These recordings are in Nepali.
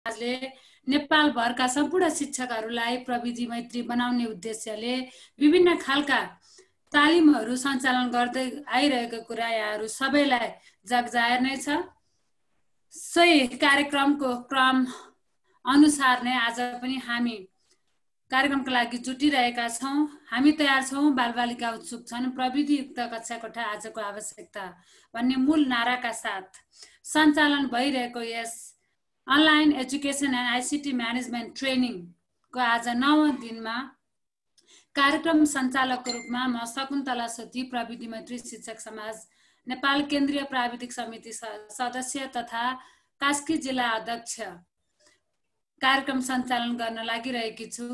समाजले नेपालभरका सम्पूर्ण शिक्षकहरूलाई प्रविधि मैत्री बनाउने उद्देश्यले विभिन्न खालका तालिमहरू सञ्चालन गर्दै आइरहेको कुरा यहाँहरू सबैलाई जगजाहेर नै छ। सोही कार्यक्रमको क्रम अनुसार नै आज पनि हामी कार्यक्रमको लागि जुटिरहेका छौँ। हामी तयार छौँ, बालबालिका उत्सुक छन्, प्रविधियुक्त कक्षा कोठा आजको आवश्यकता भन्ने मूल नाराका साथ सञ्चालन भइरहेको यस online education and ICT management ट्रेनिङको आज 9औं दिनमा कार्यक्रम सञ्चालकको रूपमा म शकुन्तला सोती, प्रविधि मैत्री शिक्षक समाज नेपाल केन्द्रीय प्राविधिक समिति सदस्य तथा कास्की जिल्ला अध्यक्ष कार्यक्रम सञ्चालन गर्न लागिरहेकी छु।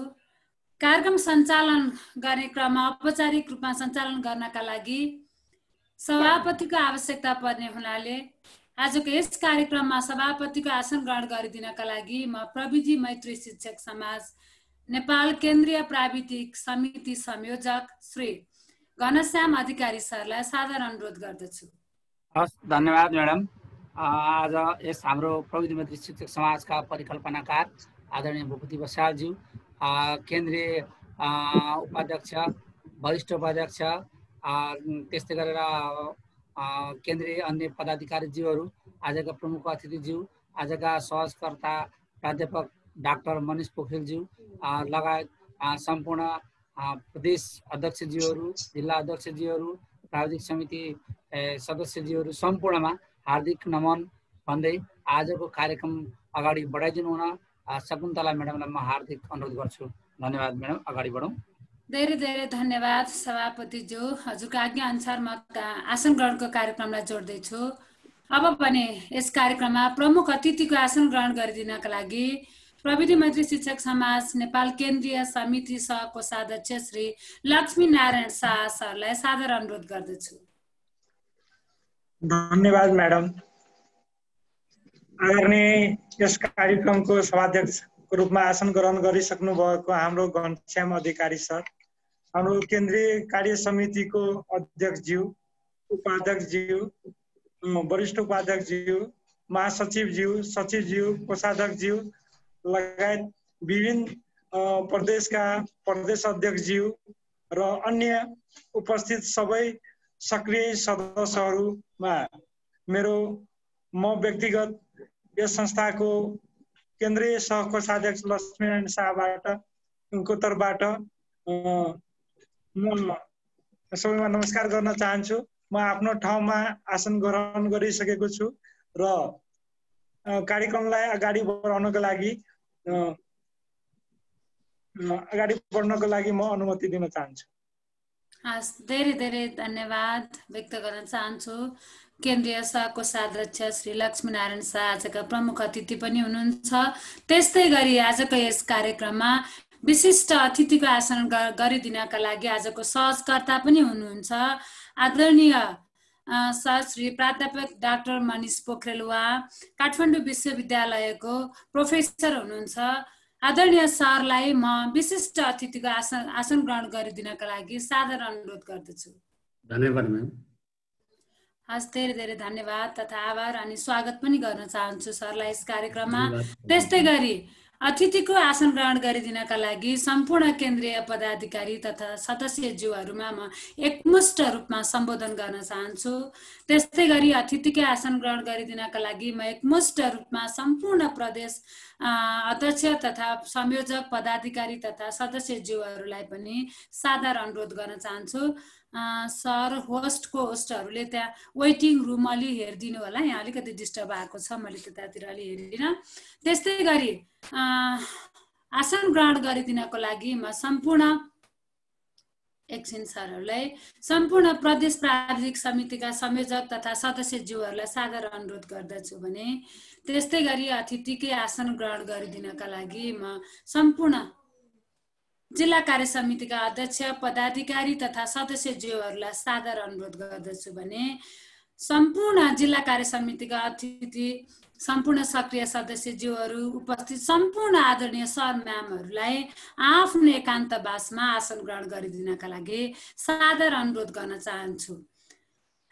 कार्यक्रम सञ्चालन गर्ने क्रममा औपचारिक रूपमा सञ्चालन गर्नका लागि सभापतिको आवश्यकता पर्ने हुनाले आजको यस कार्यक्रममा सभापतिको आसन ग्रहण गरिदिनका लागि म प्रविधि मैत्री शिक्षक समाज नेपाल केन्द्रीय प्राविधिक समिति संयोजक श्री घनश्याम अधिकारी सरलाई सादर अनुरोध गर्दछु। हस्, धन्यवाद म्याडम। आज यस हाम्रो प्रविधि मैत्री शिक्षक समाजका परिकल्पनाकार आदरणीय भूपति बसालज्यू, केन्द्रीय उपाध्यक्ष, वरिष्ठ उपाध्यक्ष, त्यस्तै गरेर केन्द्रीय अन्य पदाधिकारीज्यूहरू, आजका प्रमुख अतिथिज्यू, आजका सहजकर्ता प्राध्यापक डाक्टर मनिष पोखरेलज्यू लगायत सम्पूर्ण प्रदेश अध्यक्षज्यूहरू, जिल्ला अध्यक्षज्यूहरू, प्राविधिक समिति सदस्यज्यूहरू सम्पूर्णमा हार्दिक नमन भन्दै आजको कार्यक्रम अगाडि बढाइदिनु हुन शकुन्तला म्याडमलाई म हार्दिक अनुरोध गर्छु। धन्यवाद म्याडम, अगाडि बढौँ। धेरै धेरै धन्यवाद सभापतिज्यू। हजुरको आज्ञा अनुसार म आसन ग्रहणको कार्यक्रमलाई जोड्दैछु। अब भने यस कार्यक्रममा प्रमुख अतिथिको आसन ग्रहण गरिदिनका लागि प्रविधि मैत्री शिक्षक समाज नेपाल केन्द्रीय समिति सहकोषाध्यक्ष श्री लक्ष्मी नारायण शाह सरलाई सादर अनुरोध गर्दछु। धन्यवाद म्याडम। आदरणीय यस कार्यक्रमको सभाध्यक्षको रूपमा आसन ग्रहण गरिसक्नु भएको हाम्रो घनश्याम अधिकारी सर, हाम्रो केन्द्रीय कार्य समितिको अध्यक्षज्यू, उपाध्यक्षज्यू, वरिष्ठ उपाध्यक्षज्यू, महासचिवज्यू, सचिवज्यू, कोषाध्यक्षज्यू लगायत विभिन्न प्रदेशका प्रदेश अध्यक्षज्यू र अन्य उपस्थित सबै सक्रिय सदस्यहरूमा म व्यक्तिगत यस संस्थाको केन्द्रीय सहकोषाध्यक्ष लक्ष्मीनारायण शाहबाट उनको तर्फबाट म सबैमा नमस्कार गर्न चाहन्छु। म आफ्नो ठाउँमा आसन ग्रहण गरिसकेको छु र कार्यक्रमलाई अगाडि बढाउनको लागि म अनुमति दिन चाहन्छु। हस्, धेरै धेरै धन्यवाद व्यक्त गर्न चाहन्छु। केन्द्रीय सहकोषाध्यक्ष श्री लक्ष्मीनारायण शाह आजका प्रमुख अतिथि पनि हुनुहुन्छ। त्यस्तै गरी आजको यस कार्यक्रममा विशिष्ट अतिथिको आसन गरिदिनका लागि आजको सहजकर्ता पनि हुनुहुन्छ आदरणीय सर श्री प्राध्यापक डाक्टर मनिष पोखरेल। उहाँ काठमाडौँ विश्वविद्यालयको प्रोफेसर हुनुहुन्छ। आदरणीय सरलाई म विशिष्ट अतिथिको आसन ग्रहण गरिदिनका लागि सादर अनुरोध गर्दछु। धन्यवाद म्याम। हस्, धेरै धेरै धन्यवाद तथा आभार अनि स्वागत पनि गर्न चाहन्छु सरलाई यस कार्यक्रममा। त्यस्तै गरी अतिथिको आसन ग्रहण गरिदिनका लागि सम्पूर्ण केन्द्रीय पदाधिकारी तथा सदस्यज्यूहरूमा म एकमुष्ट रूपमा सम्बोधन गर्न चाहन्छु। त्यस्तै गरी अतिथिकै आसन ग्रहण गरिदिनका लागि म एकमुष्ट रूपमा सम्पूर्ण प्रदेश अध्यक्ष तथा संयोजक पदाधिकारी तथा सदस्यज्यूहरूलाई पनि सादर अनुरोध गर्न चाहन्छु। सर होस्टहरूले त्यहाँ वेटिङ रुम अलि हेरिदिनु होला, यहाँ अलिकति डिस्टर्ब भएको छ, मैले त्यतातिर अलि हेरिदिनँ। त्यस्तै गरी आसन ग्रहण गरिदिनको लागि म सम्पूर्ण एकछिन सरहरूलाई सम्पूर्ण प्रदेश प्राविधिक समितिका संयोजक तथा सदस्यज्यूहरूलाई सादर अनुरोध गर्दछु भने त्यस्तै गरी अतिथिकै आसन ग्रहण गरिदिनका लागि म सम्पूर्ण जिल्ला कार्य समितिका अध्यक्ष पदाधिकारी तथा सदस्यज्यूहरूलाई सादर अनुरोध गर्दछु भने सम्पूर्ण जिल्ला कार्य समितिका अतिथि, सम्पूर्ण सक्रिय सदस्यज्यूहरू, उपस्थित सम्पूर्ण आदरणीय सर म्यामहरूलाई आफ्नो एकान्तवासमा आसन ग्रहण गरिदिनका लागि सादर अनुरोध गर्न चाहन्छु।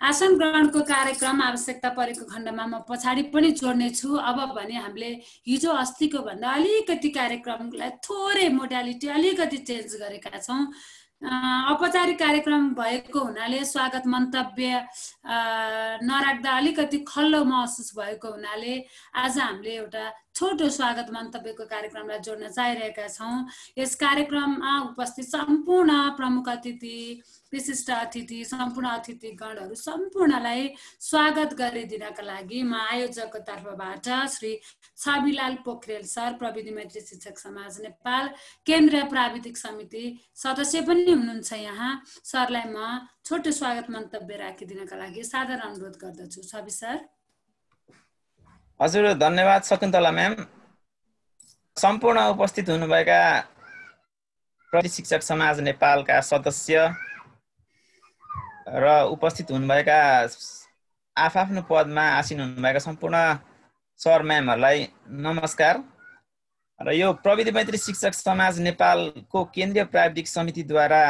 आसन ग्रहणको कार्यक्रम आवश्यकता परेको खण्डमा म पछाडि पनि जोड्ने छु। अब भने हामीले हिजो अस्तिको भन्दा अलिकति कार्यक्रमलाई थोरै मोडालिटी अलिकति चेन्ज गरेका छौँ। औपचारिक कार्यक्रम भएको हुनाले स्वागत मन्तव्य नराख्दा अलिकति खल्लो महसुस भएको हुनाले आज हामीले एउटा छोटो स्वागत मन्तव्यको कार्यक्रमलाई जोड्न चाहिरहेका छौँ। यस कार्यक्रममा उपस्थित सम्पूर्ण प्रमुख अतिथि, विशिष्ट अतिथि, सम्पूर्ण अतिथिगणहरू सम्पूर्णलाई स्वागत गरिदिनका लागि म आयोजकको तर्फबाट श्री छविलाल पोखरेल सर, प्रविधि मैत्री शिक्षक समाज नेपाल केन्द्रीय प्राविधिक समिति सदस्य पनि हुनुहुन्छ यहाँ। सरलाई म छोटो स्वागत मन्तव्य राखिदिनका लागि सादर अनुरोध गर्दछु। छवि सर। हजुर, धन्यवाद शकुन्तला म्याम। सम्पूर्ण उपस्थित हुनुभएका प्रविधि शिक्षक समाज नेपालका सदस्य र उपस्थित हुनुभएका आफ्नो पदमा आसीन हुनुभएका सम्पूर्ण सर म्यामहरूलाई नमस्कार। र यो प्रविधि मैत्री शिक्षक समाज नेपालको केन्द्रीय प्राविधिक समितिद्वारा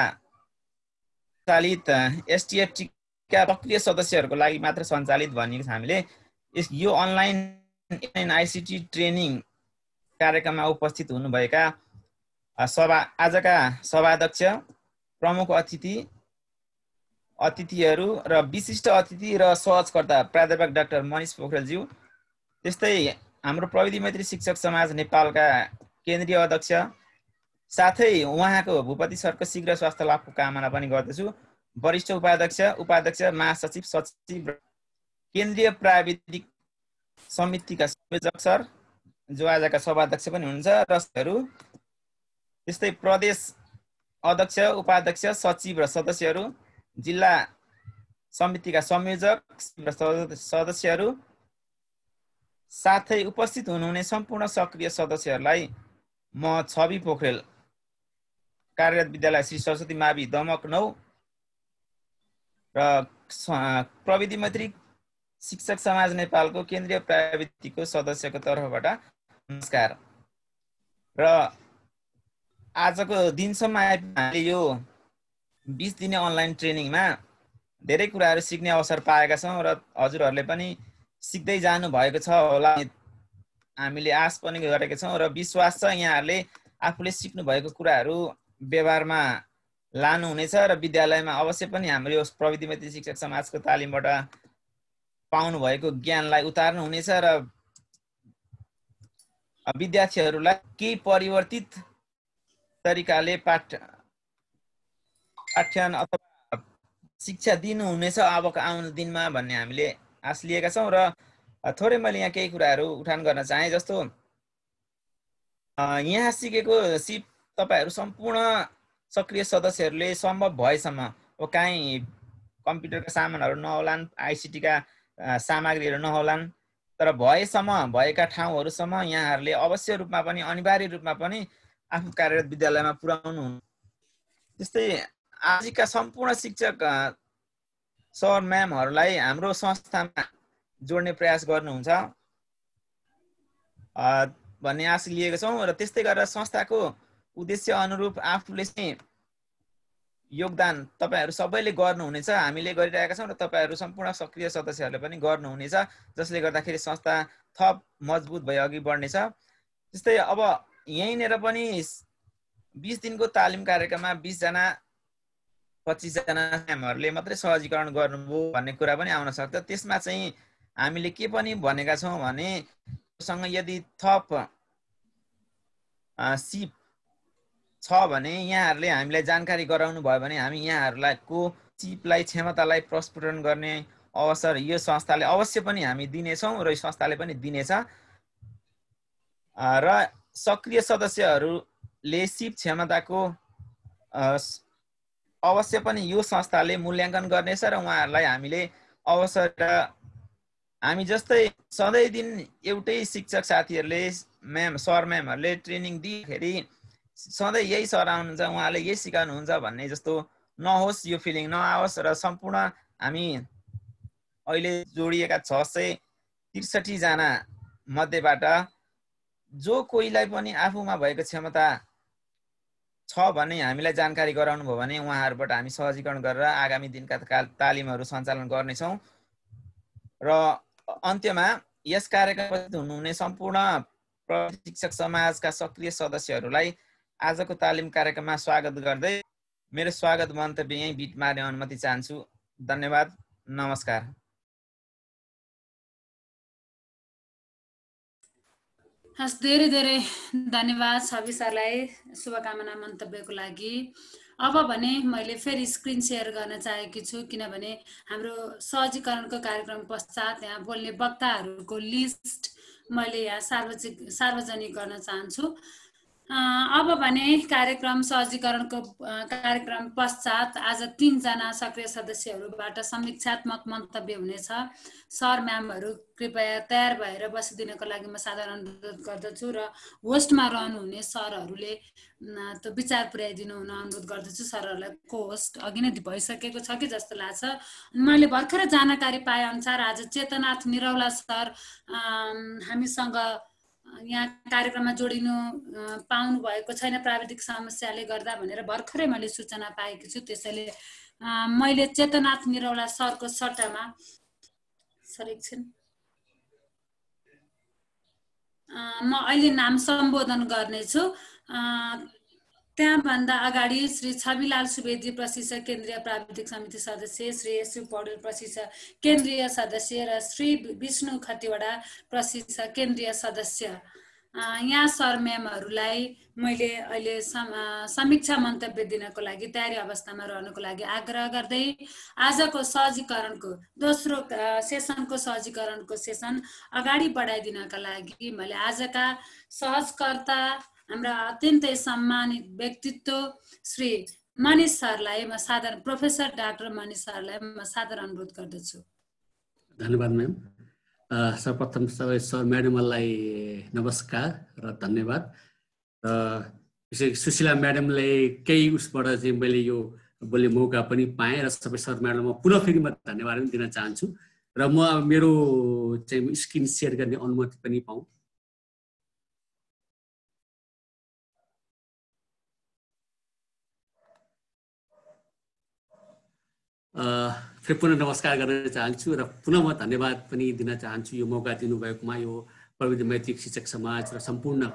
सञ्चालित एसटिएफटी का सक्रिय सदस्यहरूको लागि मात्र सञ्चालित भनिएको छ। हामीले यो अनलाइन आइसिटी ट्रेनिङ कार्यक्रममा उपस्थित हुनुभएका आजका सभाध्यक्ष, प्रमुख अतिथिहरू र विशिष्ट अतिथि र सहजकर्ता प्राध्यापक डाक्टर मनिष पोखरेलज्यू, त्यस्तै हाम्रो प्रविधि मैत्री शिक्षक समाज नेपालका केन्द्रीय अध्यक्ष, साथै उहाँको भूपति सरको शीघ्र स्वास्थ्य लाभको कामना पनि गर्दछु। वरिष्ठ उपाध्यक्ष, महासचिव, सचिव, केन्द्रीय प्राविधिक समितिका संयोजक सर जो आजका सभाध्यक्ष पनि हुनुहुन्छ र त्यस्तै प्रदेश अध्यक्ष, उपाध्यक्ष, सचिव र सदस्यहरू, जिल्ला समितिका संयोजक र सदस्यहरू, साथै उपस्थित हुनुहुने सम्पूर्ण सक्रिय सदस्यहरूलाई म छवि पोखरेल, कार्यरत विद्यालय श्री सरस्वती मावि दमक 9 र प्रविधि मैत्री शिक्षक समाज नेपालको केन्द्रीय प्राविधिकको सदस्यको तर्फबाट नमस्कार। र आजको दिनसम्म हामीले यो 20 दिने अनलाइन ट्रेनिङमा धेरै कुराहरू सिक्ने अवसर पाएका छौँ र हजुरहरूले पनि सिक्दै जानु भएको छ होला, हामीले आश पनि गरेका छौँ र विश्वास छ यहाँहरूले आफूले सिक्नु भएको कुराहरू व्यवहारमा लानुहुनेछ र विद्यालयमा अवश्य पनि हाम्रो यो प्रविधि मैत्री शिक्षक समाजको तालिमबाट पाउनु भएको ज्ञानलाई उतार्नुहुनेछ र विद्यार्थीहरूलाई केही परिवर्तित तरिकाले पाठ्यन अथवा शिक्षा दिनुहुनेछ अबको आउने दिनमा भन्ने हामीले आश लिएका छौँ। र थोरै मैले यहाँ केही कुराहरू उठान गर्न चाहे। जस्तो यहाँ सिकेको सिप तपाईहरू सम्पूर्ण सक्रिय सदस्यहरूले सम्भव भएसम्म कहीँ कम्प्युटरका सामानहरू नहोलान्, आइसिटीका सामग्रीहरू नहोलान्, तर भएसम्म भएका ठाउँहरूसम्म यहाँहरूले अवश्य रूपमा पनि अनिवार्य रूपमा पनि आफू कार्यरत विद्यालयमा पुर्याउनु। त्यस्तै आजका सम्पूर्ण शिक्षक सर म्यामहरूलाई हाम्रो संस्थामा जोड्ने प्रयास गर्नुहुन्छ भन्ने आश लिएका छौँ र त्यस्तै गरेर संस्थाको उद्देश्य अनुरूप आफूले चाहिँ योगदान तपाईहरू सबैले गर्नुहुनेछ, हामीले गरिरहेका छौँ र तपाईहरू सम्पूर्ण सक्रिय सदस्यहरूले पनि गर्नुहुनेछ, जसले गर्दाखेरि संस्था थप मजबुत भई अघि बढ्नेछ। त्यस्तै अब यहीँनिर पनि 20 दिनको तालिम कार्यक्रममा 20 जना 25 जना म्यामहरूले मात्रै सहजीकरण गर्नुभयो भन्ने कुरा पनि आउन सक्छ। त्यसमा चाहिँ हामीले के पनि भनेका छौँ भने सँग यदि थप सिप छ भने यहाँहरूले हामीलाई जानकारी गराउनु भयो भने हामी यहाँहरूलाई को सिपलाई क्षमतालाई प्रस्फुटन गर्ने अवसर यो संस्थाले अवश्य पनि हामी दिनेछौँ र यो संस्थाले पनि दिनेछ। र सक्रिय सदस्यहरूले सिप क्षमताको अवश्य पनि यो संस्थाले मूल्याङ्कन गर्नेछ र उहाँहरूलाई हामीले अवसर, हामी जस्तै सधैँ दिन एउटै शिक्षक साथीहरूले सर म्यामहरूले ट्रेनिङ दिँदाखेरि सधैँ यही सर आउनुहुन्छ उहाँले यही सिकाउनुहुन्छ भन्ने जस्तो नहोस्, यो फिलिङ नआओस् र सम्पूर्ण हामी अहिले जोडिएका 663 जना मध्येबाट जो कोहीलाई पनि आफूमा भएको क्षमता छ भने हामीलाई जानकारी गराउनु भयो भने उहाँहरूबाट हामी सहजीकरण गरेर आगामी दिनका तालिमहरू सञ्चालन गर्नेछौँ। र अन्त्यमा यस कार्यक्रममा हुनुहुने सम्पूर्ण प्रशिक्षक समाजका सक्रिय सदस्यहरूलाई आजको तालिम कार्यक्रममा स्वागत गर्दै मेरो स्वागत मन्तव्य यही बिट मार्ने अनुमति चाहन्छु। धन्यवाद, नमस्कार। हस्, धेरै धेरै धन्यवाद छवि सरलाई शुभकामना मन्तव्यको लागि। अब भने मैले फेरि स्क्रिन सेयर गर्न चाहेकी छु, किनभने हाम्रो सहजीकरणको कार्यक्रम पश्चात यहाँ बोल्ने वक्ताहरूको लिस्ट मैले यहाँ सार्वजनिक गर्न चाहन्छु। अब भने कार्यक्रम सहजीकरणको कार्यक्रम पश्चात आज 3 जना सक्रिय सदस्यहरूबाट समीक्षात्मक मन्तव्य हुनेछ। सर म्यामहरू कृपया तयार भएर बसिदिनको लागि म साधारण अनुरोध गर्दछु र होस्टमा रहनुहुने सरहरूले त्यो विचार पुर्याइदिनु हुन अनुरोध गर्दछु। सरहरूलाई को होस्ट अघि नै भइसकेको छ कि जस्तो लाग्छ। मैले भर्खर जानकारी पाए अनुसार आज चेतनाथ निरौला सर हामीसँग यहाँ कार्यक्रममा जोडिनु पाउनु भएको छैन प्राविधिक समस्याले गर्दा भनेर भर्खरै मैले सूचना पाएकी छु। त्यसैले मैले चेतनाथ निरौला सरको सट्टामा म अहिले नाम सम्बोधन गर्नेछु। त्यहाँभन्दा अगाडि श्री छविलाल सुवेदी प्रशिक्षक केन्द्रीय प्राविधिक समिति सदस्य, श्री एसयु पौडेल प्रशिक्षक केन्द्रीय सदस्य र श्री विष्णु खतिवडा प्रशिक्षक केन्द्रीय सदस्य, यहाँ सर म्यामहरूलाई मैले अहिले समीक्षा मन्तव्य दिनको लागि तयारी अवस्थामा रहनुको लागि आग्रह गर्दै आजको सहजीकरणको दोस्रो सेसनको सहजीकरणको सेसन अगाडि बढाइदिनका लागि मैले आजका सहजकर्ता हाम्रा अत्यन्तै सम्मानित व्यक्तित्व श्री मनिष सरलाई म साधारण प्रोफेसर डाक्टर मनिष सरलाई म साधारण अनुरोध गर्दछु। धन्यवाद म्याम। सर्वप्रथम सबै सर म्याडमलाई नमस्कार र धन्यवाद। सुशीला म्याडमले केही उसबाट चाहिँ मैले यो बोल्ने मौका पनि पाएँ र सबै सर म्याडममा पुनः फेरि म धन्यवाद पनि दिन चाहन्छु र म मेरो चाहिँ स्क्रिन सेयर गर्ने अनुमति पनि पाऊँ। फेरि पुनः नमस्कार गर्न चाहन्छु र पुनः म धन्यवाद पनि दिन चाहन्छु यो मौका दिनुभएकोमा यो प्रविधि मैत्रिक शिक्षक समाज र सम्पूर्ण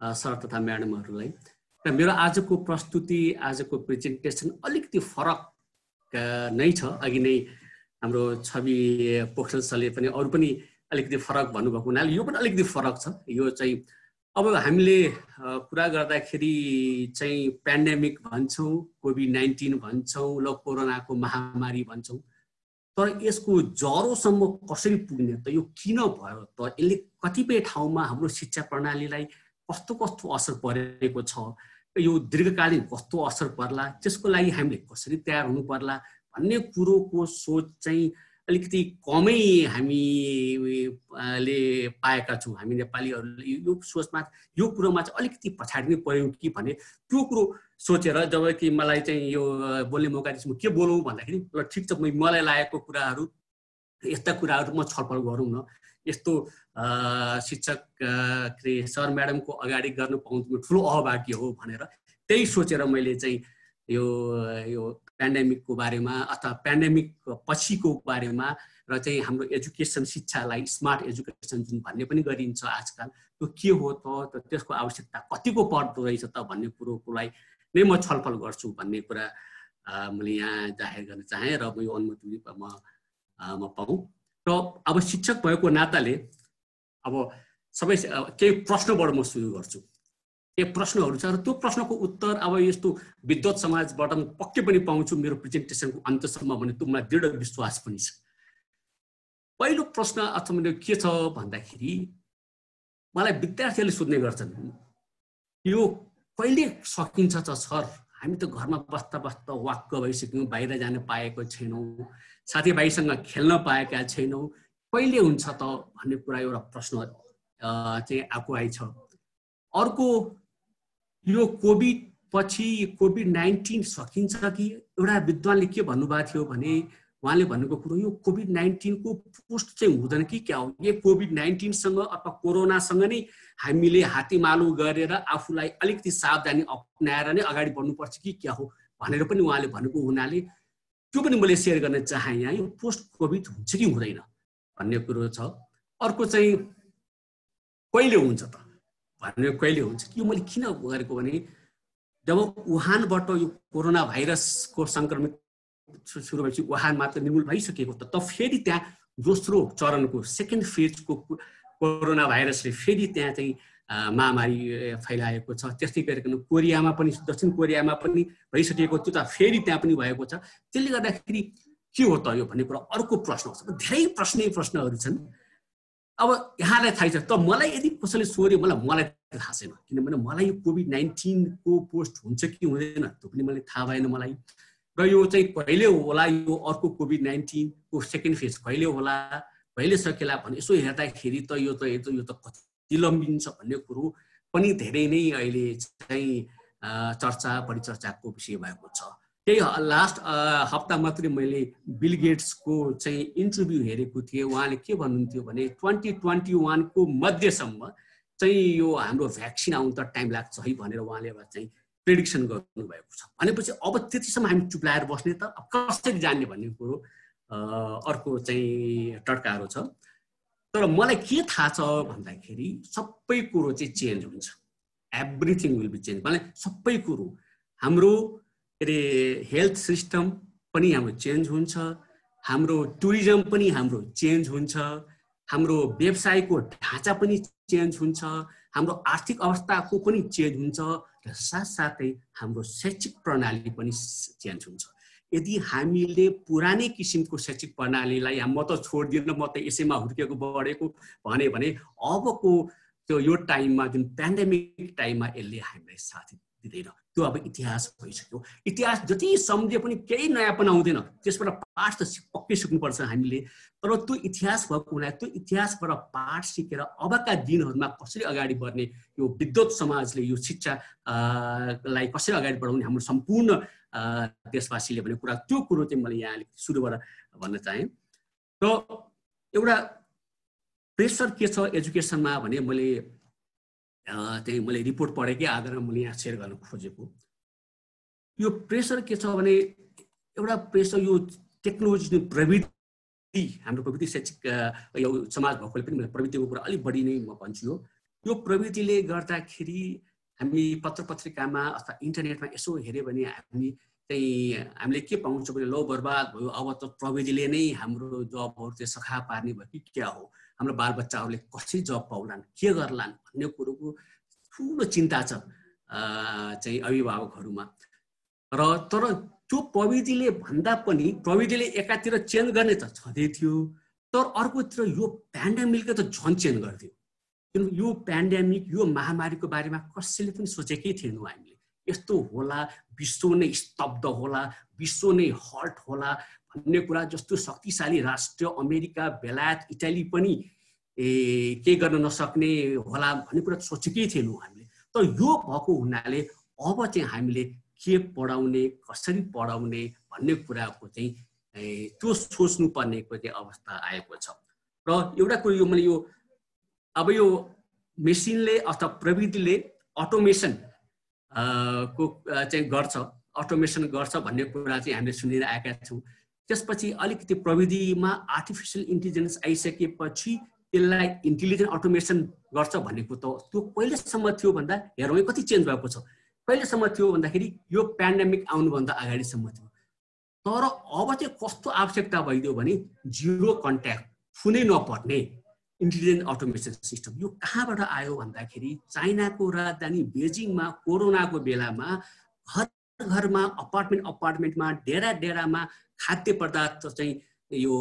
सर तथा म्याडमहरूलाई। र मेरो आजको प्रस्तुति आजको प्रेजेन्टेसन अलिकति फरक नै छ। अघि नै हाम्रो छवि पोखरेल सरले पनि अरू पनि अलिकति फरक भन्नुभएको हुनाले यो पनि अलिकति फरक छ। यो चाहिँ अब हामीले कुरा गर्दाखेरि चाहिँ पेन्डेमिक भन्छौँ, कोभिड-19 भन्छौँ, ल कोरोनाको महामारी भन्छौँ, तर यसको जरोसम्म कसरी पुग्ने त, यो किन भयो त, यसले कतिपय ठाउँमा हाम्रो शिक्षा प्रणालीलाई कस्तो कस्तो असर परेको छ, यो दीर्घकालीन कस्तो असर पर्ला, त्यसको लागि हामीले कसरी तयार हुनु पर्ला भन्ने कुरोको सोच चाहिँ अलिकति कमै हामीले पाएका छौँ। हामी नेपालीहरूले यो सोचमा यो कुरोमा चाहिँ अलिकति पछाडिनु पर्यो कि भने त्यो कुरो सोचेर जब कि मलाई चाहिँ यो बोल्ने मौका दिएपछि म के बोलौँ भन्दाखेरि ल ठिक छ मलाई लागेको कुराहरू यस्ता कुराहरू म छलफल गरौँ न। यस्तो शिक्षक सर म्याडमको अगाडि गर्न पाउनु ठुलो अभाग्य हो भनेर त्यही सोचेर मैले चाहिँ यो पेन्डेमिकको बारेमा अथवा पेन्डेमिक पछिको बारेमा र चाहिँ हाम्रो एजुकेसन शिक्षालाई स्मार्ट एजुकेसन जुन भन्ने पनि गरिन्छ आजकल, त्यो के हो त, त्यसको आवश्यकता कतिको पर्दो रहेछ त भन्ने कुरोलाई नै म छलफल गर्छु भन्ने कुरा मैले यहाँ जाहेर गर्न चाहेँ र यो अनुमति म पाऊँ। र अब शिक्षक भएको नाताले अब सबै केही प्रश्नबाट म सुरु गर्छु। के प्रश्नहरू छ र त्यो प्रश्नको उत्तर अब यस्तो विद्वत समाजबाट म पक्कै पनि पाउँछु मेरो प्रेजेन्टेसनको अन्तसम्म भन्ने त्यो मलाई दृढ विश्वास पनि छ। पहिलो प्रश्न अथवा के छ भन्दाखेरि मलाई विद्यार्थीहरूले सोध्ने गर्छन् यो कहिले सकिन्छ त सर, हामी त घरमा बस्दा बस्दा वाक्क भइसक्यौँ, बाहिर जान पाएको छैनौँ, साथीभाइसँग खेल्न पाएका छैनौँ, कहिले हुन्छ त भन्ने कुरा एउटा प्रश्न चाहिँ आएको आइछ। अर्को यो कोभिड पछि कोभिड-19 सकिन्छ कि, एउटा विद्वानले के भन्नुभएको थियो भने उहाँले भनेको कुरो यो कोभिड-19 को पोस्ट चाहिँ हुँदैन कि क्या हो, यो कोभिड-19 सँग अथवा कोरोनासँग नै हामीले हातेमालो गरेर आफूलाई अलिकति सावधानी अपनाएर नै अगाडि बढ्नुपर्छ कि क्या हो भनेर पनि उहाँले भनेको हुनाले त्यो पनि मैले सेयर गर्न चाहे। यहाँ यो पोस्ट कोभिड हुन्छ कि हुँदैन भन्ने कुरो छ। अर्को चाहिँ कहिले हुन्छ त भन्ने, कहिले हुन्छ यो मैले किन गरेको भने जब वुहानबाट यो कोरोना भाइरसको संक्रमित सुरु भएपछि वुहान मात्र निर्मूल भइसकेको त फेरि त्यहाँ दोस्रो चरणको सेकेन्ड फेजको कोरोना भाइरसले फेरि त्यहाँ चाहिँ महामारी फैलाएको छ। त्यस्तै गरिकन कोरियामा पनि, दक्षिण कोरियामा पनि भइसकेको थियो त फेरि त्यहाँ पनि भएको छ। त्यसले गर्दाखेरि के हो त यो भन्ने कुरा अर्को प्रश्न आउँछ। धेरै प्रश्नहरू छन्। अब यहाँलाई थाहा छ त, मलाई यदि कसैले सोध्यो मलाई थाहा छैन, किनभने मलाई यो कोभिड-19 को पोस्ट हुन्छ कि हुँदैन त्यो पनि मलाई थाहा भएन मलाई। र यो चाहिँ कहिले होला, यो अर्को कोभिड-19 को सेकेन्ड फेज कहिले होला, कहिले सकेला भने यसो हेर्दाखेरि त यो त कति लम्बिन्छ भन्ने कुरो पनि धेरै नै अहिले चाहिँ परिचर्चाको विषय भएको छ। त्यही लास्ट हप्ता मात्रै मैले बिल गेट्सको चाहिँ इन्टरभ्यू हेरेको थिएँ। उहाँले के भन्नुहुन्थ्यो भने 2021 को मध्यसम्म चाहिँ यो हाम्रो भ्याक्सिन आउनु त टाइम लाग्छ है भनेर उहाँले चाहिँ प्रेडिक्सन गर्नुभएको छ। भनेपछि अब त्यतिसम्म हामी चुप्लाएर बस्ने त कसरी जान्ने भन्ने कुरो अर्को चाहिँ टड्कारो छ। तर मलाई के थाहा छ भन्दाखेरि सबै कुरो चाहिँ चेन्ज हुन्छ, एभ्रिथिङ विल बी चेन्ज। भने सबै कुरो हाम्रो हेल्थ सिस्टम पनि हाम्रो चेन्ज हुन्छ, हाम्रो टुरिज्म पनि हाम्रो चेन्ज हुन्छ, हाम्रो व्यवसायको ढाँचा पनि चेन्ज हुन्छ, हाम्रो आर्थिक अवस्थाको पनि चेन्ज हुन्छ र साथसाथै हाम्रो शैक्षिक प्रणाली पनि चेन्ज हुन्छ। यदि हामीले पुरानै किसिमको शैक्षिक प्रणालीलाई म त छोड्दिनँ, म त यसैमा हुर्केको बढेको भने अबको त्यो यो टाइममा जुन पेन्डेमिक टाइममा यसले हामीलाई साथ दिँदैन। त्यो अब इतिहास भइसक्यो। इतिहास जति सम्झे पनि केही नयाँपन आउँदैन, त्यसबाट पाठ त पक्कै सिक्नुपर्छ हामीले। तर त्यो इतिहास भएको हुनाले त्यो इतिहासबाट पाठ सिकेर अबका दिनहरूमा कसरी अगाडि बढ्ने, यो विद्वत समाजले यो शिक्षालाई कसरी अगाडि बढाउने हाम्रो सम्पूर्ण देशवासीले भन्ने कुरा, त्यो कुरो चाहिँ मैले यहाँ सुरुबाट भन्न चाहेँ। र एउटा प्रेसर के छ एजुकेसनमा भने मैले रिपोर्ट पढेकै आधारमा मैले यहाँ सेयर गर्न खोजेको। यो प्रेसर के छ भने एउटा प्रेसर यो टेक्नोलोजी प्रविधि, हाम्रो प्रविधि शैक्षिक यो समाज भएकोले पनि मैले प्रविधिको कुरा अलिक बढी नै म भन्छु। यो प्रविधिले गर्दाखेरि हामी पत्र पत्रिकामा अथवा इन्टरनेटमा यसो हेऱ्यो भने हामीले के पाउँछौँ भने लो बर्बाद भयो, अब त प्रविधिले नै हाम्रो जबहरू चाहिँ सखा पार्ने भयो कि क्या हो, हाम्रो बालबच्चाहरूले कसरी जब पाउलान्, के गर्लान् भन्ने कुरोको ठुलो चिन्ता छ चाहिँ अभिभावकहरूमा। र तर त्यो प्रविधिले भन्दा पनि प्रविधिले एकातिर चेन्ज गर्ने त छँदै थियो, तर अर्कोतिर यो पेन्डेमिकले त झन् चेन्ज गरिदियो। किनभने यो पेन्डेमिक, यो महामारीको बारेमा कसैले पनि सोचेकै थिएनौँ हामीले। यस्तो होला, विश्व नै स्तब्ध होला, विश्व नै हल्ट होला भन्ने कुरा, जस्तो शक्तिशाली राष्ट्र अमेरिका, बेलायत, इटाली पनि के गर्न नसक्ने होला भन्ने कुरा सोचेकै थिएनौँ हामीले। तर यो भएको हुनाले अब चाहिँ हामीले के पढाउने, कसरी पढाउने भन्ने कुराको चाहिँ त्यो सोच्नुपर्नेको चाहिँ अवस्था आएको छ। र एउटा कुरो यो मैले अब यो मेसिनले अथवा प्रविधिले अटोमेसन को चाहिँ अटोमेसन गर्छ भन्ने कुरा चाहिँ हामीले सुनेर आएका छौँ। त्यसपछि अलिकति प्रविधिमा आर्टिफिसियल इन्टेलिजेन्स आइसकेपछि त्यसलाई इन्टेलिजेन्ट अटोमेसन गर्छ भनेको त त्यो कहिलेसम्म थियो भन्दा हेरौँ कति चेन्ज भएको छ। कहिलेसम्म थियो भन्दाखेरि यो पेन्डेमिक आउनुभन्दा अगाडिसम्म थियो। तर अब चाहिँ कस्तो आवश्यकता भइदियो भने जिरो कन्ट्याक्ट, कुनै नपर्ने इन्टेलिजेन्ट अटोमेसन सिस्टम। यो कहाँबाट आयो भन्दाखेरि चाइनाको राजधानी बेजिङमा कोरोनाको बेलामा घरमा अपार्टमेन्टमा डेरामा खाद्य पदार्थ चाहिँ यो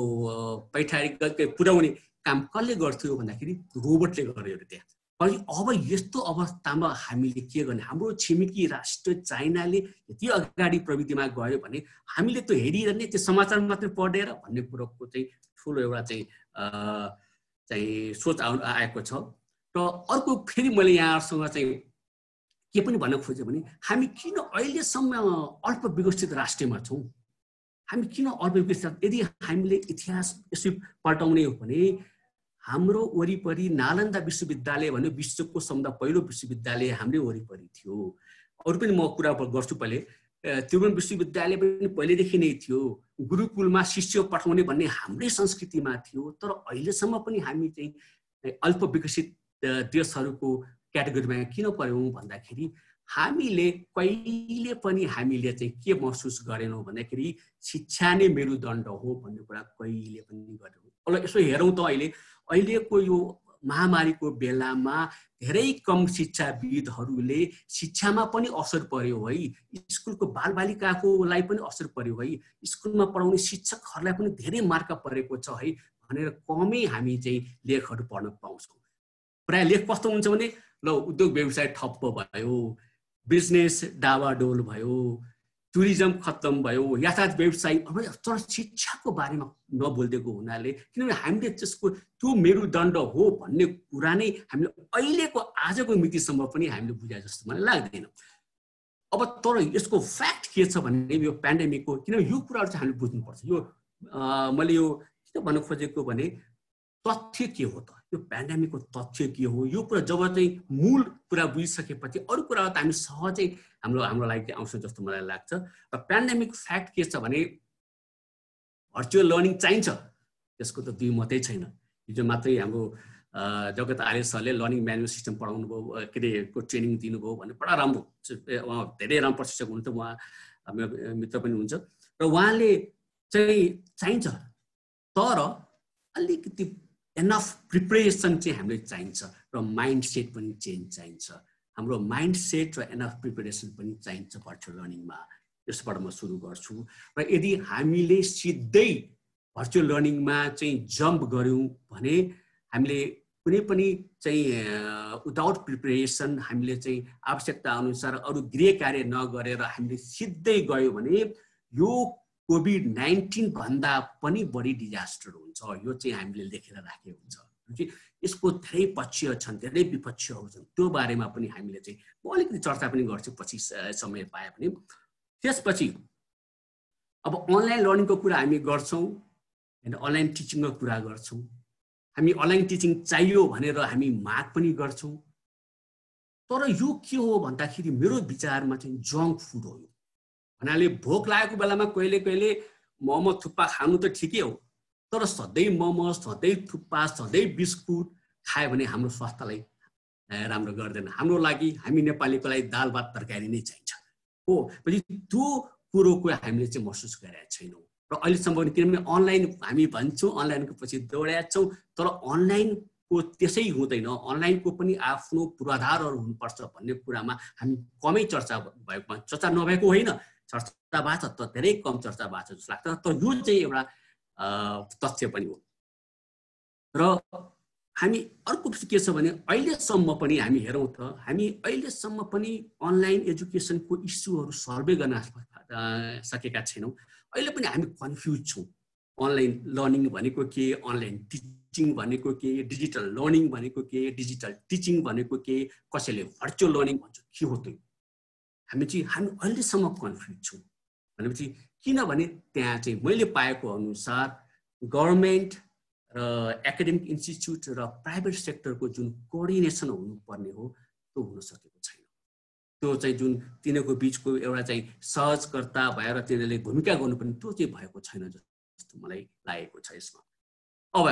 पैठारी पुर्याउने काम कसले गर्थ्यो भन्दाखेरि रोबोटले गर्यो अरे त्यहाँ। अब यस्तो अवस्थामा हामीले के गर्ने, हाम्रो छिमेकी राष्ट्र चाइनाले यति अगाडि प्रविधिमा गयो भने हामीले त्यो हेरिरहने, त्यो समाचार मात्रै पढेर भन्ने कुरोको चाहिँ ठुलो एउटा चाहिँ सोच आएको छ। र अर्को फेरि मैले यहाँहरूसँग चाहिँ के पनि भन्न खोजेँ भने हामी किन अहिलेसम्म अल्प विकसित राष्ट्रमा छौँ, हामी किन अल्पविकसित? यदि हामीले इतिहास यसो पल्टाउने हो भने हाम्रो वरिपरि नालन्दा विश्वविद्यालय भन्ने विश्वको सबभन्दा पहिलो विश्वविद्यालय हाम्रै वरिपरि थियो। अरू पनि म कुरा गर्छु पहिले। त्रिभुवन विश्वविद्यालय पनि पहिलेदेखि नै थियो। गुरुकुलमा शिष्य पठाउने भन्ने हाम्रै संस्कृतिमा थियो। तर अहिलेसम्म पनि हामी चाहिँ अल्पविकसित देशहरूको क्याटेगोरीमा किन पर्यौँ भन्दाखेरि हामीले कहिले पनि हामीले चाहिँ के महसुस गरेनौँ भन्दाखेरि शिक्षा नै मेरुदण्ड हो भन्ने कुरा कहिले पनि गरेनौँ। अब यसो हेरौँ त अहिलेको यो महामारीको बेलामा धेरै कम शिक्षाविदहरूले शिक्षामा पनि असर पर्यो है, स्कुलको बालबालिकाकोलाई पनि असर पर्यो है, स्कुलमा पढाउने शिक्षकहरूलाई पनि धेरै मार्का परेको छ है भनेर कमै हामी चाहिँ लेखहरू पढ्न पाउँछौँ। प्राय लेख कस्तो हुन्छ भने ल उद्योग व्यवसाय ठप्प भयो, बिजनेस डावाडोल भयो, टुरिज्म खत्तम भयो, यातायात व्यवसाय, तर शिक्षाको बारेमा नबोलिदिएको हुनाले, किनभने हामीले त्यसको त्यो मेरुदण्ड हो भन्ने कुरा नै हामीले अहिलेको आजको मितिसम्म पनि हामीले बुझाए जस्तो मलाई लाग्दैन। अब तर यसको फ्याक्ट के छ भने यो पेन्डेमिकको, किनभने यो कुराहरू चाहिँ हामीले बुझ्नुपर्छ। यो मैले यो किन भन्न खोजेको भने तथ्य के हो त, यो पेन्डेमिकको तथ्य के हो, यो कुरा जब चाहिँ मूल कुरा बुझिसकेपछि अरू कुराहरू त हामी सहजै हाम्रो लागि आउँछ जस्तो मलाई लाग्छ। र पेन्डेमिक फ्याक्ट के छ भने भर्चुअल लर्निङ चाहिन्छ, त्यसको त दुई मतै छैन। हिजो मात्रै हाम्रो जगत आर्य सरले लर्निङ म्यानेजमेन्ट सिस्टम पढाउनु भयो, के अरे को ट्रेनिङ दिनुभयो भने बडा राम्रो, उहाँ धेरै राम्रो प्रशिक्षक हुनुहुन्छ, उहाँ मेरो मित्र पनि हुन्छ र उहाँले चाहिँ चाहिन्छ, तर अलिकति एनफ प्रिपरेसन चाहिँ हामीले चाहिन्छ र माइन्ड सेट पनि चेन्ज चाहिन्छ। हाम्रो माइन्ड सेट र एनफ प्रिपरेसन पनि चाहिन्छ भर्चुअल लर्निङमा। यसबाट म सुरु गर्छु। र यदि हामीले सिधै भर्चुअल लर्निङमा चाहिँ जम्प गऱ्यौँ भने हामीले कुनै पनि चाहिँ विदाउट प्रिपरेसन हामीले चाहिँ आवश्यकता अनुसार अरू गृह कार्य नगरेर हामीले सिधै गयो भने यो कोभिड-19 भन्दा पनि बढी डिजास्टर हुन्छ। यो चाहिँ हामीले लेखेर राखेको हुन्छ। यसको धेरै पक्ष छन्, धेरै विपक्षहरू छन्, त्यो बारेमा पनि हामीले चाहिँ म अलिकति चर्चा पनि गर्छु पछि समय पाए पनि। त्यसपछि अब अनलाइन लर्निङको कुरा हामी गर्छौँ होइन, अनलाइन टिचिङको कुरा गर्छौँ, हामी अनलाइन टिचिङ चाहियो भनेर हामी माग पनि गर्छौँ। तर यो के हो भन्दाखेरि मेरो विचारमा चाहिँ जङ्क फुड हो। भन्नाले भोक लागेको बेलामा कहिले कहिले मोमो थुक्पा खानु त ठिकै हो, तर सधैँ मोमो, सधैँ थुक्पा, सधैँ बिस्कुट खायो भने हाम्रो स्वास्थ्यलाई राम्रो गर्दैन। हाम्रो लागि, हामी नेपालीको लागि दाल भात तरकारी नै चाहिन्छ हो। पछि त्यो कुरोको हामीले चाहिँ महसुस गरेका छैनौँ र अहिलेसम्म पनि, किनभने अनलाइन हामी भन्छौँ अनलाइनको पछि दौडेका छौँ, तर अनलाइनको त्यसै हुँदैन। अनलाइनको पनि आफ्नो पूर्वाधारहरू हुनुपर्छ भन्ने कुरामा हामी कमै चर्चा भएको, चर्चा नभएको होइन, चर्चा भएको छ, तर धेरै कम चर्चा भएको जस्तो लाग्छ। तर यो चाहिँ एउटा तथ्य पनि हो। र हामी अर्को के छ भने अहिलेसम्म पनि हामी हेरौँ त, हामी अहिलेसम्म पनि अनलाइन एजुकेसनको इस्युहरू सर्भे गर्न सकेका छैनौँ। अहिले पनि हामी कन्फ्युज छौँ। अनलाइन लर्निङ भनेको के, अनलाइन टिचिङ भनेको के, डिजिटल लर्निङ भनेको के, डिजिटल टिचिङ भनेको के, कसैले भर्चुअल लर्निङ भन्छ, के हो त्यो? हामी अहिलेसम्म कन्फ्युज छौँ। भनेपछि किनभने त्यहाँ चाहिँ मैले पाएको अनुसार गभर्मेन्ट र एकाडेमिक इन्स्टिट्युट र प्राइभेट सेक्टरको जुन कोअर्डिनेसन हुनुपर्ने हो त्यो हुन सकेको छैन। त्यो चाहिँ जुन तिनीहरूको बिचको एउटा चाहिँ सहजकर्ता भएर तिनीहरूले भूमिका गर्नुपर्ने त्यो चाहिँ भएको छैन जस्तो मलाई लागेको छ यसमा। अब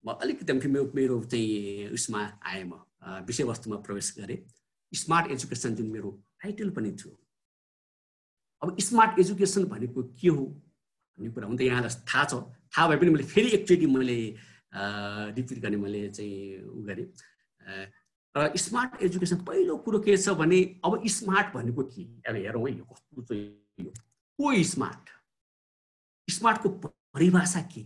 म अलिकति मेरो चाहिँ उसमा आएँ, म विषयवस्तुमा प्रवेश गरेँ। स्मार्ट एजुकेसन जुन मेरो टाइटल पनि थियो। अब स्मार्ट एजुकेसन भनेको के हो भन्ने कुरा हुन त यहाँलाई थाहा छ, थाहा भए पनि मैले फेरि एकचोटि मैले रिपिट गर्ने मैले चाहिँ उ गरेँ। र स्मार्ट एजुकेसन पहिलो कुरो के छ भने अब स्मार्ट भनेको के, अब हेरौँ है यो कस्तो चाहिँ को स्मार्ट, स्मार्टको परिभाषा के?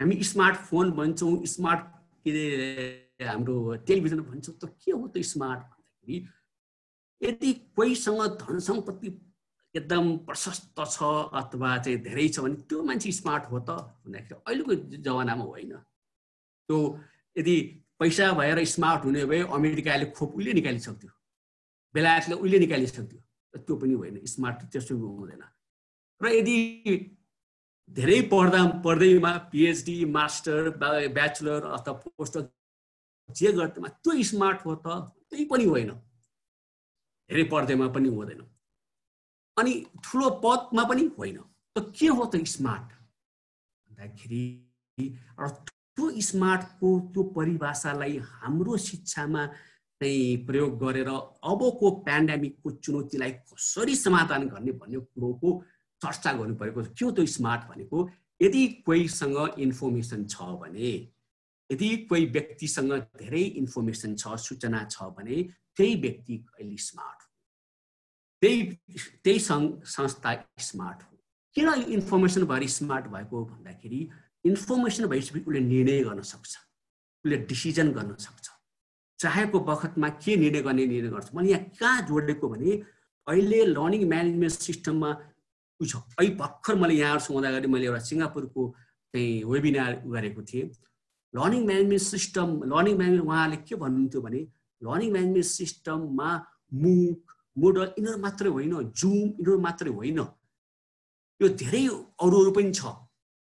हामी स्मार्टफोन भन्छौँ, स्मार्ट के अरे हाम्रो टेलिभिजन भन्छौँ, त के हो त स्मार्ट भन्दाखेरि यदि कोहीसँग धन सम्पत्ति एकदम प्रशस्त छ अथवा चाहिँ धेरै छ भने त्यो मान्छे स्मार्ट हो त भन्दाखेरि अहिलेको जमानामा होइन। त्यो यदि पैसा भएर स्मार्ट हुने भए अमेरिकाले खोप उहिले निकालिसक्थ्यो, बेलायतले उहिले निकालिसक्थ्यो, त्यो पनि होइन। स्मार्ट त्यसो हुँदैन। र यदि धेरै पढ्दैमा PhD मास्टर ब्याचलर अथवा पोस्ट जे गर्दैमा त्यो स्मार्ट हो त? त्यही पनि होइन। धेरै पढ्दैमा पनि हुँदैन अनि ठुलो पदमा पनि होइन। त के हो त स्मार्ट भन्दाखेरि त्यो स्मार्टको त्यो परिभाषालाई हाम्रो शिक्षामा चाहिँ प्रयोग गरेर अबको पेन्डेमिकको चुनौतीलाई कसरी समाधान गर्ने भन्ने कुरोको चर्चा गर्नु परेको छ। के हो त्यो स्मार्ट भनेको? यदि कोहीसँग इन्फर्मेसन छ भने, यदि कोही व्यक्तिसँग धेरै इन्फर्मेसन छ, सूचना छ भने त्यही व्यक्ति अहिले स्मार्ट हो, त्यही संस्था स्मार्ट हो। किन यो इन्फर्मेसन भएर स्मार्ट भएको भन्दाखेरि इन्फर्मेसन भएपछि उसले निर्णय गर्न सक्छ, उसले डिसिजन गर्न सक्छ, चाहेको बखतमा के निर्णय गर्छ। मैले यहाँ कहाँ जोडेको भने अहिले लर्निङ म्यानेजमेन्ट सिस्टममा अहिले भर्खर मैले यहाँहरूसँग हुँदाखेरि मैले एउटा सिङ्गापुरको चाहिँ वेबिनार गरेको थिएँ। Learning management system, learning management उहाँले के भन्नुहुन्थ्यो भने लर्निङ म्यानेजमेन्ट सिस्टममा मुक, मोडल यिनीहरू मात्रै होइन, जुम यिनीहरू मात्रै होइन, यो धेरै अरू पनि छ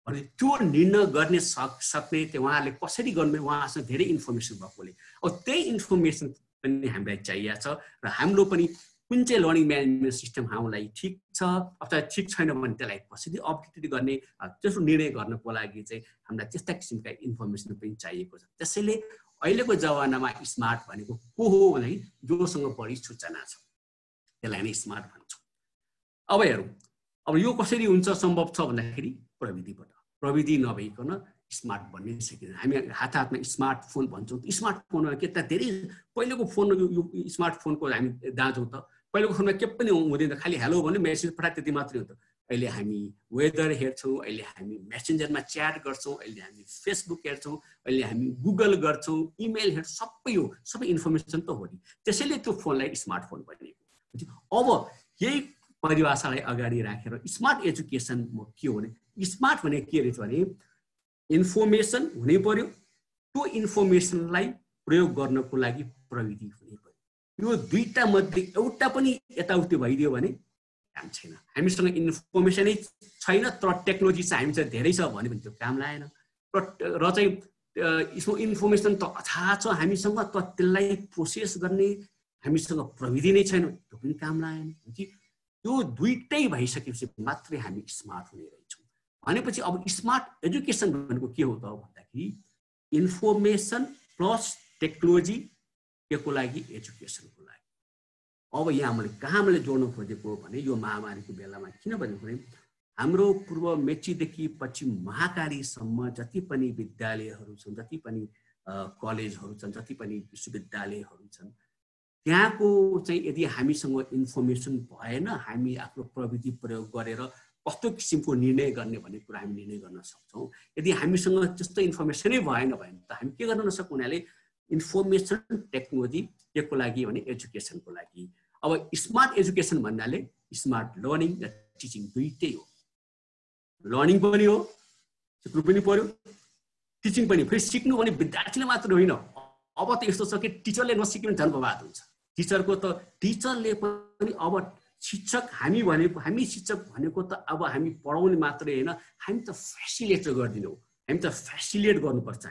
भने त्यो निर्णय गर्ने सक्ने त्यो उहाँले कसरी गर्नु, उहाँसँग धेरै इन्फर्मेसन भएकोले अब त्यही इन्फर्मेसन पनि हामीलाई चाहिएको छ र हाम्रो पनि कुन चाहिँ लर्निङ म्यानेजमेन्ट सिस्टम हामीलाई ठिक छ अथवा ठिक छैन भने त्यसलाई कसरी अपडेट गर्ने, त्यसको निर्णय गर्नको लागि चाहिँ हामीलाई त्यस्ता किसिमका इन्फर्मेसन पनि चाहिएको छ। त्यसैले अहिलेको जमानामा स्मार्ट भनेको को हो भने जोसँग बढी सूचना छ त्यसलाई नै स्मार्ट भन्छौँ। अब हेरौँ अब यो कसरी हुन्छ, सम्भव छ भन्दाखेरि प्रविधिबाट। प्रविधि नभइकन स्मार्ट बन्नै सकिँदैन। हामी हातमा स्मार्टफोन भन्छौँ। स्मार्टफोनमा के त धेरै पहिलेको फोन यो स्मार्टफोनको हामी दाँजौँ त पहिलेको फोनमा के पनि हुँदैन, खालि हेलो भन्यो मेसेज पठाए त्यति मात्रै हुन्छ। अहिले हामी वेदर हेर्छौँ, अहिले हामी मेसेन्जरमा च्याट गर्छौँ, अहिले हामी फेसबुक हेर्छौँ, अहिले हामी गुगल गर्छौँ, इमेल हेर्छौँ, सबै हो, सबै इन्फर्मेसन त हो नि। त्यसैले त्यो फोनलाई स्मार्टफोन बनिएको। अब यही परिभाषालाई अगाडि राखेर स्मार्ट एजुकेसन के हो भने स्मार्ट भने के रहेछ भने इन्फर्मेसन हुनै पर्यो, त्यो इन्फर्मेसनलाई प्रयोग गर्नको लागि प्रविधि हुनै पर्यो। यो दुईटा मध्ये एउटा पनि यताउति भइदियो भने काम छैन। हामीसँग इन्फर्मेसनै छैन तर टेक्नोलोजी चाहिँ हामीसँग धेरै छ भने पनि त्यो काम लागेन। र चाहिँ यसको इन्फर्मेसन त थाहा छ हामीसँग त त्यसलाई प्रोसेस गर्ने हामीसँग प्रविधि नै छैन, त्यो पनि काम लागेन। यो दुईटै भइसकेपछि मात्रै हामी स्मार्ट हुने रहेछौँ। भनेपछि अब स्मार्ट एजुकेसन भनेको के हो त भन्दाखेरि इन्फर्मेसन प्लस टेक्नोलोजी को लागि एजुकेसनको लागि। अब यहाँ मैले जोड्न खोजेको भने यो महामारीको बेलामा किन भनेको भने हाम्रो पूर्व मेचीदेखि पश्चिम महाकालीसम्म जति पनि विद्यालयहरू छन्, जति पनि कलेजहरू छन्, जति पनि विश्वविद्यालयहरू छन्, त्यहाँको चाहिँ यदि हामीसँग इन्फर्मेसन भएन, हामी आफ्नो प्रविधि प्रयोग गरेर कस्तो किसिमको निर्णय गर्ने भन्ने कुरा हामी निर्णय गर्न सक्छौँ। यदि हामीसँग त्यस्तो इन्फर्मेसनै भएन भने त हामी के गर्न नसक्छौँ। उनीहरूले इन्फर्मेसन टेक्नोलोजी को लागि भने एजुकेसनको लागि। अब स्मार्ट एजुकेसन भन्नाले स्मार्ट लर्निङ र टिचिङ दुईटै हो। लर्निङ पनि हो, सिक्नु पनि पर्यो, टिचिङ पनि। फेरि सिक्नु भने विद्यार्थीले मात्र होइन, अब त यस्तो छ कि टिचरले नसिक्नु झन् बर्बाद हुन्छ। टिचरले पनि अब शिक्षक हामी शिक्षक भनेको त अब हामी पढाउने मात्रै होइन, हामी त फेसिलिटेट गरिदिनु, हामी त फेसिलिटेट गर्नुपर्छ।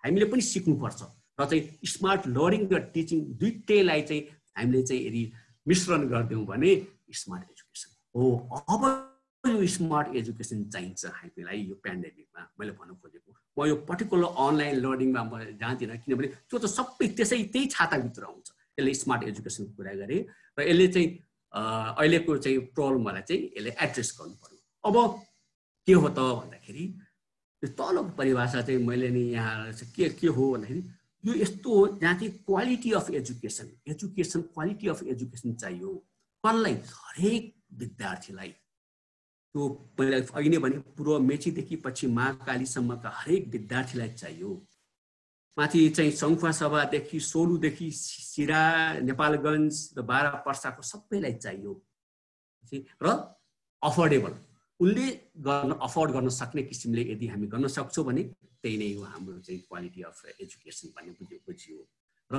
हामीले पनि सिक्नुपर्छ। र चाहिँ स्मार्ट लर्निङ र टिचिङ दुईटैलाई चाहिँ हामीले चाहिँ यदि मिश्रण गरिदिउँ भने स्मार्ट एजुकेसन हो। अब यो स्मार्ट एजुकेसन चाहिन्छ हामीलाई यो पेन्डेमिकमा। मैले भन्न खोजेको म यो पर्टिकुलर अनलाइन लर्निङमा म जान्दिनँ, किनभने त्यो त सबै त्यही छाताभित्र आउँछ। यसले स्मार्ट एजुकेसनको कुरा गरेँ र यसले चाहिँ अहिलेको चाहिँ प्रब्लमहरूलाई चाहिँ यसले एड्रेस गर्नु पर्यो। अब के हो त भन्दाखेरि यो तलको परिभाषा चाहिँ मैले नि यहाँ के हो भन्दाखेरि यो यस्तो हो जहाँ चाहिँ quality of education quality of education चाहियो कसलाई? हरेक विद्यार्थीलाई। त्यो मैले अघि नै भने पूर्व मेचीदेखि पछि महाकालीसम्मका हरेक विद्यार्थीलाई चाहियो। माथि चाहिँ सङ्खुवासभादेखि सोलुदेखि सिरा, नेपालगञ्ज र बारा पर्साको सबैलाई चाहियो र अफोर्डेबल, उसले अफोर्ड गर्न सक्ने किसिमले यदि हामी गर्न सक्छौँ भने त्यही नै हो हाम्रो चाहिँ क्वालिटी अफ एजुकेसन भन्ने बुझियो। र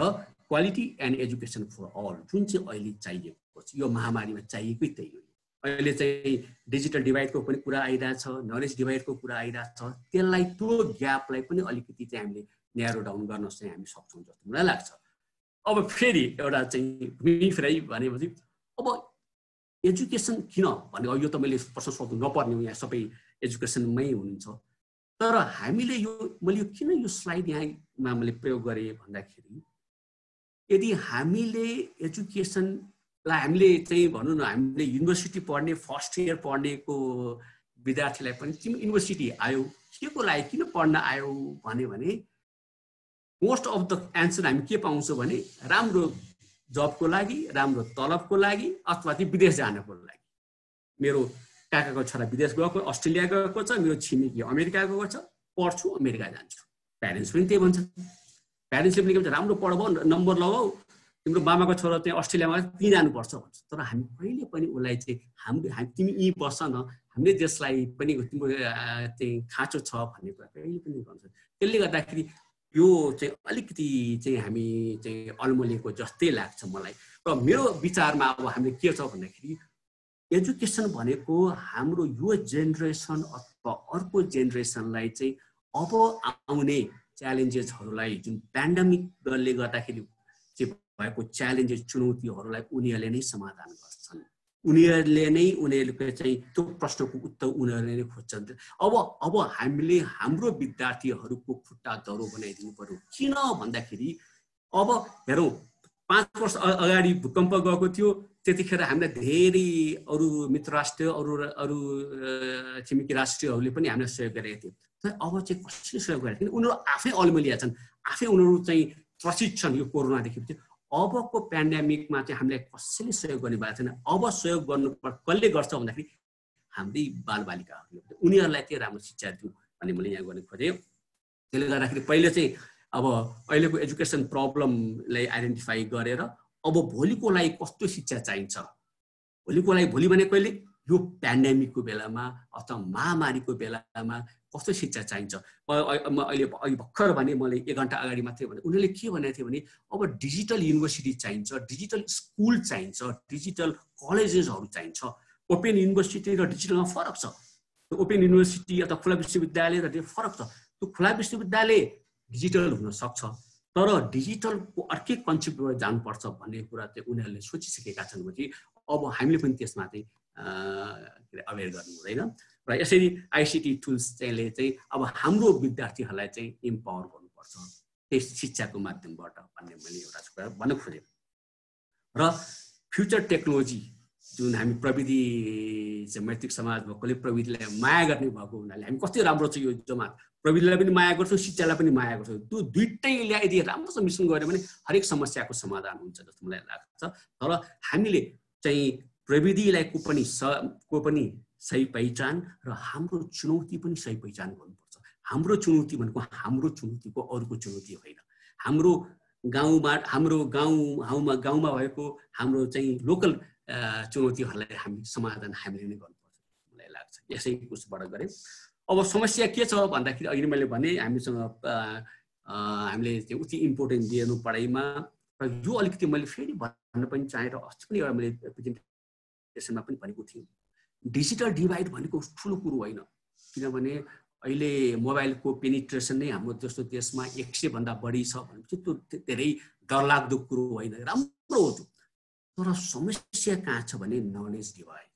quality and education for all जुन चाहिँ अहिले चाहिएको छ, यो महामारीमा चाहिएकै त्यही हो। अहिले चाहिँ डिजिटल डिभाइडको पनि कुरा आइरहेछ, नलेज डिभाइडको कुरा आइरहेछ, त्यसलाई त्यो ग्यापलाई पनि अलिकति चाहिँ हामीले न्यारो डाउन गर्न चाहिँ हामी सक्छौँ जस्तो मलाई लाग्छ। अब फेरि एउटा चाहिँ घुमिफिराइ भनेपछि अब एजुकेसन किन भने यो त मैले प्रश्न सोध्नु नपर्ने हो, यहाँ सबै एजुकेसनमै हुनुहुन्छ। तर हामीले मैले किन यो स्लाइड यहाँमा मैले प्रयोग गरेँ भन्दाखेरि यदि हामीले एजुकेसनलाई हामीले चाहिँ भनौँ न हामीले युनिभर्सिटी पढ्ने फर्स्ट इयर पढ्नेको विद्यार्थीलाई पनि तिमी युनिभर्सिटी आयो के को लागि किन पढ्न आयो भने मोस्ट अफ द एन्सर हामी के पाउँछौँ भने राम्रो जबको लागि, राम्रो तलबको लागि अथवा चाहिँ विदेश जानको लागि। मेरो काकाको छोरा विदेश गएको, अस्ट्रेलिया गएको छ, मेरो छिमेकी अमेरिका गएको छ, पढ्छु अमेरिका जान्छु। प्यारेन्ट्स पनि त्यही भन्छ, प्यारेन्ट्सले पनि के भन्छ राम्रो पढाऊ नम्बर लगाऊ, तिम्रो मामाको छोरा चाहिँ अस्ट्रेलियामा त्यहीँ जानुपर्छ भन्छ। तर हामी कहिले पनि उसलाई चाहिँ तिमी यहीँ बस्छ न, हामीले देशलाई पनि तिम्रो चाहिँ खाँचो छ भन्ने कुरा कहिले पनि भन्छ। त्यसले गर्दाखेरि यो चाहिँ अलिकति चाहिँ हामी चाहिँ अल्मलिएको जस्तै लाग्छ मलाई। र मेरो विचारमा अब हामीले के छ भन्दाखेरि एजुकेसन भनेको हाम्रो यो जेनेरेसन अथवा अर्को जेनेरेसनलाई चाहिँ अब आउने च्यालेन्जेसहरूलाई जुन पेन्डेमिकले गर्दाखेरि चाहिँ भएको च्यालेन्जेस चुनौतीहरूलाई उनीहरूले नै समाधान गर्छन्, उनीहरूको चाहिँ त्यो प्रश्नको उत्तर उनीहरूले नै खोज्छन्। अब हामीले हाम्रो विद्यार्थीहरूको खुट्टा दह्रो बनाइदिनु पर्यो। किन भन्दाखेरि अब हेरौँ 5 वर्ष अगाडि भूकम्प गएको थियो, त्यतिखेर हामीलाई धेरै अरू मित्र राष्ट्र अरू छिमेकी राष्ट्रहरूले पनि हामीलाई सहयोग गरेका थिए। तर अब चाहिँ कसरी सहयोग गरेका थिए? उनीहरू आफै अल्मलिया छन्, आफै उनीहरू चाहिँ त्रसित छन् यो कोरोनादेखि। अबको पेन्डेमिकमा चाहिँ हामीलाई कसैले सहयोग गर्ने भएको छैन। अब सहयोग गर्नु कसले गर्छ भन्दाखेरि हाम्रै बालबालिकाहरूले, उनीहरूलाई चाहिँ राम्रो शिक्षा दिउँ भन्ने मैले यहाँ गर्न खोजेँ। त्यसले गर्दाखेरि पहिले चाहिँ अब अहिलेको एजुकेसन प्रब्लमलाई आइडेन्टिफाई गरेर अब भोलिको लागि कस्तो शिक्षा चाहिन्छ, भोलिको लागि भोलि भने कहिले यो पेन्डेमिकको बेलामा अथवा महामारीको बेलामा कस्तो शिक्षा चाहिन्छ। अहिले भर्खर भने मैले 1 घन्टा अगाडि मात्रै भने उनीहरूले के भनेको थियो भने अब डिजिटल युनिभर्सिटी चाहिन्छ, डिजिटल स्कुल चाहिन्छ, डिजिटल कलेजेसहरू चाहिन्छ। ओपन युनिभर्सिटी र डिजिटलमा फरक छ। ओपन युनिभर्सिटी अथवा खुला विश्वविद्यालय र फरक छ। त्यो खुला विश्वविद्यालय डिजिटल हुन सक्छ, तर डिजिटलको अर्कै कन्सेप्टबाट जानुपर्छ भन्ने कुरा चाहिँ उनीहरूले सोचिसकेका छन् भने अब हामीले पनि त्यसमा चाहिँ अवेर गर्नु हुँदैन। र यसरी आइसिटी टुल्स चाहिँ अब हाम्रो विद्यार्थीहरूलाई चाहिँ इम्पावर गर्नुपर्छ त्यस शिक्षाको माध्यमबाट भन्ने मैले एउटा कुरा भन्न खोजेँ। र फ्युचर टेक्नोलोजी जुन हामी प्रविधि चाहिँ मैत्रिक समाज भएकोले प्रविधिलाई माया गर्ने भएको हुनाले हामी कति राम्रो छ यो जमात, प्रविधिलाई पनि माया गर्छौँ, शिक्षालाई पनि माया गर्छौँ। त्यो दुइटैले यदि राम्रोसँग मिश्रण गऱ्यो भने हरेक समस्याको समाधान हुन्छ जस्तो मलाई लाग्छ। तर हामीले चाहिँ प्रविधिलाई को पनि सही पहिचान र हाम्रो चुनौती पनि सही पहिचान गर्नुपर्छ। हाम्रो चुनौती भनेको हाम्रो चुनौतीको अरूको चुनौती होइन। हाम्रो गाउँमा भएको हाम्रो चाहिँ लोकल चुनौतीहरूलाई हामी समाधान हामीले नै गर्नुपर्छ मलाई लाग्छ। यसै उसबाट गरेँ। अब समस्या के छ भन्दाखेरि अहिले मैले भने हामीसँग हामीले चाहिँ उति इम्पोर्टेन्ट दिएनौँ पढाइमा। र यो अलिकति मैले फेरि भन्न पनि चाहेँ र अस्ति पनि एउटा मैले प्रेजेन्टेसनमा पनि भनेको थिएँ, डिजिटल डिभाइड भनेको ठुलो कुरो होइन। किनभने अहिले मोबाइलको पेनिट्रेसन नै हाम्रो जस्तो देशमा 100 भन्दा बढी छ भनेपछि त्यो धेरै डरलाग्दो कुरो होइन, राम्रो हो त्यो। तर समस्या कहाँ छ भने नलेज डिभाइड।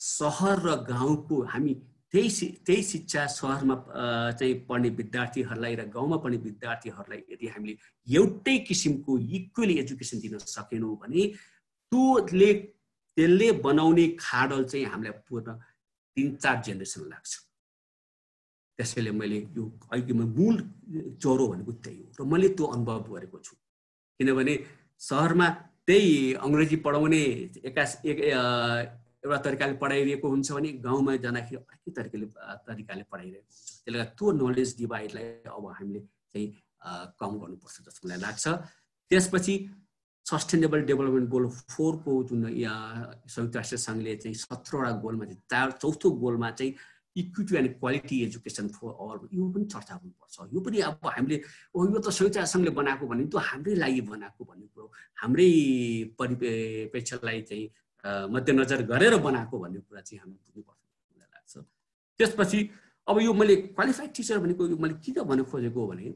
सहर र गाउँको हामी त्यही शिक्षा सहरमा चाहिँ पढ्ने विद्यार्थीहरूलाई र गाउँमा पढ्ने विद्यार्थीहरूलाई यदि हामीले एउटै किसिमको इक्वली एजुकेसन दिन सकेनौँ भने त्यसले बनाउने खाडल चाहिँ हामीलाई पूर्ण 3-4 जेनेरेसन लाग्छ। त्यसैले मैले यो अहिलेमा मूल ज्वरो भनेको त्यही हो र मैले त्यो अनुभव गरेको छु। किनभने सहरमा त्यही अङ्ग्रेजी पढाउने एउटा तरिकाले पढाइरहेको हुन्छ भने गाउँमा जाँदाखेरि अर्कै तरिकाले पढाइरहेको हुन्छ। त्यसले गर्दा त्यो नलेज डिभाइडलाई अब हामीले चाहिँ कम गर्नुपर्छ जस्तो मलाई लाग्छ। त्यसपछि सस्टेनेबल डेभलपमेन्ट गोल 4 को जुन संयुक्त राष्ट्र सङ्घले चाहिँ 17वटा गोलमा चाहिँ चौथो गोलमा चाहिँ equity and quality education for all यो पनि चर्चा हुनुपर्छ। यो पनि अब हामीले यो त संयुक्त राष्ट्र सङ्घले बनाएको भने त्यो हाम्रै लागि बनाएको भन्ने कुरो हाम्रै परिप्रेक्ष्यलाई चाहिँ मध्यनजर गरेर बनाएको भन्ने कुरा चाहिँ हामी बुझ्नुपर्छ मलाई लाग्छ। त्यसपछि अब यो मैले क्वालिफाइड टिचर भनेको मैले किन भन्न खोजेको भने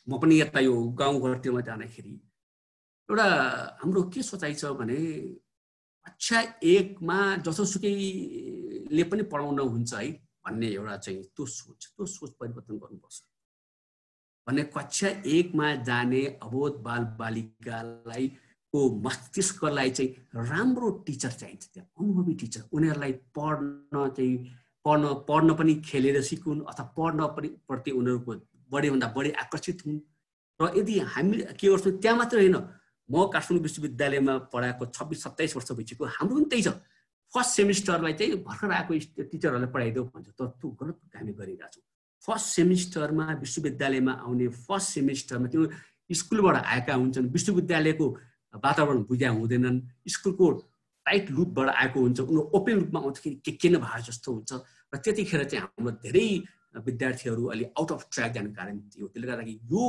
म पनि यता यो गाउँघरतिरमा जाँदाखेरि एउटा हाम्रो के सोचाइ छ भने कक्षा 1 मा जसोसुकैले पनि पढाउन हुन्छ है भन्ने एउटा चाहिँ त्यो सोच परिवर्तन गर्नुपर्छ भन्ने। कक्षा 1 मा जाने अबोध बालबालिकालाई को मस्तिष्कलाई चाहिँ राम्रो टिचर चाहिन्छ, त्यहाँ अनुभवी टिचर। उनीहरूलाई पढ्न पनि खेलेर सिकुन् अथवा पढ्न पनि प्रति उनीहरूको बढीभन्दा बढी आकर्षित हुन्। र यदि हामी के गर्छौँ त्यहाँ मात्र होइन, म काठमाडौँ विश्वविद्यालयमा पढाएको 26-27 वर्ष भइसक्यो, हाम्रो पनि त्यही छ। फर्स्ट सेमिस्टरलाई चाहिँ भर्खर आएको टिचरहरूलाई पढाइदेऊ भन्छ, तर त्यो गलत हामी गरिरहेको छौँ। फर्स्ट सेमिस्टरमा विश्वविद्यालयमा आउने फर्स्ट सेमिस्टरमा त्यो स्कुलबाट आएका हुन्छन्, विश्वविद्यालयको वातावरण बुझ्या हुँदैनन्, स्कुलको टाइट लुपबाट आएको हुन्छ, उनीहरू ओपन लुपमा आउँदाखेरि के न भए जस्तो हुन्छ। र त्यतिखेर चाहिँ हाम्रो धेरै विद्यार्थीहरू अलि आउट अफ ट्र्याक जाने कारण थियो। त्यसले गर्दाखेरि यो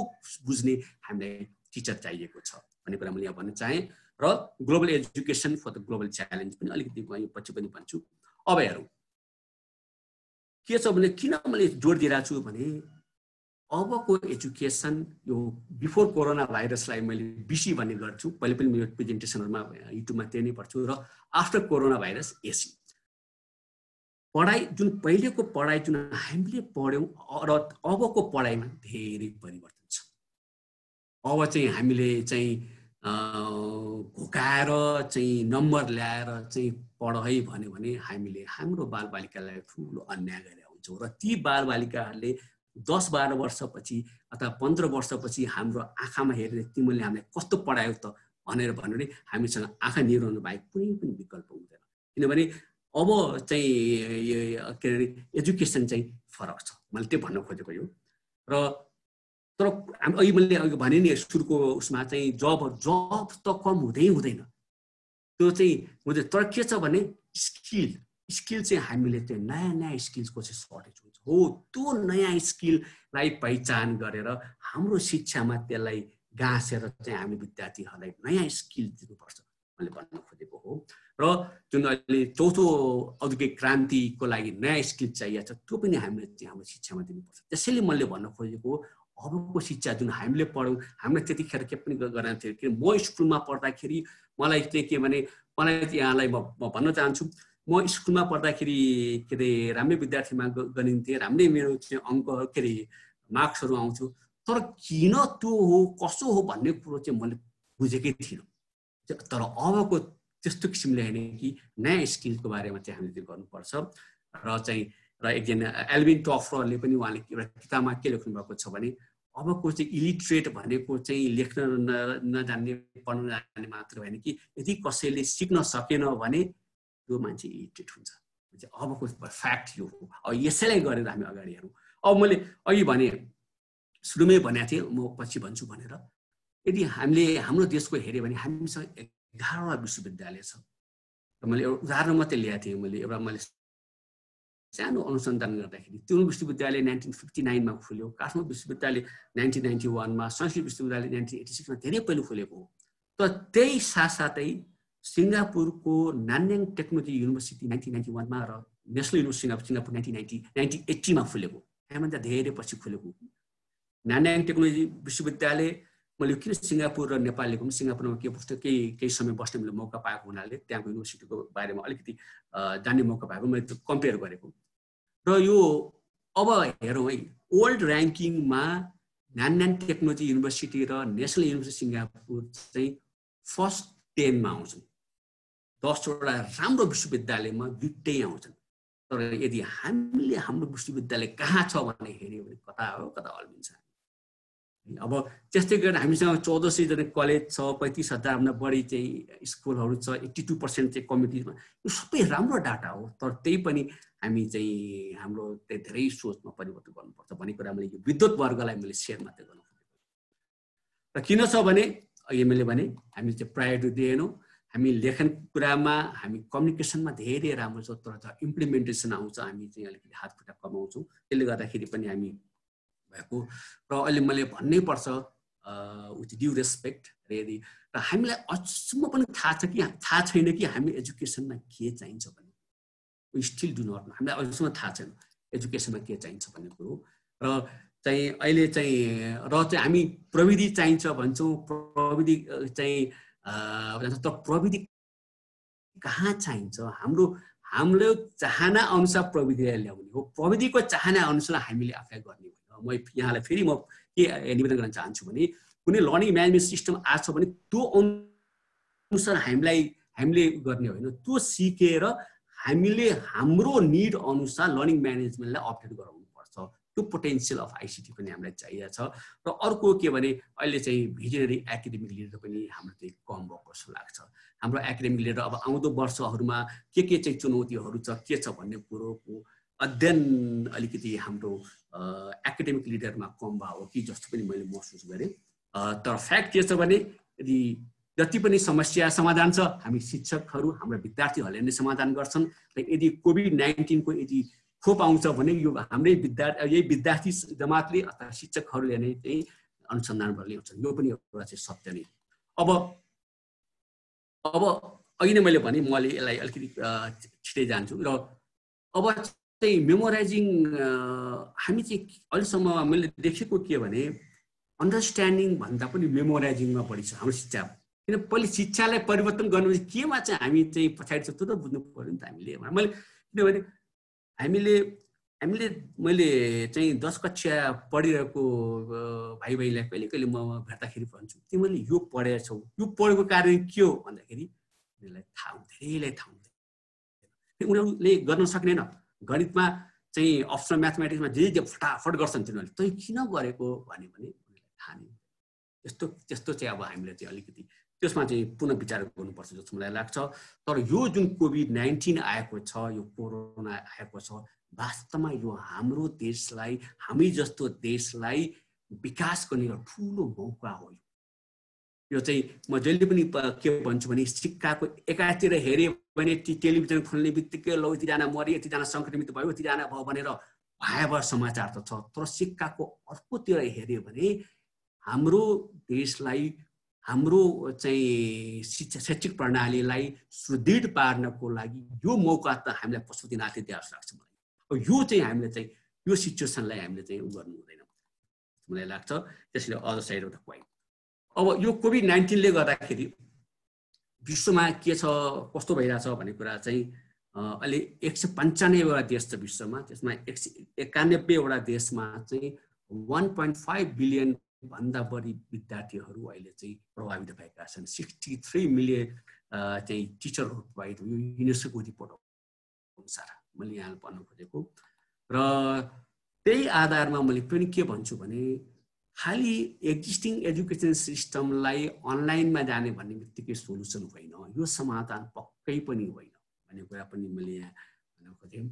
बुझ्ने हामीलाई टिचर चाहिएको छ भन्ने कुरा मैले यहाँ भन्न चाहेँ। र global education for the global challenge पनि अलिकति म पछि पनि भन्छु। अब हेरौँ के छ भने किन मैले जोड दिइरहेको छु भने अबको एजुकेसन यो बिफोर कोरोना भाइरसलाई मैले बिसी भन्ने गर्छु, पहिले पनि मेरो प्रेजेन्टेसनहरूमा युट्युबमा त्यही नै पढ्छु। र आफ्टर कोरोना भाइरस एसी पढाइ जुन पहिलेको पढाइ जुन हामीले पढ्यौँ र अबको पढाइमा धेरै परिवर्तन छ। अब चाहिँ हामीले चाहिँ घोकाएर चाहिँ नम्बर ल्याएर चाहिँ पढ है भन्यो भने हामीले हाम्रो बालबालिकालाई ठुलो अन्याय गरेका हुन्छौँ। र ती बालबालिकाहरूले 10-12 वर्षपछि अथवा 15 वर्षपछि हाम्रो आँखामा हेरेर तिमीले हामीलाई कस्तो पढायो त भनेर भन्यो भने हामीसँग आँखा निहुराउनु बाहेक कुनै पनि विकल्प हुँदैन। किनभने अब चाहिँ के अरे एजुकेसन चाहिँ फरक छ, मैले त्यो भन्न खोजेको यो। र तर अघि मैले भने नि सुरुको उसमा चाहिँ जब त कम हुँदैन, त्यो चाहिँ हुँदैन। तर के छ भने स्किल चाहिँ हामीले चाहिँ नयाँ स्किल्सको चाहिँ सर्टेज हुन्छ। हो त्यो नयाँ स्किललाई पहिचान गरेर हाम्रो शिक्षामा त्यसलाई गाँसेर चाहिँ हामी विद्यार्थीहरूलाई नयाँ स्किल दिनुपर्छ मैले भन्न खोजेको हो। र जुन अहिले चौथो औद्योगिक क्रान्तिको लागि नयाँ स्किल चाहिएको छ त्यो पनि हामीले चाहिँ हाम्रो शिक्षामा दिनुपर्छ। त्यसैले मैले भन्न खोजेको अबको शिक्षा जुन हामीले पढौँ हामीले त्यतिखेर के पनि गर्न थियो। कि म स्कुलमा पढ्दाखेरि मलाई चाहिँ के भने मलाई यहाँलाई म भन्न चाहन्छु, म स्कुलमा पढ्दाखेरि के अरे राम्रै विद्यार्थीमा गनिन्थेँ, राम्रै मेरो चाहिँ अङ्क के अरे मार्क्सहरू आउँथ्यो। तर किन त्यो हो कसो हो भन्ने कुरो चाहिँ मैले बुझेकै थिइनँ। तर अबको त्यस्तो किसिमले होइन कि नयाँ स्किलको बारेमा चाहिँ हामीले त्यो गर्नुपर्छ। र चाहिँ एकजना एल्भिन टफरले पनि उहाँले एउटा किताबमा के लेख्नु भएको छ भने अबको चाहिँ इलिटरेट भनेको चाहिँ लेख्न नजान्ने पढ्न नजान्ने मात्र होइन कि यदि कसैले सिक्न सकेन भने त्यो मान्छे इलिटरेट हुन्छ। अबको फ्याक्ट यो हो। अब यसैलाई गरेर हामी अगाडि हेरौँ। अब मैले अघि भने सुरुमै भनेको थिएँ, म पछि भन्छु भनेर, यदि हामीले हाम्रो देशको हेऱ्यो भने हामीसँग 11वटा विश्वविद्यालय छ। र मैले एउटा उदाहरण मात्रै ल्याएको थिएँ। मैले सानो अनुसन्धान गर्दाखेरि त्यो विश्वविद्यालय 1959 मा खुल्यो, काठमाडौँ विश्वविद्यालय 1991 मा, संस्कृत विश्वविद्यालय 1986 मा धेरै पहिलो खुलेको हो। तर त्यही साथसाथै सिङ्गापुरको नान्याङ टेक्नोलोजी युनिभर्सिटी 1991 मा र नेसनल युनिभर्सिटी सिङ्गापुर 1980 मा खुलेको, यहाँभन्दा धेरै पछि खुलेको नान्याङ टेक्नोलोजी विश्वविद्यालय। मैले किन सिङ्गापुर र नेपालको सिङ्गापुरमा केही समय बस्ने मैले मौका पाएको हुनाले त्यहाँको युनिभर्सिटीको बारेमा अलिकति जान्ने मौका पाएको मैले कम्पेयर गरेको। र यो अब हेरौँ है, वर्ल्ड ऱ्याङ्किङमा नान्याङ टेक्नोलोजी युनिभर्सिटी र नेसनल युनिभर्सिटी सिङ्गापुर चाहिँ फर्स्ट 10 मा आउँछन्। 10वटा राम्रो विश्वविद्यालयमा 2टै आउँछन्। तर यदि हामीले हाम्रो विश्वविद्यालय कहाँ छ भनेर हेऱ्यो भने कता हो कता अल्मिन्छ। अब त्यस्तै गरेर हामीसँग 1400 जना कलेज छ, 35,000 भन्दा बढी चाहिँ स्कुलहरू छ, 82% चाहिँ कम्युनिटीमा। यो सबै राम्रो डाटा हो। तर त्यही पनि हामी चाहिँ हाम्रो धेरै सोचमा परिवर्तन गर्नुपर्छ भन्ने कुरा मैले यो विद्युत वर्गलाई मैले सेयर मात्रै गर्नु खोजेको। र किन छ भने अघि मैले भने हामी चाहिँ प्रायोरिटी दिएनौँ। हामी लेखन कुरामा हामी कम्युनिकेसनमा धेरै राम्रो छौँ, तर इम्प्लिमेन्टेसन आउँछ हामी चाहिँ अलिकति हात खुट्टा कमाउँछौँ। त्यसले गर्दाखेरि पनि हामी भएको। र अहिले मैले भन्नै पर्छ विथ ड्यु रेस्पेक्ट यदि र हामीलाई अझसम्म पनि थाहा छैन कि हामी एजुकेसनमा के चाहिन्छ भन्ने we still do not know हामीलाई अझसम्म थाहा छैन एजुकेसनमा के चाहिन्छ भन्ने कुरो र चाहिँ अहिले चाहिँ हामी प्रविधि चाहिन्छ भन्छौँ प्रविधि चाहिँ तर प्रविधि कहाँ चाहिन्छ हाम्रो चाहना अनुसार प्रविधिलाई ल्याउने हो प्रविधिको चाहना अनुसार हामीले आफै गर्ने होइन म यहाँलाई फेरि म के निवेदन गर्न चाहन्छु भने कुनै लर्निङ म्यानेजमेन्ट सिस्टम आछ भने त्यो अनुसार हामीले गर्ने होइन त्यो सिकेर हामीले हाम्रो निड अनुसार लर्निङ म्यानेजमेन्टलाई अपडेट गराउनुपर्छ त्यो पोटेन्सियल अफ आइसिटी पनि हामीलाई चाहिएको छ र अर्को के भने अहिले चाहिँ भिजनरी एकाडेमिक लिडर पनि हाम्रो चाहिँ कम भएको जस्तो लाग्छ हाम्रो एकाडेमिक लिडर अब आउँदो वर्षहरूमा के चाहिँ चुनौतीहरू छ के छ भन्ने कुरोको अध्ययन अलिकति हाम्रो एकाडेमिक लिडरमा कम भयो कि जस्तो पनि मैले महसुस गरेँ तर फ्याक्ट के छ भने यदि जति पनि समस्या समाधान छ हामी शिक्षकहरू हाम्रो विद्यार्थीहरूले नै समाधान गर्छन् र यदि कोभिड-19 को यदि खोप आउँछ भने यो हाम्रै यही विद्यार्थी जमातले अथवा शिक्षकहरूले नै चाहिँ अनुसन्धानबाट ल्याउँछन् यो पनि एउटा चाहिँ सत्य नै अब अघि नै मैले भने मैले यसलाई अलिकति छिटै जान्छु र अब चाहिँ मेमोराइजिङ हामी चाहिँ अहिलेसम्म मैले देखेको के भने अन्डरस्ट्यान्डिङ भन्दा पनि मेमोराइजिङमा बढी छ हाम्रो शिक्षा किन पहिले शिक्षालाई परिवर्तन गर्नु केमा चाहिँ हामी चाहिँ पछाडि छ त्यो त बुझ्नु पर्यो नि त हामीले किनभने मैले चाहिँ 10 कक्षा पढिरहेको भाइ बहिनीलाई कहिले म भेट्दाखेरि भन्छु तिमीले यो पढेछौ यो पढेको कारण के हो भन्दाखेरि उनीहरूलाई धेरैलाई थाहा हुँदैन उनीहरूले गर्न सक्दैन गणितमा चाहिँ अप्सनल म्याथमेटिक्समा जे फटाफट गर्छन् तिनीहरूले तै किन गरेको भन्यो भने उनीहरूलाई थाहा नै त्यस्तो चाहिँ अब हामीले चाहिँ अलिकति त्यसमा चाहिँ पुनः विचार गर्नुपर्छ जस्तो मलाई लाग्छ तर यो जुन कोभिड-19 आएको छ यो कोरोना आएको छ वास्तवमा यो हाम्रो देशलाई हामी जस्तो देशलाई विकास गर्ने एउटा ठुलो मौका हो यो चाहिँ म जहिले पनि के भन्छु भने सिक्काको एकातिर हेऱ्यो भने टेलिभिजन खोल्ने बित्तिकै लो यतिजना मरि यतिजना सङ्क्रमित भयो यतिजना भयो भनेर भयावह समाचार त छ तर सिक्काको अर्कोतिर हेऱ्यो भने हाम्रो देशलाई हाम्रो चाहिँ शैक्षिक प्रणालीलाई सुदृढ पार्नको लागि यो मौका त हामीलाई पछुती नाथे दिएर लाग्छ मलाई यो चाहिँ हामीले चाहिँ यो सिचुएसनलाई हामीले चाहिँ गर्नु हुँदैन मलाई लाग्छ त्यसले other side of the coin अब यो कोभिड-19 ले गर्दाखेरि विश्वमा के छ कस्तो भइरहेछ भन्ने कुरा चाहिँ अहिले 195 वटा देश छ विश्वमा त्यसमा 191 वटा देशमा चाहिँ 1.5 बिलियन भन्दा बढी विद्यार्थीहरू अहिले चाहिँ प्रभावित भएका छन् 63 मिलियन चाहिँ टिचरहरू प्रभावित यो युनेस्को रिपोर्ट अनुसार मैले यहाँ भन्नु खोजेको र त्यही आधारमा मैले पनि के भन्छु भने खाली एक्जिस्टिङ एजुकेसन सिस्टमलाई अनलाइनमा जाने भन्ने बित्तिकै सोलुसन होइन यो समाधान पक्कै पनि होइन भन्ने कुरा पनि मैले यहाँ भन्न खोजेँ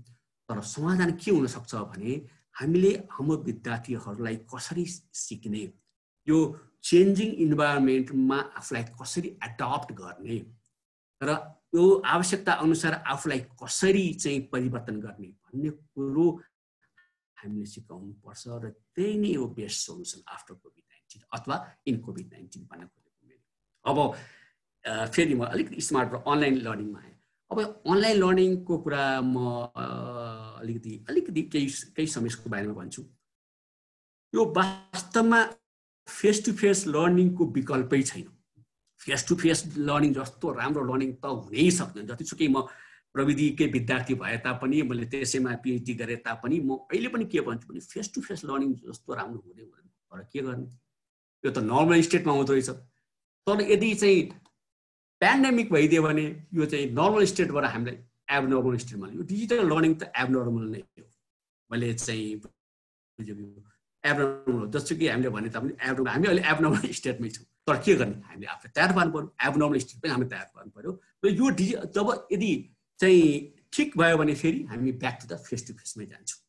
तर समाधान के हुन सक्छ भने हामीले हाम्रो विद्यार्थीहरूलाई कसरी सिक्ने यो चेन्जिङ इन्भाइरोमेन्टमा आफूलाई कसरी एडप्ट गर्ने र यो आवश्यकता अनुसार आफूलाई कसरी चाहिँ परिवर्तन गर्ने भन्ने कुरो हामीले सिकाउनु पर्छ र त्यही नै हो बेस्ट सोलुसन आफ्टर कोभिड-19 अथवा इन कोभिड-19 भन्न खोजेको मैले अब फेरि म अलिकति स्मार्ट र अनलाइन लर्निङमा आएँ अब अनलाइन लर्निङको कुरा म अलिकति केही समस्याको बारेमा भन्छु यो वास्तवमा फेस टु फेस लर्निङको विकल्पै छैन फेस टु फेस लर्निङ जस्तो राम्रो लर्निङ त हुनै सक्दैन जतिसुकै म प्रविधिकै विद्यार्थी भए तापनि मैले त्यसैमा पिएचडी गरे तापनि म अहिले पनि के भन्छु भने फेस टु फेस लर्निङ जस्तो राम्रो हुँदैन तर के गर्ने यो त नर्मल स्टेटमा हुँदो रहेछ तर यदि चाहिँ प्यान्डेमिक भइदियो भने यो चाहिँ नर्मल स्टेटबाट हामीलाई एबनर्मल स्टेटमा यो डिजिटल लर्निङ त एबनर्मल नै हो मैले चाहिँ बुझेको एबनर्मल हो जस्तो कि हामीले भने तापनि एबनर्मल हामी अहिले एबनर्मल स्टेटमै छौँ तर के गर्ने हामीले आफूलाई तयार पार्नु पर्यो एबनर्मल स्टेट पनि हामीले तयार पार्नु पर्यो र यो जब यदि चाहिँ ठिक भयो भने फेरि हामी back to the face to फेसमै जान्छौँ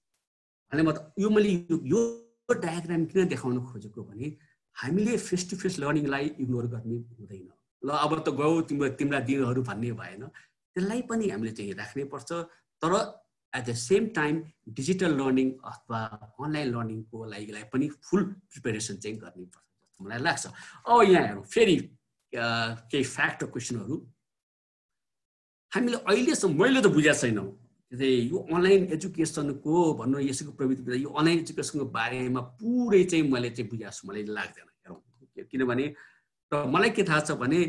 भने म यो मैले यो डायग्राम किन देखाउन खोजेको भने हामीले फेस टु फेस लर्निङलाई इग्नोर गर्ने हुँदैन ल अब त गयो तिम्रा दिनहरू भन्ने भएन त्यसलाई पनि हामीले चाहिँ राख्नै पर्छ तर at the same time digital learning अथवा अनलाइन लर्निङको लागि पनि फुल प्रिपेरेसन चाहिँ गर्नै पर्छ मलाई लाग्छ। अब यहाँ हेरौँ फेरि केही फ्याक्ट र क्वेसनहरू हामीले अहिलेसम्म मैले त बुझेको छैन यो अनलाइन एजुकेसनको भन्नु यसको प्रविधि यो अनलाइन एजुकेसनको बारेमा पुरै चाहिँ मैले चाहिँ बुझेको छु मलाई लाग्दैन हेरौँ किनभने र मलाई के थाहा छ भने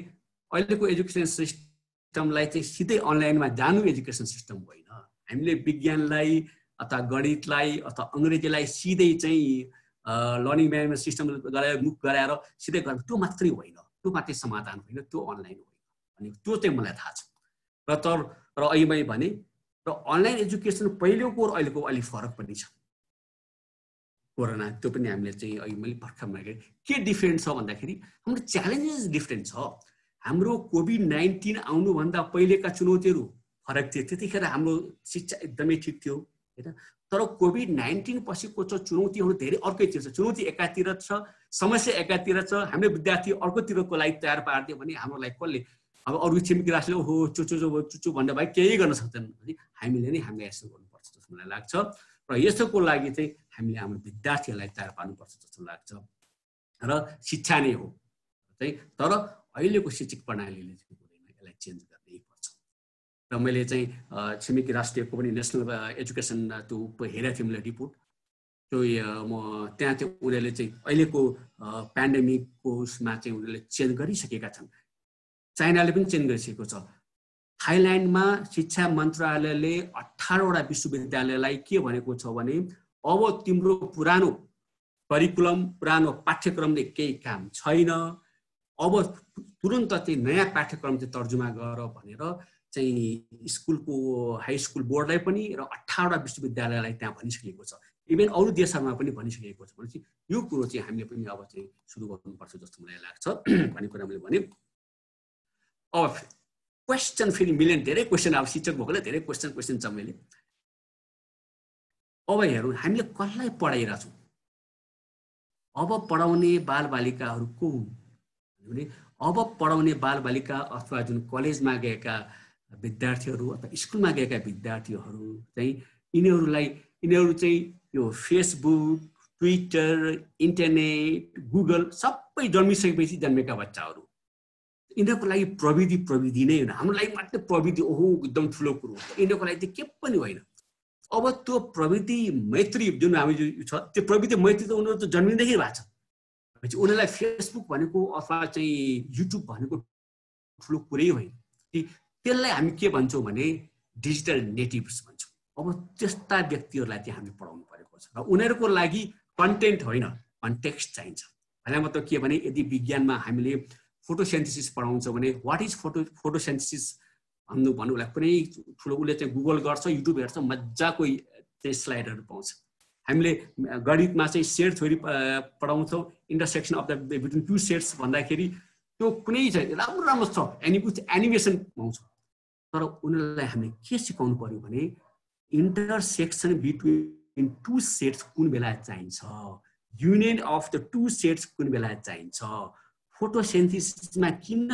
अहिलेको एजुकेसन सिस्टमलाई चाहिँ सिधै अनलाइनमा जानु एजुकेसन सिस्टम होइन हामीले विज्ञानलाई अथवा गणितलाई अथवा अङ्ग्रेजीलाई सिधै चाहिँ लर्निङ म्यानेजमेन्ट सिस्टम मुख गराएर सिधै गर्नु त्यो मात्रै होइन त्यो मात्रै समाधान होइन त्यो अनलाइन होइन अनि त्यो चाहिँ मलाई थाहा छ र अहिले भने र अनलाइन एजुकेसन पहिलेको र अहिलेको अलिक फरक पनि छ कोरोना त्यो पनि हामीले चाहिँ अहिले मैले भर्खरमा के डिफ्रेन्ट छ भन्दाखेरि हाम्रो च्यालेन्जेस डिफ्रेन्ट छ हाम्रो कोभिड-19 आउनुभन्दा पहिलेका चुनौतीहरू फरक थिए त्यतिखेर हाम्रो शिक्षा एकदमै ठिक थियो हैन तर कोभिड-19 पछिको चुनौतीहरू धेरै अर्कैतिर छ चुनौती एकातिर छ समस्या एकातिर छ हामीले विद्यार्थी अर्कोतिरको लागि तयार पार्दियो भने हाम्रो लागि कसले अब अरू छिमेकी राष्ट्रले हो चुचु भन्ने भाइ केही गर्न सक्दैन भने हामीले नै हामीले यसो गर्नुपर्छ जस्तो मलाई लाग्छ र यसको लागि चाहिँ हामीले हाम्रो विद्यार्थीहरूलाई तयार पार्नुपर्छ जस्तो लाग्छ र शिक्षा नै हो चाहिँ तर अहिलेको शैक्षिक प्रणालीले चाहिँ यसलाई चेन्ज गर्नै पर्छ र मैले चाहिँ छिमेकी राष्ट्रको पनि नेसनल एजुकेसन त्यो हेरेको थिएँ मैले रिपोर्ट त्यो म त्यहाँ चाहिँ उनीहरूले चाहिँ अहिलेको पेन्डेमिकको उसमा चाहिँ उनीहरूले चेन्ज गरिसकेका छन् चाइनाले पनि चेन्ज गरिसकेको छ थाइल्यान्डमा शिक्षा मन्त्रालयले 18वटा विश्वविद्यालयलाई के भनेको छ भने अब तिम्रो पुरानो करिकुलम पुरानो पाठ्यक्रमले केही काम छैन अब तुरन्त चाहिँ नयाँ पाठ्यक्रम चाहिँ तर्जुमा गर भनेर चाहिँ स्कुलको हाई स्कुल बोर्डलाई पनि र 18वटा विश्वविद्यालयलाई त्यहाँ भनिसकेको छ इभन अरू देशहरूमा पनि भनिसकेको छ भनेपछि यो कुरो चाहिँ हामीले पनि अब चाहिँ सुरु गर्नुपर्छ जस्तो मलाई लाग्छ भन्ने कुरा मैले भने अब क्वेसन फेरि मिलियन धेरै क्वेसन अब शिक्षक भएकोले धेरै क्वेसन छ मैले अब हेरौँ हामीले कसलाई पढाइरहेछौँ अब पढाउने बालबालिकाहरू को हुन् भने अब पढाउने बालबालिका अथवा जुन कलेजमा गएका विद्यार्थीहरू अथवा स्कुलमा गएका विद्यार्थीहरू चाहिँ यिनीहरू चाहिँ यो फेसबुक ट्विटर इन्टरनेट गुगल सबै जन्मिसकेपछि जन्मेका बच्चाहरू यिनीहरूको लागि प्रविधि नै होइन हाम्रो लागि मात्र प्रविधि ओहो एकदम ठुलो कुरो हो यिनीहरूको लागि चाहिँ के पनि होइन अब त्यो प्रविधि मैत्री जुन हामी छ त्यो प्रविधि मैत्री त उनीहरू त जन्मिँदैखेरि भएको छ उनीहरूलाई फेसबुक भनेको अथवा चाहिँ युट्युब भनेको ठुलो कुरै होइन त्यसलाई हामी के भन्छौँ भने डिजिटल नेटिभ्स भन्छौँ अब त्यस्ता व्यक्तिहरूलाई चाहिँ हामी पढाउनु परेको छ र उनीहरूको लागि कन्टेन्ट होइन कन्टेक्स्ट चाहिन्छ भन्ने मतलब के भने यदि विज्ञानमा हामीले फोटोसिन्थेसिस पढाउँछ भने वाट इज फोटोसिन्थेसिस भन्नु उसलाई कुनै ठुलो उसले चाहिँ गुगल गर्छ युट्युब हेर्छ मजाको चाहिँ स्लाइडहरू पाउँछ हामीले गणितमा चाहिँ सेट थ्योरी पढाउँछौँ intersection of the between two sets भन्दाखेरि त्यो कुनै चाहिँ राम्रो छ एनिमेसन पाउँछ तर उनीहरूलाई हामीले के सिकाउनु पर्यो भने इन्टरसेक्सन बिट्विन टु सेट्स कुन बेला चाहिन्छ union of the two sets कुन बेला चाहिन्छ फोटोसिन्थेसिसमा किन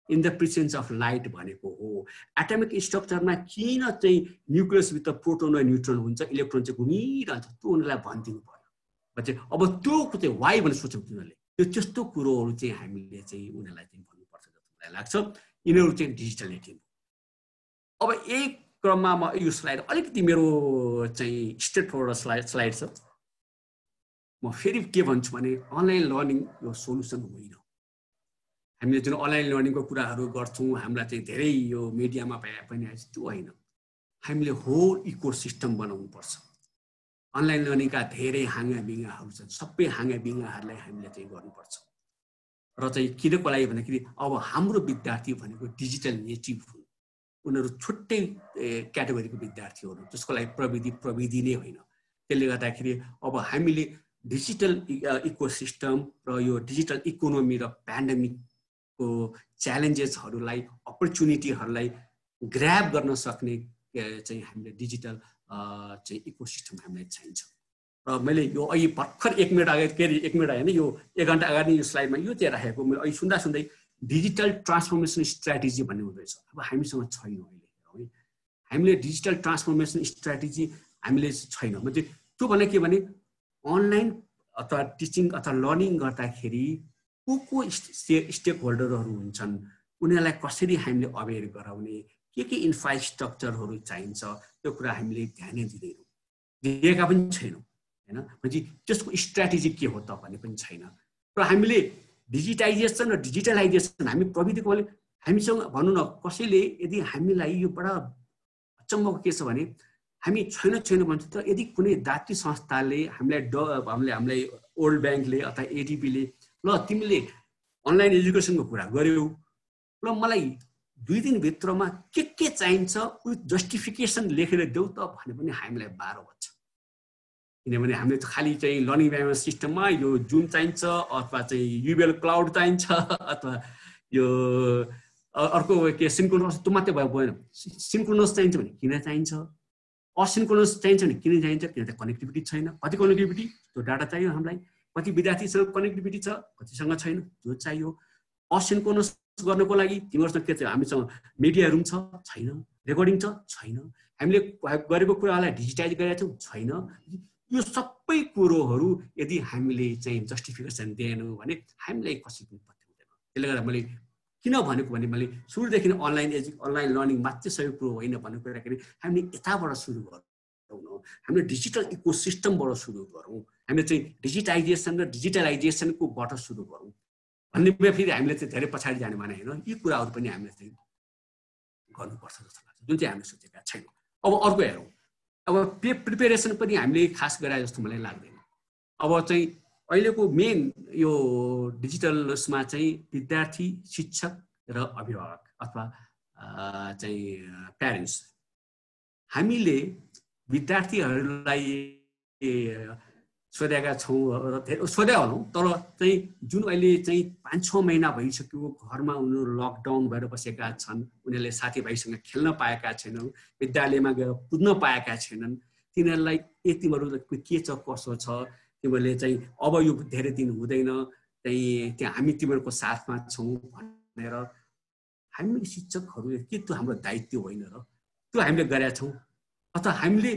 in the presence of light भनेको हो एटमिक स्ट्रक्चरमा किन चाहिँ न्युक्लियसभित्र प्रोटोन र न्युट्रोन हुन्छ इलेक्ट्रोन चाहिँ घुमिरहन्छ त्यो उनीहरूलाई भनिदिनु पर्यो अब त्यो चाहिँ वाइ भनेर सोच्छ उनीहरूले त्यो त्यस्तो कुरोहरू चाहिँ हामीले चाहिँ उनीहरूलाई चाहिँ भन्नुपर्छ जस्तो मलाई लाग्छ यिनीहरू चाहिँ डिजिटल नेटिभ अब यही क्रममा म यो स्लाइड अलिकति मेरो चाहिँ स्ट्रेट फरवर्ड स्लाइड छ म फेरि के भन्छु भने अनलाइन लर्निङ यो सोल्युसन होइन हामीले जुन अनलाइन लर्निङको कुराहरू गर्छौँ हामीलाई चाहिँ धेरै यो मिडियामा पनि आएछ त्यो होइन हामीले होल इकोसिस्टम बनाउनुपर्छ अनलाइन लर्निङका धेरै हाँगाबिङ्गाहरू छन् सबै हाँगाबिङ्गाहरूलाई हामीले चाहिँ गर्नुपर्छ र चाहिँ किनको लागि भन्दाखेरि अब हाम्रो विद्यार्थी भनेको डिजिटल नेटिभ हुन् उनीहरू छुट्टै क्याटेगोरीको विद्यार्थीहरू जसको लागि प्रविधि नै होइन त्यसले गर्दाखेरि अब हामीले डिजिटल इकोसिस्टम र यो डिजिटल इकोनोमी र पेन्डेमिकको च्यालेन्जेसहरूलाई अपर्च्युनिटीहरूलाई ग्र्याब गर्न सक्ने चाहिँ हामीले डिजिटल चाहिँ इकोसिस्टम हामीलाई चाहिन्छ र मैले यो अहिले भर्खर 1 मिनट अगाडि के अरे 1 मिनट होइन यो 1 घन्टा अगाडि यो स्लाइडमा यो चाहिँ राखेको मैले अहिले सुन्दै डिजिटल ट्रान्सफर्मेसन स्ट्राटेजी भन्ने हुँदैछ अब हामीसँग छैन अहिले हामीले डिजिटल ट्रान्सफर्मेसन स्ट्राटेजी हामीले छैन मतलब त्यो भने के भने अनलाइन अथवा टिचिङ अथवा लर्निङ गर्दाखेरि को स्टेक होल्डरहरू हुन्छन्, उनीहरूलाई कसरी हामीले अवेर गराउने, के इन्फ्रास्ट्रक्चरहरू चाहिन्छ, त्यो कुरा हामीले ध्यानै दिँदैनौँ, दिएका पनि छैनौँ होइन। भनेपछि त्यसको स्ट्राटेजी के हो त भन्ने पनि छैन। र हामीले डिजिटाइजेसन र डिजिटलाइजेसन हामी प्रविधिको हामीसँग भनौँ न, कसैले यदि हामीलाई यो बडा अचम्मको के छ भने हामी छैन भन्छ, तर यदि कुनै दात्री संस्थाले हामीलाई वर्ल्ड ब्याङ्कले अथवा एडिबीले ल तिमीले अनलाइन एजुकेसनको कुरा गर्यौ, ल मलाई 2 दिनभित्रमा के चाहिन्छ विथ जस्टिफिकेसन लेखेर देऊ त भने पनि हामीलाई 12 बज्छ। किनभने हामीले खालि चाहिँ लर्निङ म्यानेजमेन्ट सिस्टममा यो जुम चाहिन्छ अथवा चाहिँ युबीएल क्लाउड चाहिन्छ अथवा यो अर्को के सिन्क्रोनस, त्यो मात्रै भएन। सिन्क्रोनस चाहिन्छ भने किन चाहिन्छ, असिन्क्रोनस चाहिन्छ भने किन चाहिन्छ, किन कनेक्टिभिटी छैन। कति कनेक्टिभिटी, त्यो डाटा चाहियो हामीलाई। कति विद्यार्थीसँग कनेक्टिभिटी छ, कतिसँग छैन, त्यो चाहियो। असिन्क्रोनस गर्नको लागि तिमीहरूसँग के छ, हामीसँग मिडिया रुम छैन, रेकर्डिङ छैन, हामीले गरेको कुरालाई डिजिटाइज गरेका छौँ छैन। यो सबै कुरोहरू यदि हामीले चाहिँ जस्टिफिकेसन दिएनौँ भने हामीलाई कसै पनि पत्ता हुँदैन। त्यसले गर्दा मैले किन भनेको भने मैले सुरुदेखि अनलाइन लर्निङ मात्रै सबै कुरो होइन भन्ने कुरा के हामीले यताबाट सुरु गरौँ, हामीले डिजिटल इकोसिस्टमबाट सुरु गरौँ, हामीले चाहिँ डिजिटाइजेसन र डिजिटलाइजेसनकोबाट सुरु गरौँ भन्ने फेरि हामीले चाहिँ धेरै पछाडि जाने माने होइन। यी कुराहरू पनि हामीले चाहिँ गर्नुपर्छ जस्तो लाग्छ, जुन चाहिँ हामीले सोचेका छैनौँ। अब अर्को हेरौँ, अब प्रिपेरेसन पनि हामीले खास गराए जस्तो मलाई लाग्दैन। अब चाहिँ अहिलेको मेन यो डिजिटलमा चाहिँ विद्यार्थी, शिक्षक र अभिभावक अथवा चाहिँ प्यारेन्ट्स, हामीले विद्यार्थीहरूलाई सोधेका छौँ र धेरै सोधे होलाौँ, तर चाहिँ जुन अहिले चाहिँ 5-6 महिना भइसक्यो घरमा उनीहरू लकडाउन भएर बसेका छन्, उनीहरूले साथीभाइसँग खेल्न पाएका छैनन्, विद्यालयमा गएर कुद्न पाएका छैनन्, तिनीहरूलाई तिमीहरू के छ कसो छ, तिमीहरूले चाहिँ अब यो धेरै दिन हुँदैन, त्यहाँ हामी तिमीहरूको साथमा छौँ भनेर हामी शिक्षकहरूले के त्यो हाम्रो दायित्व होइन र त्यो हामीले गरेका छौँ। अथवा हामीले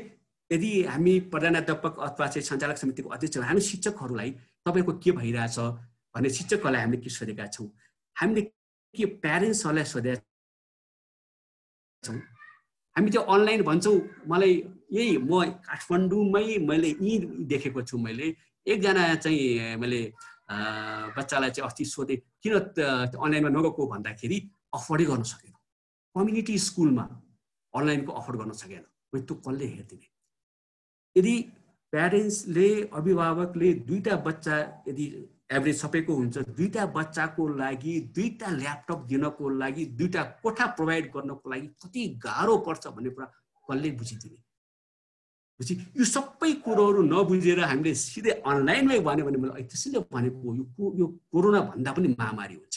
यदि हामी प्रधानाध्यापक अथवा चाहिँ सञ्चालक समितिको अध्यक्ष हामी शिक्षकहरूलाई तपाईँको के भइरहेछ भने शिक्षकहरूलाई हामीले के सोधेका छौँ, हामीले के प्यारेन्ट्सहरूलाई सोधेका छौँ। हामी त्यो अनलाइन भन्छौँ, मलाई यही म काठमाडौँमै मैले यहीँ देखेको छु। मैले एकजना चाहिँ मैले बच्चालाई चाहिँ अस्ति सोधेँ किन अनलाइनमा नगएको भन्दाखेरि अफोर्डै गर्न सकेन, कम्युनिटी स्कुलमा अनलाइनको अफोर्ड गर्न सकेन। मैले त्यो कसले हेरिदिने। यदि प्यारेन्ट्सले अभिभावकले 2टा बच्चा यदि एभरेज सबैको हुन्छ, 2टा बच्चाको लागि 2टा ल्यापटप दिनको लागि 2टा कोठा प्रोभाइड गर्नको लागि कति गाह्रो पर्छ भन्ने कुरा कसले बुझिदिने। यो सबै कुरोहरू नबुझेर हामीले सिधै अनलाइनमै भन्यो भने मैले त्यसैले भनेको यो कोरोना भन्दा पनि महामारी हुन्छ।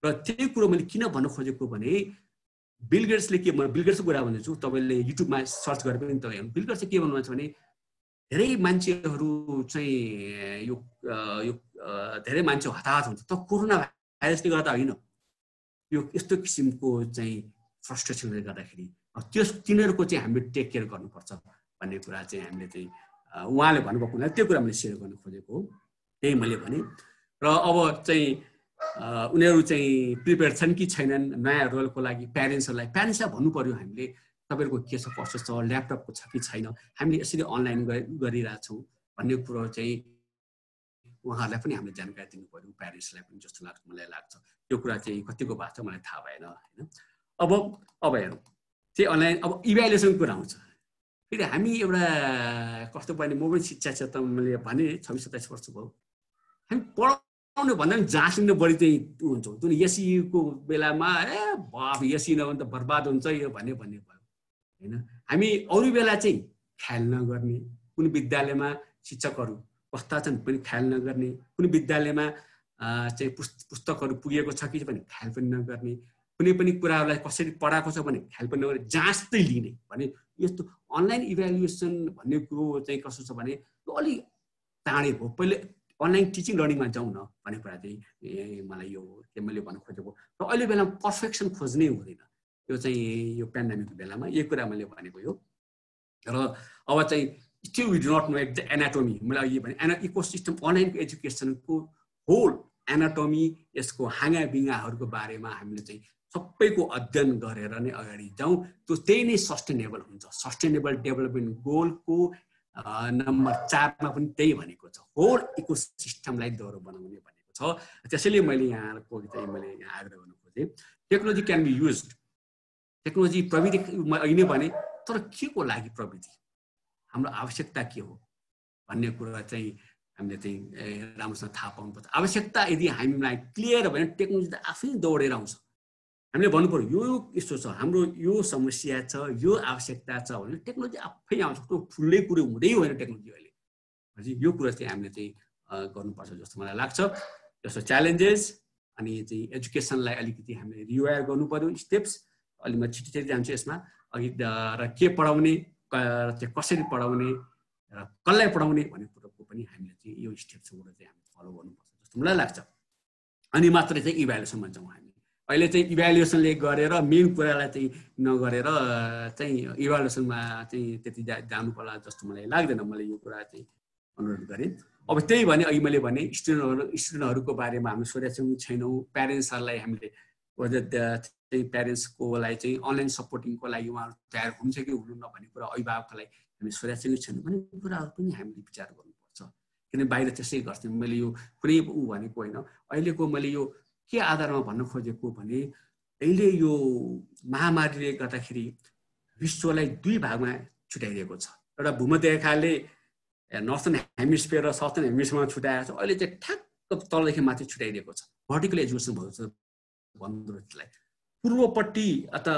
र त्यही कुरो मैले किन भन्न खोजेको भने बिल गेट्सले के, म बिल गेट्सको कुरा भन्दैछु, तपाईँले युट्युबमा सर्च गरेर पनि तपाईँ हेर्नु। बिल गेट्सले के भन्नुहुन्छ भने धेरै मान्छेहरू चाहिँ यो धेरै मान्छे हताहत हुन्छ, तर कोरोना भाइरसले गर्दा होइन, यो यस्तो किसिमको चाहिँ फ्रस्ट्रेसनले गर्दाखेरि तिनीहरूको चाहिँ हामीले टेक केयर गर्नुपर्छ भन्ने कुरा चाहिँ हामीले चाहिँ उहाँले भन्नुभएको हुनाले त्यो कुरा मैले सेयर गर्न खोजेको हो। त्यही मैले भने। र अब चाहिँ उनीहरू चाहिँ प्रिपेयर छन् कि छैनन् नयाँ रोलको लागि, प्यारेन्ट्सलाई भन्नु पर्यो हामीले तपाईँहरूको के छ कसो छ, ल्यापटपको छ कि छैन, हामीले यसरी अनलाइन गरिरहेछौँ भन्ने कुरो चाहिँ उहाँहरूलाई पनि हामीले जानकारी दिनु पर्यो, प्यारेन्ट्सलाई पनि जस्तो लाग्छ मलाई लाग्छ। त्यो कुरा चाहिँ कतिको भएको छ मलाई थाहा भएन होइन। अब हेरौँ चाहिँ अनलाइन अब इभ्यालुएसनको कुरा आउँछ। फेरि हामी एउटा कस्तो पनि म पनि शिक्षा क्षेत्रमा मैले भने 26-27 वर्ष भयो, हामी पढाउने भन्दा पनि जाँच्ने बढी चाहिँ हुन्छौँ। जुन एसईको बेलामा बाब एसई नभए त बर्बाद हुन्छ यो भन्ने भयो होइन। हामी अरू बेला चाहिँ ख्याल नगर्ने, कुन विद्यालयमा शिक्षकहरू कस्ता छन् पनि ख्याल नगर्ने, कुन विद्यालयमा चाहिँ पुस्तकहरू पुगेको छ कि पनि ख्याल पनि नगर्ने, कुनै पनि कुराहरूलाई कसरी पढाएको छ भने ख्याल पनि नगर्ने, जाँच्दै लिने भने यस्तो अनलाइन इभ्यालुएसन भन्ने कुरो चाहिँ कस्तो छ भने यो अलि टाढै हो। पहिले अनलाइन टिचिङ लर्निङमा जाउँ न भन्ने कुरा चाहिँ मलाई यो के मैले भन्न खोजेको। र अहिले बेलामा पर्फेक्सन खोज्नै हुँदैन, यो चाहिँ यो पेन्डेमिकको बेलामा यही कुरा मैले भनेको यो। र अब चाहिँ still we do not know the anatomy. मैले अघि भने इकोसिस्टम अनलाइनको एजुकेसनको होल एनाटोमी यसको हाँगाबिङ्गाहरूको बारेमा हामीले चाहिँ सबैको अध्ययन गरेर नै अगाडि जाउँ। त्यही नै सस्टेनेबल हुन्छ। सस्टेनेबल डेभलपमेन्ट गोलको नम्बर 4 मा पनि त्यही भनेको छ, होल इकोसिस्टमलाई दोहोरो बनाउने भनेको छ। त्यसैले मैले यहाँको चाहिँ मैले यहाँ आग्रह गर्न खोजेँ, technology can be used. Technology प्रविधि अघि नै भने, तर के को लागि प्रविधि, हाम्रो आवश्यकता के हो भन्ने कुरा चाहिँ हामीले चाहिँ राम्रोसँग थाहा पाउनुपर्छ। आवश्यकता यदि हामीलाई क्लियर भयो भने टेक्नोलोजी त आफै दौडेर आउँछ। हामीले भन्नु पर्यो यो यस्तो छ, हाम्रो यो समस्या छ, यो आवश्यकता छ भने टेक्नोलोजी आफै आउँछ। त्यो ठुलै कुरो हुँदै होइन टेक्नोलोजी अहिले। हजुर यो कुरा चाहिँ हामीले चाहिँ गर्नुपर्छ जस्तो मलाई लाग्छ। जस्तो च्यालेन्जेस अनि चाहिँ एजुकेसनलाई अलिकति हामीले रिवायर गर्नु पर्यो, स्टेप्स। अलि म छिटो जान्छु यसमा। अघि र के पढाउने, चाहिँ कसरी पढाउने र कसलाई पढाउने भन्ने कुरोको पनि हामीले चाहिँ यो स्टेप्सबाट चाहिँ हामीले फलो गर्नुपर्छ जस्तो मलाई लाग्छ। अनि मात्रै चाहिँ इभ्यालुएसन भन्छौँ हामी। अहिले चाहिँ इभ्यालुएसनले गरेर मेन कुरालाई चाहिँ नगरेर चाहिँ इभ्यालुएसनमा चाहिँ त्यति जानु पर्ला जस्तो मलाई लाग्दैन। मैले यो कुरा चाहिँ अनुरोध गरेँ। अब त्यही भने अघि मैले भने स्टुडेन्टहरूको बारेमा हामी सोधेको छैनौँ। प्यारेन्ट्सहरूलाई हामीले चाहिँ प्यारेन्ट्सकोलाई चाहिँ अनलाइन सपोर्टिङको लागि उहाँहरू तयार हुन्छ कि हुनुहुन्न भन्ने कुरा अभिभावकलाई हामी सोधेको छैनौँ भन्ने कुराहरू पनि हामीले विचार गर्नुपर्छ। किन बाहिर त्यसै गर्छौँ। मैले यो कुनै ऊ भनेको होइन। अहिलेको मैले यो के आधारमा भन्न खोजेको भने, अहिले यो महामारीले गर्दाखेरि विश्वलाई 2 भागमा छुट्याइदिएको छ। एउटा भूमध्यरेखाले नर्थर्न हेमिस्फियर र साउथर्न हेमिस्फियरमा छुट्याएको छ। अहिले चाहिँ ठ्याक्क तलदेखि माथि छुट्याइदिएको छ। भर्टिकल एजुकेसन भएको छ भन्दो त्यसलाई। पूर्वपट्टि अथवा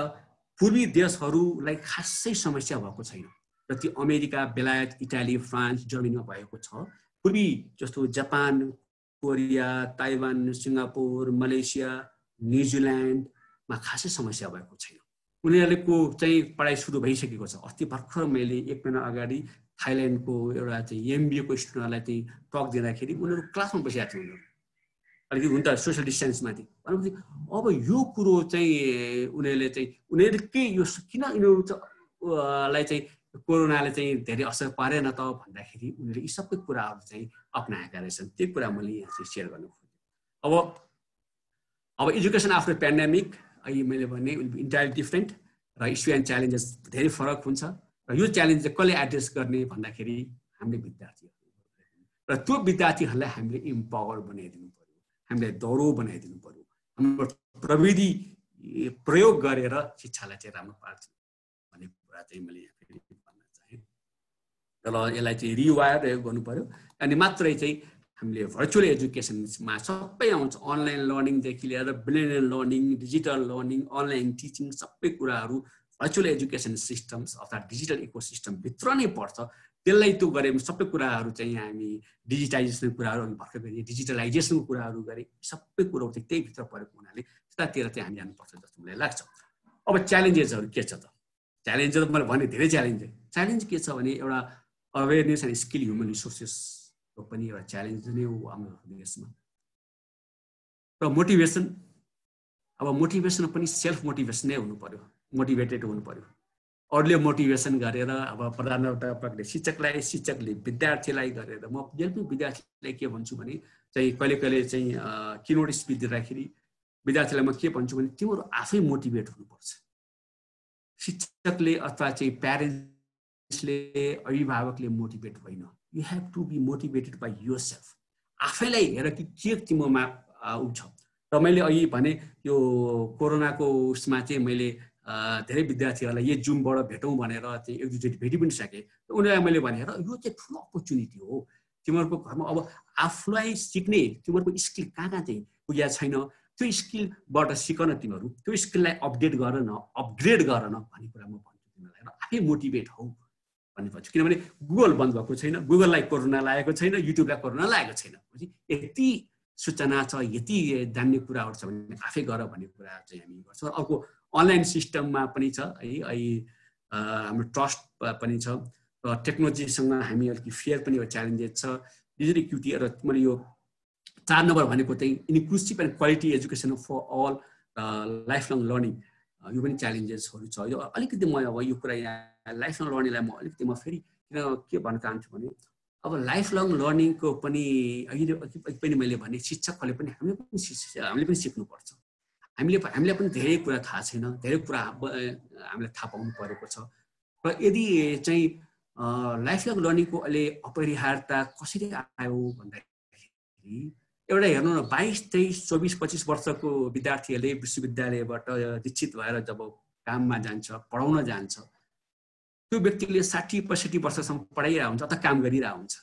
पूर्वी देशहरूलाई खासै समस्या भएको छैन, जति अमेरिका, बेलायत, इटाली, फ्रान्स, जर्मनीमा भएको छ। पूर्वी जस्तो Japan, Korea, Taiwan, Singapore, Malaysia, न्युजिल्यान्डमा खासै समस्या भएको छैन। उनीहरूको चाहिँ पढाइ सुरु भइसकेको छ। अस्ति भर्खर मैले 1 महिना अगाडि थाइल्यान्डको एउटा चाहिँ एमबिएको स्टुडेन्टलाई चाहिँ टक दिँदाखेरि उनीहरू क्लासमा बसिरहेको थियो। उनीहरू अलिकति हुन्छ सोसियल डिस्टेन्समा थियो। भनेपछि अब यो कुरो चाहिँ उनीहरूकै यो किन यिनीहरूलाई चाहिँ कोरोनाले चाहिँ धेरै असर पारेन त भन्दाखेरि उनीहरूले यी सबै कुराहरू चाहिँ अपनाएका रहेछन्। त्यो कुरा मैले यहाँ चाहिँ सेयर गर्न खोजेँ। अब एजुकेसन आफ्टर पेन्डेमिक अहिले मैले भने इन्टायरली डिफ्रेन्ट र इस्यु एन्ड च्यालेन्जेस धेरै फरक हुन्छ। र यो च्यालेन्ज चाहिँ कसले एड्रेस गर्ने भन्दाखेरि हामीले विद्यार्थीहरू र त्यो विद्यार्थीहरूलाई हामीले इम्पावर बनाइदिनु पर्यो, हामीले दौरो बनाइदिनु पर्यो। हाम्रो प्रविधि प्रयोग गरेर शिक्षालाई चाहिँ राम्रो पार्छ भन्ने कुरा चाहिँ मैले यहाँ फेरि भन्न चाहेँ। र यसलाई चाहिँ रिवायर गर्नु पर्यो। अनि मात्रै चाहिँ हामीले भर्चुअल एजुकेसनमा सबै आउँछ। अनलाइन लर्निङदेखि लिएर blended learning, digital learning, online teaching सबै कुराहरू भर्चुअल एजुकेसन सिस्टम्स अर्थात् डिजिटल इकोसिस्टमभित्र नै पर्छ। त्यसलाई त्यो गरे सबै कुराहरू चाहिँ हामी डिजिटाइजेसनको कुराहरू अनि भर्खर गरे डिजिटलाइजेसनको कुराहरू गरे सबै कुरो चाहिँ त्यही भित्र परेको हुनाले त्यतातिर चाहिँ हामी जानुपर्छ जस्तो मलाई लाग्छ। अब च्यालेन्जेसहरू के छ त? च्यालेन्जेस मैले भने धेरै च्यालेन्ज के छ भने एउटा अवेरनेस एन्ड स्किल ह्युमन रिसोर्सेसको पनि एउटा च्यालेन्ज नै हो हाम्रो देशमा। र मोटिभेसन, अब मोटिभेसन पनि सेल्फ मोटिभेसन नै हुनु पर्यो, मोटिभेटेड हुनु पर्यो। अरूले मोटिभेसन गरेर अब प्राध्यापकले शिक्षकले विद्यार्थीलाई गरेर म जहिले पनि विद्यार्थीलाई के भन्छु भने चाहिँ कहिले चाहिँ किनोट स्पिच दिँदाखेरि विद्यार्थीलाई म के भन्छु भने तिमीहरू आफै मोटिभेट हुनुपर्छ। शिक्षकले अथवा चाहिँ प्यारेन्ट्सले अभिभावकले मोटिभेट होइन। You have to be motivated by yourself. आफैलाई हेर कि के तिमीमा उ छ। र मैले अघि भने यो कोरोनाको उसमा चाहिँ मैले धेरै विद्यार्थीहरूलाई यो जुमबाट भेटौँ भनेर चाहिँ एक दुईचोटि भेटि पनि सकेँ। उनीहरूलाई मैले भनेर यो चाहिँ ठुलो अपर्च्युनिटी हो तिमीहरूको घरमा। अब आफूलाई सिक्ने तिमीहरूको स्किल कहाँ चाहिँ पुगेको छैन, त्यो स्किलबाट सिक न, तिमीहरू त्यो स्किललाई अपग्रेड गर न भन्ने कुरा म भन्छु तिमीहरूलाई। र आफै मोटिभेट हौ भन्ने भन्छु। किनभने गुगल बन्द भएको छैन, गुगललाई कोरोना लागेको छैन, युट्युबलाई कोरोना लागेको छैन। यति सूचना छ, यति जान्ने कुराहरू छ भने आफै गर भन्ने कुरा चाहिँ हामी गर्छौँ। अर्को अनलाइन सिस्टममा पनि छ है, हाम्रो ट्रस्ट पनि छ र टेक्नोलोजीसँग हामी अलिकति फेयर पनि एउटा च्यालेन्जेस छ। डिजिटल इक्विटी र मैले यो 4 नम्बर भनेको चाहिँ inclusive and quality education for all life long learning, यो पनि च्यालेन्जेसहरू छ। यो अलिकति म अब यो कुरा यहाँ लाइफ लङ लर्निङलाई म अलिकति फेरि किन के भन्न चाहन्छु भने अब लाइफ लङ लर्निङको पनि अहिले पनि मैले भने शिक्षकहरूले पनि हामीले पनि सिक्नुपर्छ। हामीलाई पनि धेरै कुरा थाहा छैन, धेरै कुरा हामीलाई थाहा पाउनु परेको छ। र यदि चाहिँ लाइफ लङ लर्निङको अहिले अपरिहार्यता कसरी आयो भन्दाखेरि एउटा हेर्नु न 22, 23, 24, 25 वर्षको विद्यार्थीहरूले विश्वविद्यालयबाट दीक्षित भएर जब काममा जान्छ, पढाउन जान्छ, त्यो व्यक्तिले 60-65 वर्षसम्म पढाइरहेको हुन्छ अथवा काम गरिरहेको हुन्छ।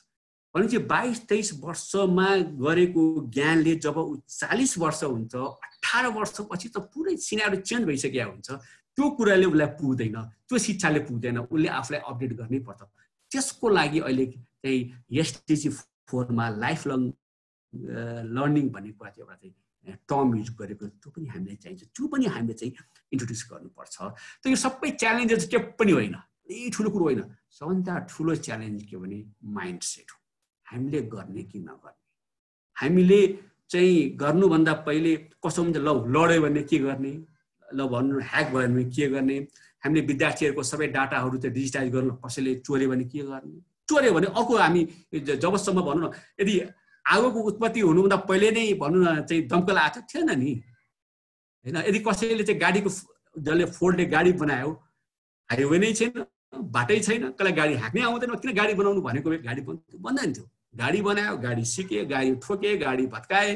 भनेपछि 22-23 वर्षमा गरेको ज्ञानले जब 40 वर्ष हुन्छ, 18 वर्षपछि त पुरै सिनारी चेन्ज भइसकेको हुन्छ। त्यो कुराले उसलाई पुग्दैन, त्यो शिक्षाले पुग्दैन, उसले आफूलाई अपडेट गर्नै पर्छ। त्यसको लागि अहिले चाहिँ एसडिजी 4 मा लाइफ लङ लर्निङ भन्ने कुरा चाहिँ एउटा चाहिँ टर्म युज गरेको, त्यो पनि हामीलाई चाहिन्छ, त्यो पनि हामीले चाहिँ इन्ट्रोड्युस गर्नुपर्छ। त यो सबै च्यालेन्जेस के पनि होइन, यही ठुलो कुरो होइन। सबभन्दा ठुलो च्यालेन्ज के भने माइन्ड सेट हो। हामीले गर्ने कि नगर्ने, हामीले चाहिँ गर्नुभन्दा पहिले कसो हुन्छ, ल लड्यो भने के गर्ने, ल भन्नु ह्याक भयो भने के गर्ने, हामीले विद्यार्थीहरूको सबै डाटाहरू चाहिँ डिजिटाइज गर्नु, कसैले चोर्यो भने के गर्ने, चोर्यो भने अर्को हामी जबसम्म भनौँ न, यदि आगोको उत्पत्ति हुनुभन्दा पहिले नै भनौँ न चाहिँ दमकल आएको थिएन नि होइन। यदि कसैले चाहिँ गाडीको जसले फोर्डले गाडी बनायो, हाइवे नै छैन, बाटै छैन, कसलाई गाडी हाँक्नै आउँदैन, किन गाडी बनाउनु भनेको गाडी बन्दैन थियो। गाडी बनायो, गाडी सिके, गाडी ठोके, गाडी भत्काए,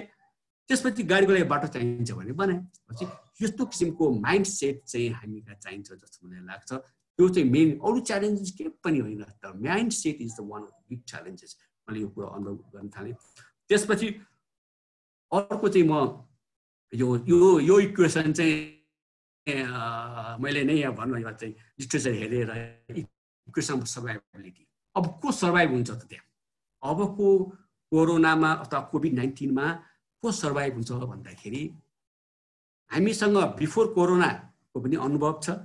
त्यसपछि गाडीको लागि बाटो चाहिन्छ भने बनाए। यस्तो किसिमको माइन्ड सेट चाहिँ हामीलाई चाहिन्छ जस्तो मलाई लाग्छ। त्यो चाहिँ मेन, अरू च्यालेन्जेस के पनि होइन, तर mind set is the one of the big challenges. मैले यो कुरा अनुभव गर्न थालेँ। त्यसपछि अर्को चाहिँ म यो इक्वेसन चाहिँ मैले नै यहाँ भन्नु चाहिँ लिटरेचर हेरेर इक्वेसन अफ सर्भाइभबिलिटी, अब को सर्भाइभ हुन्छ त त्यहाँ, अबको कोरोनामा अथवा कोभिड-19 मा को सर्भाइभ हुन्छ भन्दाखेरि हामीसँग बिफोर कोरोनाको पनि अनुभव छ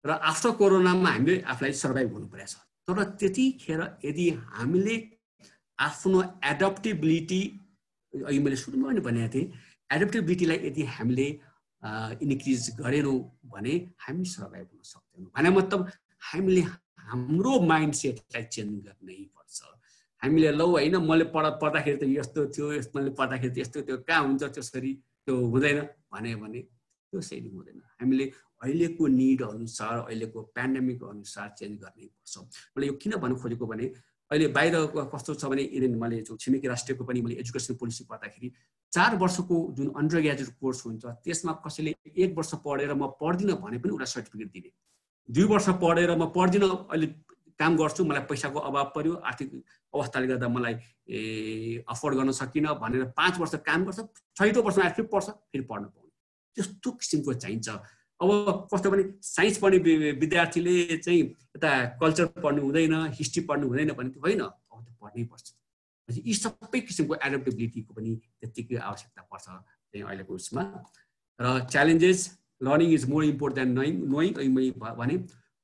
र आफ्टर कोरोनामा हामीले आफूलाई सर्भाइभ हुनु परेछ। तर त्यतिखेर यदि हामीले आफ्नो एडप्टेबिलिटी, अहिले मैले सुरुमा पनि भनेको थिएँ, एडप्टेबिलिटीलाई यदि हामीले इन्क्रिज गरेनौँ भने हामी सर्भाइभ हुन सक्दैनौँ। भने मतलब हामीले हाम्रो माइन्ड सेटलाई चेन्ज गर्नै पर्छ। हामीले लौ होइन मैले पढ्दाखेरि त यस्तो थियो, मैले पढ्दाखेरि त यस्तो थियो, कहाँ हुन्छ त्यसरी, त्यो हुँदैन भने त्यो शैली हुँदैन। हामीले अहिलेको निड अनुसार, अहिलेको पेन्डेमिक अनुसार चेन्ज गर्नै पर्छ। मैले यो किन भन्नु खोजेको भने अहिले बाहिर कस्तो छ भने, इभन मैले जो छिमेकी राष्ट्रको पनि मैले एजुकेसन पोलिसी पढ्दाखेरि 4 वर्षको जुन अन्डर ग्रेजुएट कोर्स हुन्छ त्यसमा कसैले 1 वर्ष पढेर म पढ्दिनँ भने पनि उसलाई सर्टिफिकेट दिने, 2 वर्ष पढेर म पढ्दिनँ अहिले काम गर्छु, मलाई पैसाको अभाव पर्यो, आर्थिक अवस्थाले गर्दा मलाई अफोर्ड गर्न सकिनँ भनेर 5 वर्ष काम गर्छ, 6औं वर्षमा आएर फेरि पढ्छ, फेरि पढ्न पाउने, त्यस्तो किसिमको चाहिन्छ। अब कस्तो भने साइन्स पढ्ने विद्यार्थीले चाहिँ यता कल्चर पढ्नु हुँदैन, हिस्ट्री पढ्नु हुँदैन भने त होइन, अब त पढ्नै पर्छ। यी सबै किसिमको एडप्टेबिलिटीको पनि त्यत्तिकै आवश्यकता पर्छ चाहिँ अहिलेको उसमा। र challenges, learning is more important then knowing भने।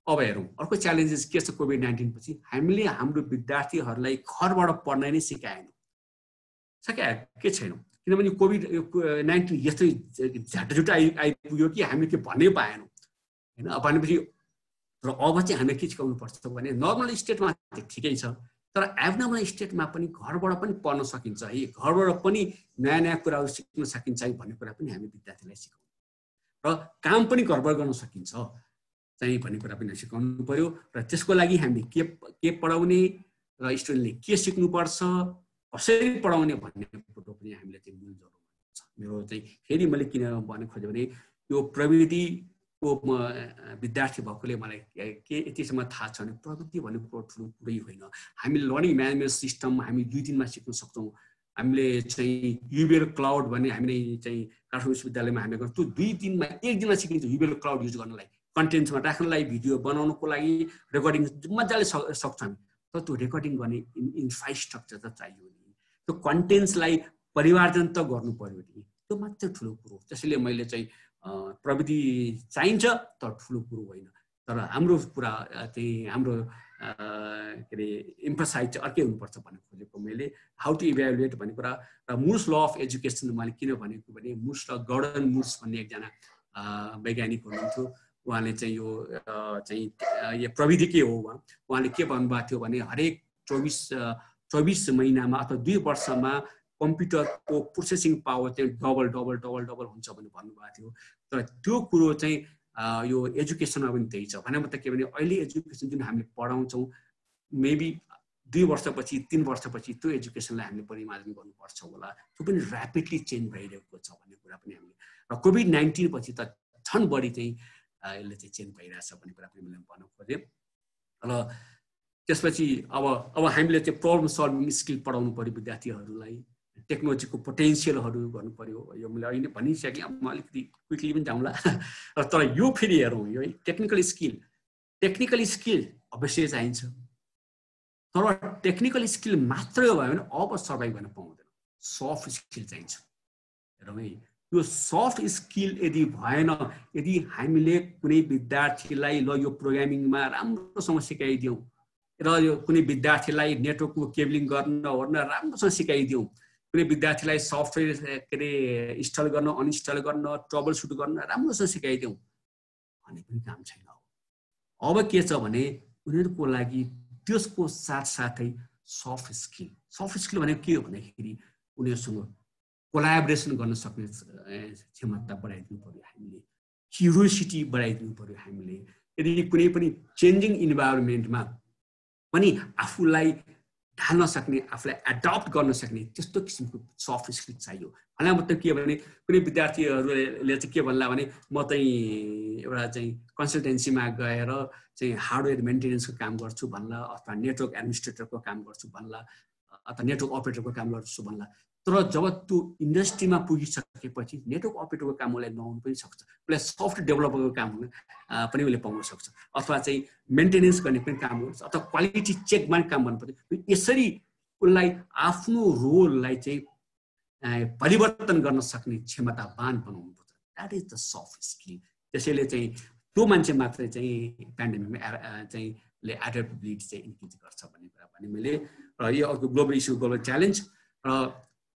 अब हेरौँ अर्को च्यालेन्जेस के छ कोभिड-19 पछि, हामीले हाम्रो विद्यार्थीहरूलाई घरबाट पढ्न नै सकाएकै छैनौँ। किनभने कोभिड-19 यस्तै झ्याटझुट आइपुग्यो कि हामीले के भन्नै पाएनौँ होइन। भनेपछि र अब चाहिँ हामीले के सिकाउनु पर्छ भने नर्मल स्टेटमा ठिकै छ, तर एब्नर्मल स्टेटमा पनि घरबाट पनि पढ्न सकिन्छ है, घरबाट पनि नयाँ नयाँ कुराहरू सिक्न सकिन्छ है भन्ने कुरा पनि हामी विद्यार्थीलाई सिकाउनु, र काम पनि घरबाट गर्न सकिन्छ चाहिँ भन्ने कुरा पनि सिकाउनु पर्यो। र त्यसको लागि हामीले के पढाउने र स्टुडेन्टले के सिक्नुपर्छ, कसरी पढाउने भन्ने कुरो पनि हामीले चाहिँ मूल जरुरत छ। मेरो चाहिँ फेरि मैले किन भन्न खोजेँ भने यो प्रविधिको विद्यार्थी भएकोले मलाई के यतिसम्म थाहा छ भने प्रविधि भन्ने कुरो ठुलो कुरै होइन। हामीले लर्निङ म्यानेजमेन्ट सिस्टम हामी 2 दिनमा सिक्न सक्छौँ। हामीले चाहिँ युबेल क्लाउड भन्ने हामीले चाहिँ काठमाडौँ विश्वविद्यालयमा हामीले गर्छौँ, त्यो 2 दिनमा 1 दिनमा सिकिन्छ युबेल क्लाउड युज गर्नलाई, कन्टेन्ट्समा राख्नलाई, भिडियो बनाउनको लागि, रेकर्डिङ मजाले सक्छौँ हामी। तर त्यो रेकर्डिङ गर्ने इन्फ्रास्ट्रक्चर त चाहियो नि, त्यो कन्टेन्ट्सलाई परिमार्जन त गर्नु पर्यो नि, त्यो मात्र ठुलो कुरो। त्यसैले मैले चाहिँ प्रविधि चाहिन्छ तर ठुलो कुरो होइन। तर हाम्रो कुरा चाहिँ हाम्रो के अरे इम्फसाइज चाहिँ अर्कै हुनुपर्छ भन्ने खोजेको मैले। हाउ टु इभ्यालुएट भन्ने कुरा र मुर्स ल अफ एजुकेसन मैले किन भनेको भने मुर्स र गॉर्डन मुर्स भन्ने एकजना वैज्ञानिक हुनुहुन्थ्यो, उहाँले चाहिँ यो चाहिँ यो प्रविधि के हो उहाँले के भन्नुभएको थियो भने हरेक 24 महिनामा अथवा 2 वर्षमा कम्प्युटरको प्रोसेसिङ पावर चाहिँ डबल हुन्छ भनेर भन्नुभएको थियो। तर त्यो कुरो चाहिँ यो एजुकेसनमा पनि त्यही छ। भने मतलब के भने अहिले एजुकेसन जुन हामीले पढाउँछौँ मेबी 2 वर्षपछि 3 वर्षपछि त्यो एजुकेसनलाई हामीले परिमार्जन गर्नुपर्छ होला। त्यो पनि ऱ्यापिडली चेन्ज भइरहेको छ भन्ने कुरा पनि हामीले र कोभिड-19 पछि त झन् बढी चाहिँ यसले चाहिँ चेन्ज भइरहेछ भन्ने कुरा पनि मैले भन्नु खोजेँ। र त्यसपछि अब हामीले चाहिँ प्रब्लम सल्भिङ स्किल पढाउनु पर्यो विद्यार्थीहरूलाई, टेक्नोलोजीको पोटेन्सियलहरू गर्नु पर्यो। यो मैले अहिले भनिसकेँ, अब म अलिकति क्विकली पनि जाउँला। तर यो फेरि हेरौँ यो टेक्निकल स्किल अवश्य चाहिन्छ। तर टेक्निकल स्किल मात्रै भयो भने अब सर्भाइभ गर्न पाउँदैन, सफ्ट स्किल चाहिन्छ। हेरौँ है यो सफ्ट स्किल यदि भएन, यदि हामीले कुनै विद्यार्थीलाई ल यो प्रोग्रामिङमा राम्रोसँग सिकाइदियौँ र यो कुनै विद्यार्थीलाई नेटवर्कको केबलिङ गर्न राम्रोसँग सिकाइदियौँ, कुनै विद्यार्थीलाई सफ्टवेयर के अरे इन्स्टल गर्न अनइन्स्टल गर्न ट्रबल सुट गर्न राम्रोसँग सिकाइदियौँ भने पनि काम छैन। अब के छ भने उनीहरूको लागि त्यसको साथसाथै सफ्ट स्किल भनेको के हो भन्दाखेरि उनीहरूसँग कोलाबोरेसन गर्न सक्ने क्षमता बढाइदिनु पर्यो हामीले, क्युरियोसिटी बढाइदिनु पर्यो हामीले। यदि कुनै पनि चेन्जिङ इन्भाइरोमेन्टमा पनि आफूलाई ढाल्न सक्ने, आफूलाई एडप्ट गर्न सक्ने त्यस्तो किसिमको सफ्ट स्किल चाहियो। भने मतलब के भने कुनै विद्यार्थीहरूले चाहिँ के भन्ला भने म चाहिँ एउटा चाहिँ कन्सल्टेन्सीमा गएर चाहिँ हार्डवेयर मेन्टेनेन्सको काम गर्छु भन्ला, अथवा नेटवर्क एडमिनिस्ट्रेटरको काम गर्छु भन्ला, अथवा नेटवर्क अपरेटरको काम गर्छु भन्ला। तर जब त्यो इन्डस्ट्रीमा पुगिसकेपछि नेटवर्क अपरेटरको काम उसलाई नहुनु पनि सक्छ, उसलाई सफ्ट डेभलपरको काम पनि उसले पाउन सक्छ, अथवा चाहिँ मेन्टेनेन्स गर्ने पनि काम गर्छ, अथवा क्वालिटी चेकमा काम गर्नुपर्छ। यसरी उसलाई आफ्नो रोललाई चाहिँ परिवर्तन गर्न सक्ने क्षमतावान बनाउनुपर्छ। That is the soft skill. त्यसैले चाहिँ त्यो मान्छे मात्रै चाहिँ पेन्डेमिकमा चाहिँ एडप्टेबिलिटी चाहिँ इन्क्रिज गर्छ भन्ने कुरा भने मैले। र यो अर्को ग्लोबल इस्यु, ग्लोबल च्यालेन्ज र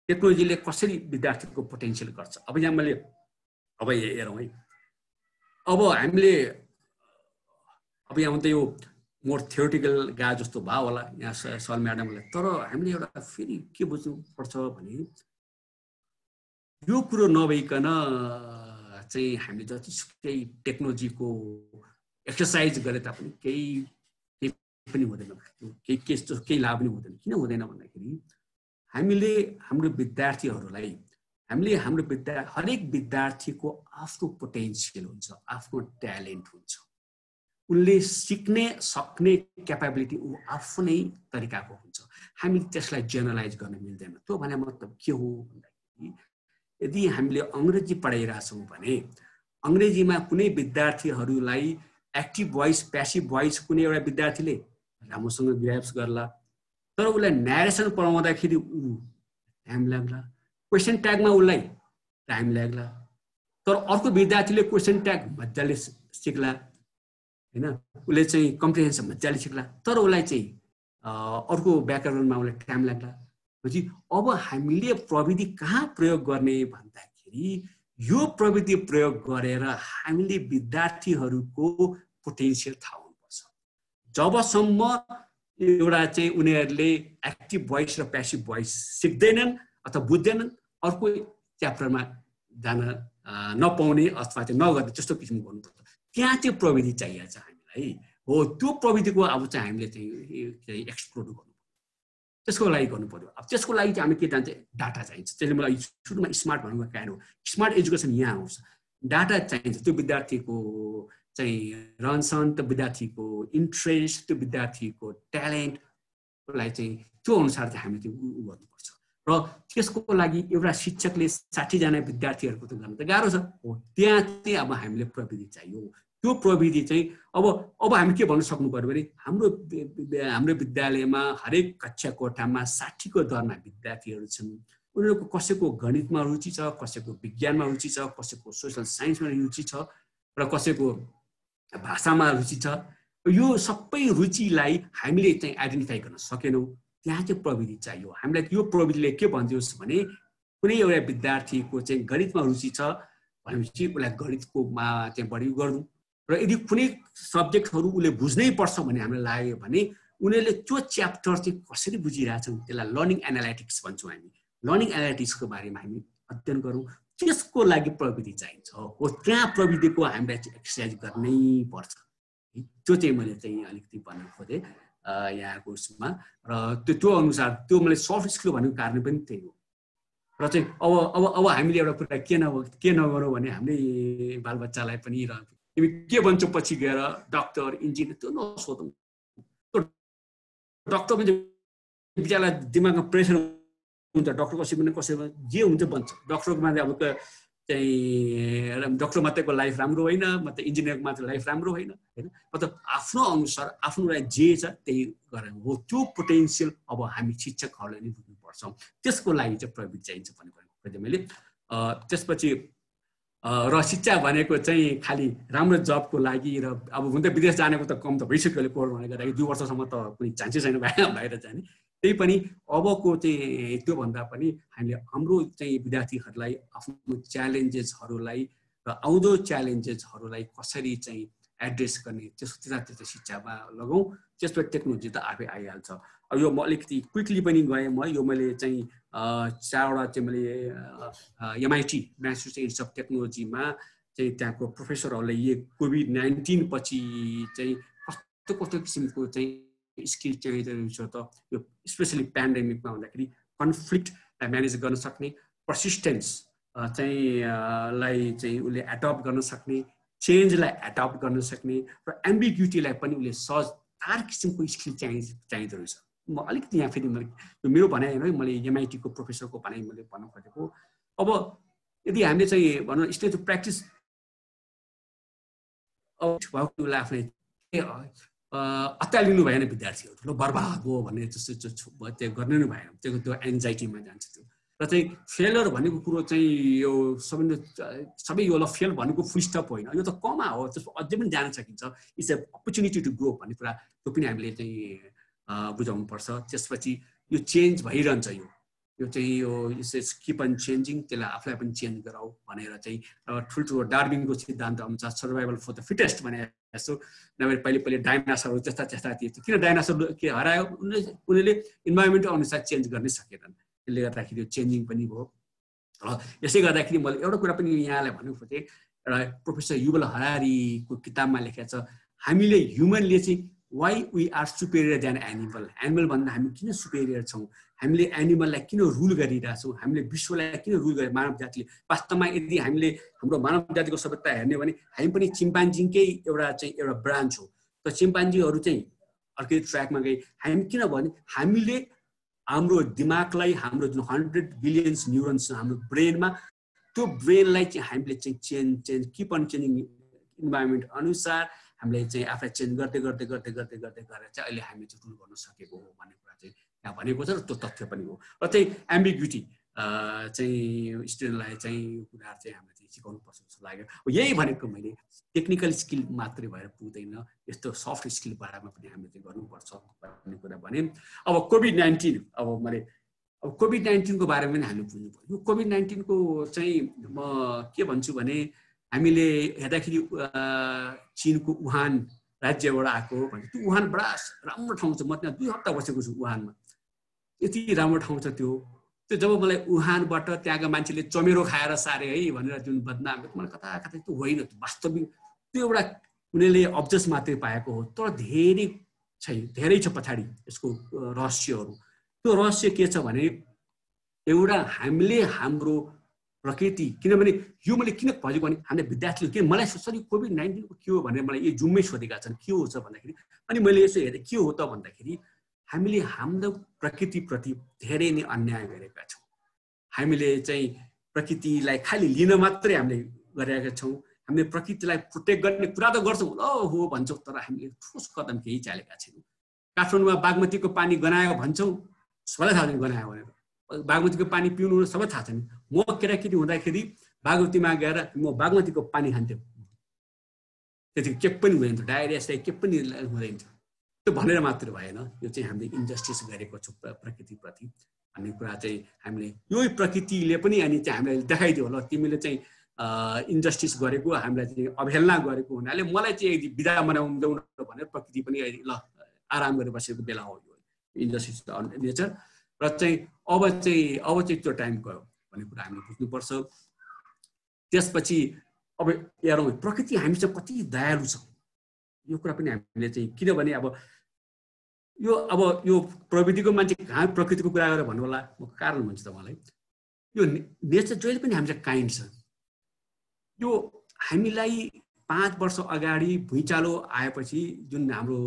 टेक्नोलोजीले कसरी विद्यार्थीको पोटेन्सियल गर्छ। अब यहाँ मैले अब हेरौँ है, अब हामीले अब यहाँ त यो मोर थियोरिटिकल गा जस्तो भयो होला यहाँ सर म्याडमलाई। तर हामीले एउटा फेरि के बुझ्नुपर्छ भने यो कुरो नभइकन चाहिँ हामीले जतिसुकै टेक्नोलोजीको एक्सर्साइज गरे तापनि केही पनि हुँदैन, केही लाभ पनि हुँदैन। किन हुँदैन भन्दाखेरि हामीले हाम्रो विद्यार्थीहरूलाई हरेक विद्यार्थीको आफ्नो पोटेन्सियल हुन्छ, आफ्नो ट्यालेन्ट हुन्छ, उनले सिक्ने सक्ने क्यापेबिलिटी ऊ आफ्नै तरिकाको हुन्छ। हामी त्यसलाई जेनरलाइज गर्न मिल्दैन। त्यो भने मतलब के हो भन्दाखेरि यदि हामीले अङ्ग्रेजी पढाइरहेछौँ भने अङ्ग्रेजीमा कुनै विद्यार्थीहरूलाई एक्टिभ भोइस प्यासिभ भोइस कुनै एउटा विद्यार्थीले राम्रोसँग ग्रास्प गर्ला, तर उसलाई न्यारेसन पढाउँदाखेरि ऊ टाइम लाग्ला, क्वेसन ट्यागमा उसलाई टाइम लाग्ला। तर अर्को विद्यार्थीले क्वेसन ट्याग मजाले सिक्ला हैन, उसले चाहिँ कम्प्रिहेन्सन मजाले सिक्ला, तर उसलाई चाहिँ अर्को व्याकरणमा उसलाई टाइम लाग्ला। पछि अब हामीले प्रविधि कहाँ प्रयोग गर्ने भन्दाखेरि यो प्रविधि प्रयोग गरेर हामीले विद्यार्थीहरूको पोटेन्सियल थाहा हुनुपर्छ। जबसम्म एउटा चाहिँ उनीहरूले एक्टिभ भोइस र प्यासिभ भोइस सिक्दैनन् अथवा बुझ्दैनन्, अर्को च्याप्टरमा जान नपाउने अथवा चाहिँ नगर्ने त्यस्तो किसिमको गर्नुपर्छ। त्यहाँ चाहिँ प्रविधि चाहिएको छ हामीलाई। हो त्यो प्रविधिको अब चाहिँ हामीले चाहिँ एक्सप्लोर गर्नु, त्यसको लागि गर्नु पर्यो। अब त्यसको लागि चाहिँ हामी के जान्छ, डाटा चाहिन्छ। त्यसले मलाई सुरुमा स्मार्ट भनेको कारण हो। स्मार्ट एजुकेसन यहाँ आउँछ, डाटा चाहिन्छ। त्यो विद्यार्थीको चाहिँ रहनसहन, त्यो विद्यार्थीको इन्ट्रेस्ट, त्यो विद्यार्थीको ट्यालेन्टलाई चाहिँ त्यो अनुसार चाहिँ हामीले त्यो गर्नुपर्छ। र त्यसको लागि एउटा शिक्षकले 60 जना विद्यार्थीहरूको त गर्न त गाह्रो छ। हो त्यहाँ चाहिँ अब हामीले प्रविधि चाहियो। त्यो प्रविधि चाहिँ अब हामी के भन्न सक्नु पर्यो भने हाम्रो विद्यालयमा हरेक कक्षा कोठामा 60 को दरमा विद्यार्थीहरू छन्। उनीहरूको कसैको गणितमा रुचि छ, कसैको विज्ञानमा रुचि छ, कसैको सोशल साइन्समा रुचि छ, र कसैको भाषामा रुचि छ। यो सबै रुचिलाई हामीले चाहिँ आइडेन्टिफाई गर्न सकेनौँ। त्यहाँ चाहिँ प्रविधि चाहियो हामीलाई। यो प्रविधिले के भनिदियोस् भने कुनै एउटा विद्यार्थीको चाहिँ गणितमा रुचि छ भनेपछि उसलाई गणितकोमा चाहिँ बढी गर्नु, र यदि कुनै सब्जेक्टहरू उसले बुझ्नै पर्छ भन्ने हामीलाई लाग्यो भने उनीहरूले त्यो च्याप्टर चाहिँ कसरी बुझिरहेछन् त्यसलाई लर्निङ एनालाइटिक्स भन्छौँ हामी। लर्निङ एनालाइटिक्सको बारेमा हामी अध्ययन गरौँ। त्यसको लागि प्रविधि चाहिन्छ हो, त्यहाँ प्रविधिको हामीलाई चाहिँ एक्सर्साइज गर्नै पर्छ। त्यो चाहिँ मैले चाहिँ अलिकति भन्न खोजेँ यहाँको उसमा। र त्यो अनुसार त्यो मैले सफ्ट स्किल भनेको कारण पनि त्यही हो। र चाहिँ अब हामीले एउटा कुरा के नगरौँ भने हामीले बालबच्चालाई पनि र तिमी के भन्छौ पछि गएर डक्टर इन्जिनियर त्यो नसोधौँ। डक्टर पनि बिचारलाई दिमागमा प्रेसर हुन्छ, डक्टर कसैमा जे हुन्छ बन्छ। डक्टरको मात्रै अब चाहिँ डक्टर मात्रैको लाइफ राम्रो होइन, मतलब इन्जिनियरको मात्रै लाइफ राम्रो होइन होइन, मतलब आफ्नो अनुसार आफ्नोलाई जे छ त्यही गरेर हो। त्यो पोटेन्सियल अब हामी शिक्षकहरूले नै बुझ्नुपर्छ। त्यसको लागि चाहिँ प्रविधि चाहिन्छ भन्ने कुरा मैले। त्यसपछि र शिक्षा भनेको चाहिँ खालि राम्रो जबको लागि र अब हुन त विदेश जानेको त कम त भइसक्यो अहिले कोरोनाले गर्दाखेरि 2 वर्षसम्म त कुनै चान्सै छैन बाहिर जाने। त्यही पनि अबको चाहिँ त्योभन्दा पनि हामीले हाम्रो चाहिँ विद्यार्थीहरूलाई आफ्नो च्यालेन्जेसहरूलाई र आउँदो च्यालेन्जेसहरूलाई कसरी चाहिँ एड्रेस गर्ने त्यसको शिक्षामा लगाउँ। त्यसपछि टेक्नोलोजी त आफै आइहाल्छ। अब यो म अलिकति क्विकली पनि गएँ। यो मैले चाहिँ 4वटा चाहिँ मैले MIT म्यासाचुसेट्स इन्स्टिट्युट अफ टेक्नोलोजीमा चाहिँ त्यहाँको प्रोफेसरहरूले यो कोभिड-19 पछि चाहिँ कस्तो किसिमको चाहिँ स्किल चाहिन्छ त यो स्पेसली पेन्डेमिकमा हुँदाखेरि कन्फ्लिक्टलाई म्यानेज गर्न सक्ने, पर्सिस्टेन्स चाहिँ लाई चाहिँ उसले एडप्ट गर्न सक्ने, चेन्जलाई एडप्ट गर्न सक्ने र एम्बिग्युटीलाई पनि उसले सहज 4 किसिमको स्किल चाहिँदो रहेछ। म अलिकति यहाँ फेरि मेरो भनाइ होइन, मैले MIT को प्रोफेसरको भनाइ मैले भन्न खोजेको। अब यदि हामीले चाहिँ भनौँ स्टेज अफ प्र्याक्टिस उसलाई आफ्नै अत्यालिनु भएन विद्यार्थीहरू ल बर्बाद हो भन्ने जस्तो त्यो गर्नै नै भएन। त्यो एन्जाइटीमा जान्छ त्यो। र चाहिँ फेलर भनेको कुरो चाहिँ यो सबै यो फेल भनेको फुल स्टप होइन, यो त कमा हो, त्यसको अझै पनि जान सकिन्छ। It's a opportunity to grow भन्ने कुरा त्यो पनि हामीले चाहिँ बुझाउनु पर्छ। त्यसपछि यो चेन्ज भइरहन्छ, यो चाहिँ यो किप अन चेन्जिङ, त्यसलाई आफूलाई पनि चेन्ज गराऊ भनेर चाहिँ ठुल्ठुलो डार्विनको सिद्धान्त अनुसार सर्भाइभल फर द फिटेस्ट भने जस्तो नभए पहिले डाइनासोरहरू त्यस्ता थिए। किन डाइनासोर के हरायो? उनीहरूले इन्भाइरोमेन्ट अनुसार चेन्ज गर्नै सकेनन्। त्यसले गर्दाखेरि यो चेन्जिङ पनि भयो। यसै गर्दाखेरि मैले एउटा कुरा पनि यहाँलाई भन्नु खोजेँ। एउटा प्रोफेसर युval हरारीको किताबमा लेखेको छ, हामीले ह्युमनले चाहिँ why we are superior than animal. Animal भन्दा हामी किन सुपेरियर छौँ? हामीले एनिमललाई किन रुल गरिरहेछौँ? हामीले विश्वलाई किन रुल गरे? मानव जातिले वास्तवमा यदि हामीले हाम्रो मानव जातिको सभ्यता हेर्ने भने हामी पनि चिम्पान्जीकै एउटा ब्रान्च हो। त चिम्पान्जीहरू चाहिँ अर्कै ट्र्याकमा गए। हामी किनभने हामीले हाम्रो दिमागलाई, हाम्रो जुन 100 बिलियन न्युरोन्स छ हाम्रो ब्रेनमा, त्यो ब्रेनलाई चाहिँ हामीले चाहिँ किप अन चेन्जिङ इन्भाइरोमेन्ट अनुसार हामीले चाहिँ आफूलाई चेन्ज गर्दै गरेर चाहिँ अहिले हामी चाहिँ रुल गर्न सकेको हो भन्ने कुरा चाहिँ यहाँ भनेको छ। र त्यो तथ्य पनि हो। र चाहिँ एम्बिग्युटी चाहिँ स्टुडेन्टलाई चाहिँ कुराहरू चाहिँ हामीले चाहिँ सिकाउनु पर्छ जस्तो लाग्यो। यही भनेको मैले टेक्निकल स्किल मात्रै भएर पुग्दैन, यस्तो सफ्ट स्किल बारेमा पनि हामीले चाहिँ गर्नुपर्छ भन्ने कुरा भने। अब कोभिड-19 अब कोभिड-19 को बारेमा पनि हामीले बुझ्नु पर्यो। यो कोभिड-19 को चाहिँ म के भन्छु भने हामीले हेर्दाखेरि चीनको वुहान राज्यबाट आएको भने त्यो वुहान बडा राम्रो ठाउँ छ। म त्यहाँ 2 हप्ता बसेको छु वुहानमा। यति राम्रो ठाउँ छ त्यो जब मलाई वुहानबाट त्यहाँका मान्छेले चमेरो खाएर सारे है भनेर जुन बदनाम मलाई कता त्यो होइन। वास्तविक त्यो एउटा उनीहरूले अब्जर्भ मात्रै पाएको हो, तर धेरै छ पछाडि यसको रहस्यहरू। त्यो रहस्य के छ भने एउटा हामीले हाम्रो प्रकृति, किनभने यो मैले किन भनेको भने हामीले विद्यार्थीले किन मलाई सरी कोभिड-19 को के हो भनेर मलाई यो जुम्मै सोधेका छन् के हो भन्दाखेरि, अनि मैले यसो हेरेँ के हो त भन्दाखेरि हामीले हाम्रो प्रकृतिप्रति धेरै नै अन्याय गरेका छौँ। हामीले चाहिँ प्रकृतिलाई खालि लिन मात्रै हामीले गरेका छौँ। हामीले प्रकृतिलाई प्रोटेक्ट गर्ने कुरा त गर्छौँ, हो भन्छौँ, तर हामीले ठोस कदम केही चालेका छैनौँ। काठमाडौँमा बागमतीको पानी गनायो भन्छौँ, सबैलाई थाहा छैन गनायो भनेर। बागमतीको पानी पिउनु सबै थाहा छैन। म केटाकेटी हुँदाखेरि बागमतीमा गएर म बागमतीको पानी खान्थेँ, त्यति के पनि हुँदैन थियो, डायरिया सही के पनि हुँदैन थियो। त्यो भनेर मात्र भएन, यो चाहिँ हामीले इन्जस्टिस गरेको छौँ प्रकृतिप्रति भन्ने कुरा चाहिँ हामीले यही प्रकृतिले पनि अनि चाहिँ हामीलाई देखाइदियो ल तिमीले चाहिँ इन्जस्टिस गरेको, हामीलाई चाहिँ अवहेलना गरेको हुनाले मलाई चाहिँ बिदा मनाउँदैन भनेर प्रकृति पनि ल आराम गरेर बसेको बेला हो यो इन्जस्टिस नेचर। र चाहिँ अब चाहिँ त्यो टाइम गयो भन्ने कुरा हामीले बुझ्नुपर्छ। त्यसपछि अब हेरौँ प्रकृति हामीसँग कति दयालु छ यो कुरा पनि हामीले चाहिँ, किनभने अब यो प्रविधिको मान्छे कहाँ प्रकृतिको कुरा गरेर भन्नु होला, म कारण भन्छु तपाईँलाई। यो नेचर जहिले पनि हामीसँग काइन्ड छ। यो हामीलाई 5 वर्ष अगाडि भुइँचालो आएपछि जुन हाम्रो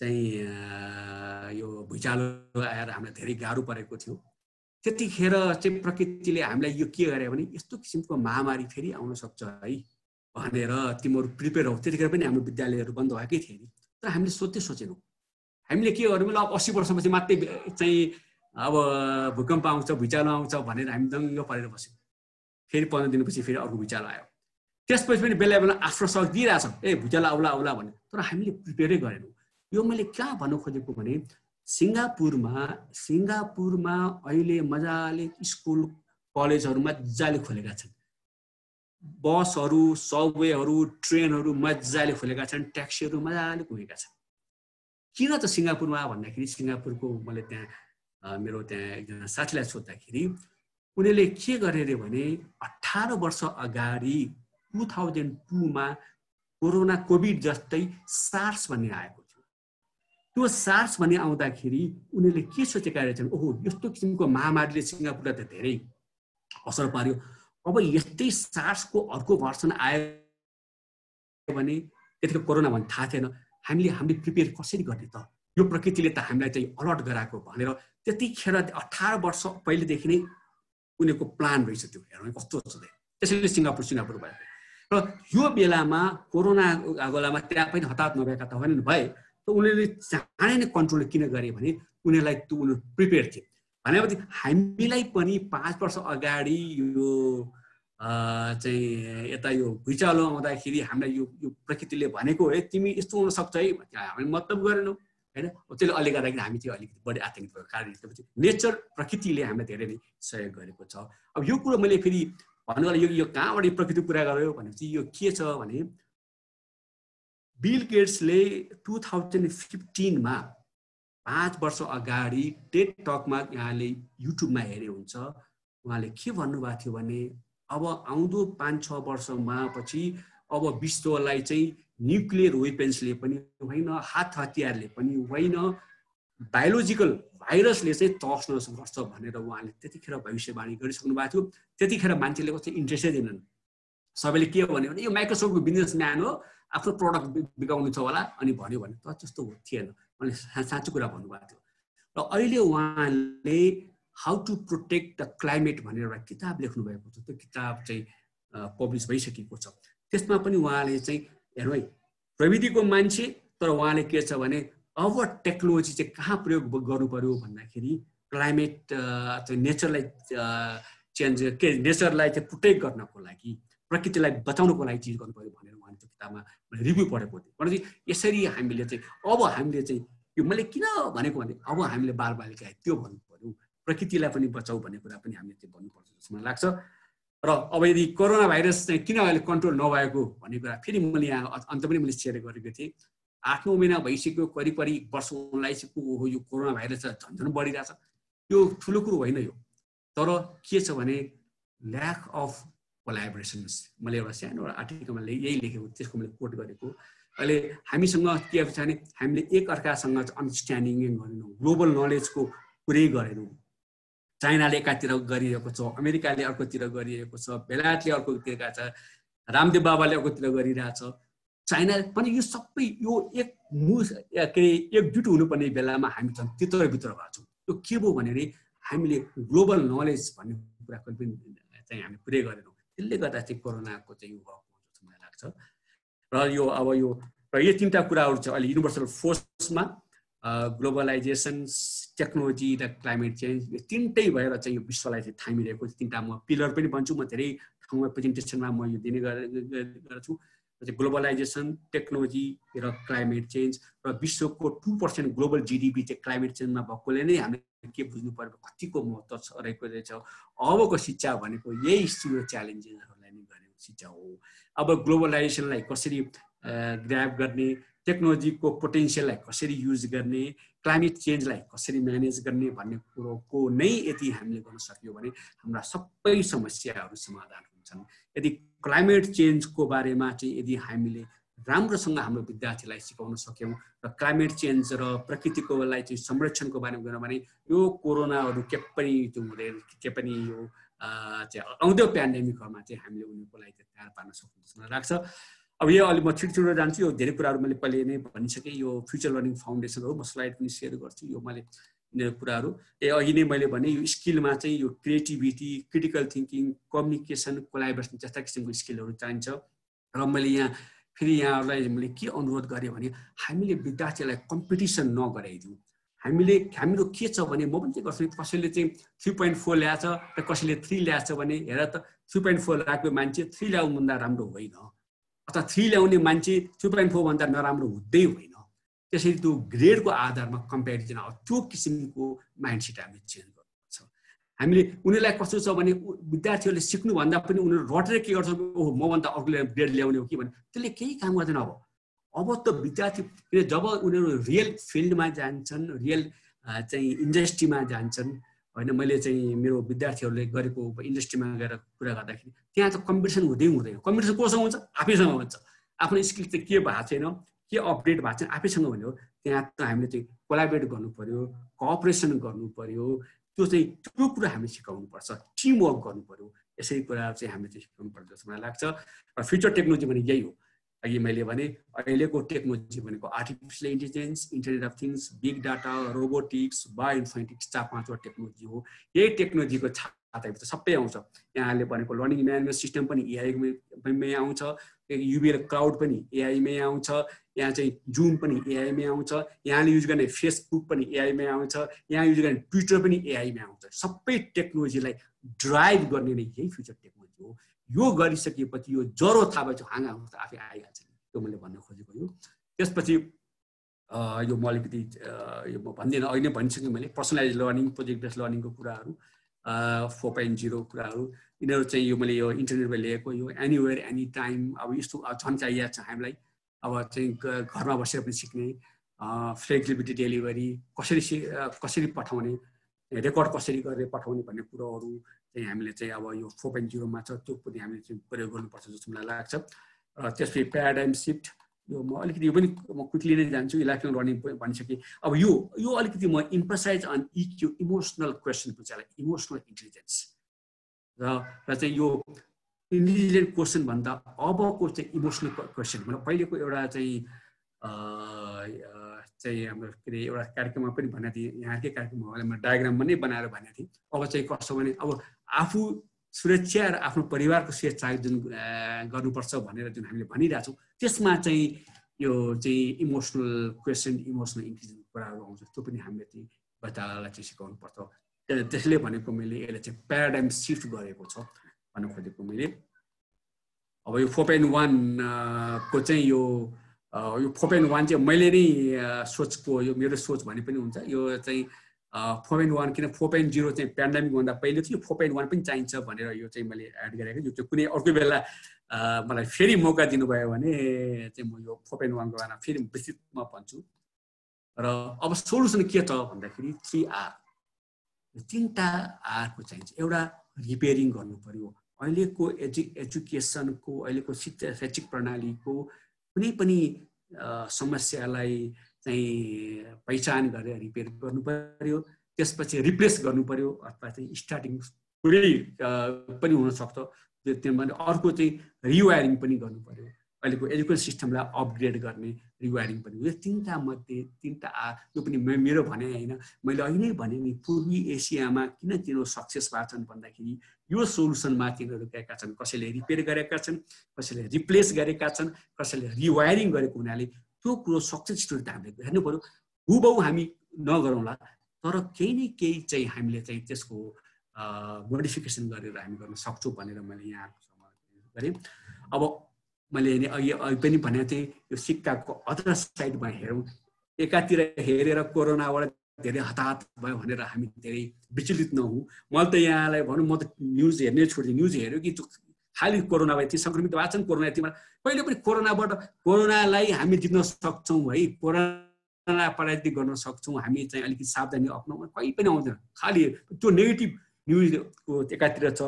चाहिँ यो भुइँचालो आएर हामीलाई धेरै गाह्रो परेको थियो, त्यतिखेर चाहिँ प्रकृतिले हामीलाई यो के गरे भने यस्तो किसिमको महामारी फेरि आउन सक्छ है भनेर तिमीहरू प्रिपेयर हो। त्यतिखेर पनि हाम्रो विद्यालयहरू बन्द भएकै थियो नि, तर हामीले सोचेनौँ। हामीले के गर्यौँ अब 80 वर्षपछि मात्रै चाहिँ अब भूकम्प आउँछ भुइँचालो आउँछ भनेर हामी दङ्ग परेर बस्यौँ। फेरि 15 दिनपछि फेरि अर्को भुइँचालो आयो। त्यसपछि पनि बेला बेला आफ्टर सक दिइरहेछ, भुइँचालो आउला भने, तर हामीले प्रिपेयरै गरेनौँ। यो मैले कहाँ भन्नु खोजेको भने सिङ्गापुरमा अहिले मजाले स्कुल कलेजहरू मजाले खोलेका छन्, बसहरू सबवेहरू ट्रेनहरू मजाले खोलेका छन्, ट्याक्सीहरू मजाले पुगेका छन्। किन त सिङ्गापुरमा भन्दाखेरि सिङ्गापुरको मैले त्यहाँ मेरो त्यहाँ एकजना साथीलाई सोद्धाखेरि उनीहरूले के गरे अरे भने 18 वर्ष अगाडि 2002 कोरोना कोभिड जस्तै सार्स भन्ने आएको थियो। त्यो सार्स भन्ने आउँदाखेरि उनीहरूले के सोचेका रहेछन्, ओहो यस्तो किसिमको महामारीले सिङ्गापुरलाई त धेरै असर पार्यो, अब यस्तै सार्सको अर्को भर्सन आयो भने, त्यतिखेर कोरोना भन्ने थाहा थिएन, हामीले प्रिपेयर कसरी गर्ने त, यो प्रकृतिले त हामीलाई चाहिँ अलर्ट गराएको भनेर त्यतिखेर 18 वर्ष पहिलेदेखि नै उनीहरूको प्लान रहेछ। त्यो हेर्नु कस्तो छ, त्यसैले सिङ्गापुर भयो। र यो बेलामा कोरोना बेलामा त्यहाँ पनि हताहत नभएका त भए त उनीहरूले चाँडै नै कन्ट्रोल किन गरे भने उनीहरूलाई त्यो उनीहरू प्रिपेयर थिए भनेपछि हामीलाई पनि 5 वर्ष अगाडि यो चाहिँ यता यो भुइँचालो आउँदाखेरि हामीलाई यो प्रकृतिले भनेको है तिमी यस्तो हुन सक्छ है हामीले मतलब गरेनौँ हैन। त्यसले अलि गर्दाखेरि हामी चाहिँ अलिकति बढी आतंकित भएको कारण नेचर प्रकृतिले हामीलाई धेरै नै सहयोग गरेको छ। अब यो कुरो मैले फेरि भन्नु होला यो कहाँबाट प्रकृतिको कुरा गर्यो भनेपछि यो के छ भने बिल गेट्सले 2015 मा 5 वर्ष अगाडि टेड टकमा यहाँले युट्युबमा हेरे हुन्छ, उहाँले के भन्नुभएको थियो भने अब आउँदो 5-6 वर्षमा पछि अब विश्वलाई चाहिँ न्युक्लियर वेपन्सले पनि होइन, हात हतियारले पनि होइन, बायोलोजिकल भाइरसले चाहिँ तस्न सक्छ भनेर उहाँले त्यतिखेर भविष्यवाणी गरिसक्नु भएको थियो। त्यतिखेर मान्छेले कस्तो इन्ट्रेस्टै दिएनन्, सबैले के भन्यो भने यो माइक्रोसफ्टको बिजनेसम्यान हो, आफ्नो प्रडक्ट बिकाउनु छ होला अनि भन्यो भने त त्यस्तो थिएन, उहाँले साँचो कुरा भन्नुभएको थियो। र अहिले उहाँले how to protect the climate भनेर एउटा किताब लेख्नु भएको छ, त्यो किताब चाहिँ पब्लिस भइसकेको छ। त्यसमा पनि उहाँले चाहिँ हेर्नु है प्रविधिको मान्छे, तर उहाँले के छ भने अब टेक्नोलोजी चाहिँ कहाँ प्रयोग गर्नु पर्यो भन्दाखेरि क्लाइमेट नेचरलाई चेन्ज नेचरलाई चाहिँ प्रोटेक्ट गर्नको लागि, प्रकृतिलाई बचाउनको लागि चिज गर्नु पर्यो भनेर उहाँले त्यो किताबमा मैले रिभ्यू पढेको थिएँ। भनेपछि यसरी हामीले चाहिँ अब हामीले चाहिँ यो मैले किन भनेको भने अब हामीले बालबालिका त्यो भन्नु पर्यो, प्रकृतिलाई पनि बचाऊ भन्ने कुरा पनि हामीले चाहिँ भन्नुपर्छ जस्तो मलाई लाग्छ। र अब यदि कोरोना भाइरस चाहिँ किन अहिले कन्ट्रोल नभएको भन्ने कुरा फेरि मैले यहाँ अन्त पनि मैले सेयर गरेको थिएँ। 8-9 महिना भइसक्यो, करिब 1 वर्ष लागिसक्यो, ओहो यो कोरोना भाइरस झन् बढिरहेछ, यो ठुलो कुरो होइन यो। तर के छ भने ल्याक अफ कोलाबोरेसन्स, मैले एउटा सानो आर्टिकलमा यही लेखेको, त्यसको मैले कोट गरेको। अहिले हामीसँग के छ भने हामीले एकअर्कासँग अन्डरस्ट्यान्डिङ गरेनौँ, ग्लोबल नलेजको कुरै गरेनौँ। चाइनाले एकातिर गरिरहेको छ, अमेरिकाले अर्कोतिर गरिरहेको छ, बेलायतले अर्कोतिर छ, रामदेव बाबाले अर्कोतिर गरिरहेछ, चाइना पनि यो सबै यो एकजुट हुनुपर्ने बेलामा हामी चाहिँ भित्र भएको छौँ। यो के भयो भने हामीले ग्लोबल नलेज भन्ने कुरा पनि चाहिँ हामी पुरै गरेनौँ, त्यसले गर्दा चाहिँ कोरोनाको चाहिँ यो भएको जस्तो मलाई लाग्छ। र यो अब यो 3टा कुराहरू छ अहिले युनिभर्सल फोर्समा, ग्लोबलाइजेसन, टेक्नोलोजी र क्लाइमेट चेन्ज, यो 3टै भएर चाहिँ यो विश्वलाई चाहिँ थामिरहेको 3टा म पिलर पनि भन्छु। म धेरै ठाउँमा प्रेजेन्टेसनमा म यो दिने गर्छु। ग्लोबलाइजेसन, टेक्नोलोजी र क्लाइमेट चेन्ज र विश्वको 2% ग्लोबल जिडिपी चाहिँ क्लाइमेट चेन्जमा भएकोले नै हामीले के बुझ्नु पर्यो कतिको महत्त्व रहेको रहेछ। अबको शिक्षा भनेको यही च्यालेन्जेसहरूलाई नै गर्ने चिज हो। अब ग्लोबलाइजेसनलाई कसरी ग्र्याब गर्ने, टेक्नोलोजीको पोटेन्सियललाई कसरी युज गर्ने, क्लाइमेट चेन्जलाई कसरी म्यानेज गर्ने भन्ने कुरोको नै यदि हामीले गर्न सक्यौँ भने हाम्रा सबै समस्याहरू समाधान हुन्छन्। यदि क्लाइमेट चेन्जको बारेमा चाहिँ यदि हामीले राम्रोसँग हाम्रो विद्यार्थीलाई सिकाउन सक्यौँ र क्लाइमेट चेन्ज र प्रकृतिकोलाई चाहिँ संरक्षणको बारेमा गऱ्यौँ भने यो कोरोनाहरू के पनि त्यो हुँदैन, के पनि यो चाहिँ आउँदो पेन्डेमिकमा चाहिँ हामीले उनीहरूको लागि तयार पार्न सक्छौँ जस्तो मलाई लाग्छ। अब यो अलि म छिटो जान्छु, यो धेरै कुराहरू मैले पहिले नै भनिसकेँ। यो फ्युचर लर्निङ फाउन्डेसन हो, म स्लाइड पनि सेयर गर्छु। यो मैले यिनीहरू कुराहरू अघि नै मैले भने यो स्किलमा चाहिँ यो creativity, critical thinking, communication, collaboration जस्ता किसिमको स्किलहरू चाहिन्छ। र मैले फेरि यहाँहरूलाई मैले के अनुरोध गरेँ भने हामीले विद्यार्थीलाई कम्पिटिसन नगराइदिउँ। हाम्रो के छ भने म पनि के गर्छु, कसैले चाहिँ 3.4 ल्याएछ र कसैले 3 ल्याएछ भने हेर त 3.4 ल्याएको मान्छे 3 ल्याउनुभन्दा राम्रो होइन, अथवा 3 ल्याउने मान्छे 3.4 भन्दा नराम्रो हुँदै होइन। त्यसरी त्यो ग्रेडको आधारमा कम्पेरिजन आउँछ। त्यो किसिमको माइन्डसेट हामीले चेन्ज गर्नुपर्छ। हामीले उनीहरूलाई कस्तो छ भने विद्यार्थीहरूले सिक्नुभन्दा पनि उनीहरू रटेर के गर्छ, ओहो मभन्दा अर्कोले ग्रेड ल्याउने हो कि भने त्यसले केही काम गर्दैन। अब त विद्यार्थी जब उनीहरू रियल फिल्डमा जान्छन्, रियल चाहिँ इन्डस्ट्रीमा जान्छन् होइन, मैले चाहिँ मेरो विद्यार्थीहरूले गरेको इन्डस्ट्रीमा गएर कुरा गर्दाखेरि त्यहाँ त कम्पिटिसन हुँदैन। कम्पिटिसन कोसँग हुन्छ? आफैसँग हुन्छ। आफ्नो स्किल चाहिँ के भएको छैन, के अपडेट भएको छैन आफैसँग भन्यो। त्यहाँ त हामीले चाहिँ कोलाबोरेट गर्नु पर्यो, कोअपरेसन गर्नु पर्यो, त्यो कुरा हामीले सिकाउनुपर्छ, टिमवर्क गर्नु पर्यो। यसरी कुरा चाहिँ हामीले चाहिँ सिकाउनु पर्छ जस्तो मलाई लाग्छ। र फ्युचर टेक्नोलोजी भने यही हो। अघि मैले भने अहिलेको टेक्नोलोजी भनेको artificial intelligence, internet of things, big data, robotics, bioinformatics 4-5वटा टेक्नोलोजी हो। यही टेक्नोलोजीको छाताभित्र सबै आउँछ। यहाँले भनेको लर्निङ म्यानेजमेन्ट सिस्टम पनि एआईमै आउँछ, युबी र क्लाउड पनि एआईमै आउँछ, यहाँ चाहिँ जुम पनि एआईमै आउँछ, यहाँले युज गर्ने फेसबुक पनि एआईमै आउँछ, यहाँ युज गर्ने ट्विटर पनि एआईमै आउँछ। सबै टेक्नोलोजीलाई ड्राइभ गर्ने नै यही फ्युचर टेक्नोलोजी हो। यो गरिसकेपछि यो जरो थाहा भएपछि हाँगा आउँछ आफै आइहाल्छ। त्यो मैले भन्न खोजेको यो। त्यसपछि यो म अलिकति यो म भन्दिनँ, अहिले नै भनिसकेँ मैले। पर्सनलाइज लर्निङ, प्रोजेक्ट बेस्ड लर्निङको कुराहरू, 4.0 कुराहरू, यिनीहरू चाहिँ यो मैले यो इन्टरनेटमा लिएको यो एनीवेयर एनी टाइम। अब यस्तो झन् चाहिएको छ हामीलाई। अब चाहिँ घरमा बसेर पनि सिक्ने, फ्लेक्सिबिलिटी डेलिभरी कसरी पठाउने, रेकर्ड कसरी गरेर पठाउने भन्ने कुरोहरू चाहिँ हामीले चाहिँ अब यो 4.0 मा छ। त्यो पनि हामीले चाहिँ प्रयोग गर्नुपर्छ जस्तो मलाई लाग्छ। त्यसपछि प्याराडाइम सिफ्ट, यो म अलिकति यो पनि म क्विकली नै जान्छु। लाइफलाङ लर्निङ भनिसकेँ। अब यो अलिकति म इम्फसाइज अन इक्यू, इमोसनल क्वेसन हुन्छ, इमोसनल इन्टेलिजेन्स। र चाहिँ यो इन्टेलिजेन्ट क्वेसन भन्दा अबको चाहिँ इमोसनल क्वेसन मतलब पहिलेको एउटा चाहिँ हाम्रो के अरे एउटा कार्यक्रममा पनि भनेको थिएँ, यहाँकै कार्यक्रममा डायग्राममा नै बनाएर भनेको थिएँ। अब चाहिँ कस्तो भने अब आफू सुरक्षा र आफ्नो परिवारको सुरक्षा जुन गर्नुपर्छ भनेर जुन हामीले भनिरहेछौँ, त्यसमा चाहिँ यो चाहिँ इमोसनल क्वेसन, इमोसनल इन्टेलिजेन्स कुराहरू आउँछ। त्यो पनि हामीले चाहिँ बच्चालाई चाहिँ सिकाउनु पर्छ। त्यसले भनेको मैले यसले चाहिँ प्याराडाइम सिफ्ट गरेको छ भन्न खोजेको मैले। अब यो 4.1 को चाहिँ यो 4.1 चाहिँ मैले नै सोचको, यो मेरो सोच भने पनि हुन्छ। यो चाहिँ 4.1 किन 4.0 चाहिँ पेन्डेमिक भन्दा पहिले थियो, 4.1 पनि चाहिन्छ भनेर यो चाहिँ मैले एड गरेको। यो चाहिँ कुनै अर्को बेला मलाई फेरि मौका दिनुभयो भने चाहिँ म यो 4.1 को बारेमा फेरि विस्तृतमा भन्छु। र अब सोलुसन के त भन्दाखेरि 3R, 3टा आरको चाहिन्छ। एउटा रिपेयरिङ गर्नु पर्यो। अहिलेको एजुकेसनको, अहिलेको शिक्षा शैक्षिक प्रणालीको कुनै पनि समस्यालाई चाहिँ पहिचान गरेर रिपेयर गर्नु पर्यो। त्यसपछि रिप्लेस गर्नु पर्यो, अथवा चाहिँ स्टार्टिङ पुरै पनि हुनसक्छ। त्यो अर्को चाहिँ रिवायरिङ पनि गर्नु पर्यो। अहिलेको एजुकेसन सिस्टमलाई अपग्रेड गर्ने रिवायरिङ पनि। यो 3टा मध्ये 3टा आर, यो पनि मेरो भने होइन, मैले अघि नै भने नि पूर्वी एसियामा किन तिनीहरू सक्सेस भएको छन् भन्दाखेरि यो सोलुसनमा तिनीहरू गएका छन्। कसैले रिपेयर गरेका छन्, कसैले रिप्लेस गरेका छन्, कसैले रिवायरिङ गरेको हुनाले त्यो कुरो सक्सेस स्टोरी त हामीले हेर्नु पर्यो। हुबहु हामी नगरौँला, तर केही न केही चाहिँ हामीले चाहिँ त्यसको मोडिफिकेसन गरेर हामी गर्न सक्छौँ भनेर मैले यहाँ गरेँ। अब मैले अघि पनि भनेको थिएँ, यो सिक्काको अदर साइडमा हेरौँ। एकातिर हेरेर कोरोनाबाट धेरै हताहत भयो भनेर हामी धेरै विचलित नहौँ। मैले त यहाँलाई भनौँ, म त न्युज हेर्नै छोडिदिएँ। न्युज हेऱ्यो कि खालि कोरोना भयो ती संक्रमित भएको छन् कोरोना यतिमा कहिले पनि कोरोनालाई हामी जित्न सक्छौँ है कोरोना पराजित गर्न सक्छौँ हामी चाहिँ अलिकति सावधानी अपनाउन कहीँ पनि आउँदैन खालि त्यो नेगेटिभ न्युजको एकातिर छ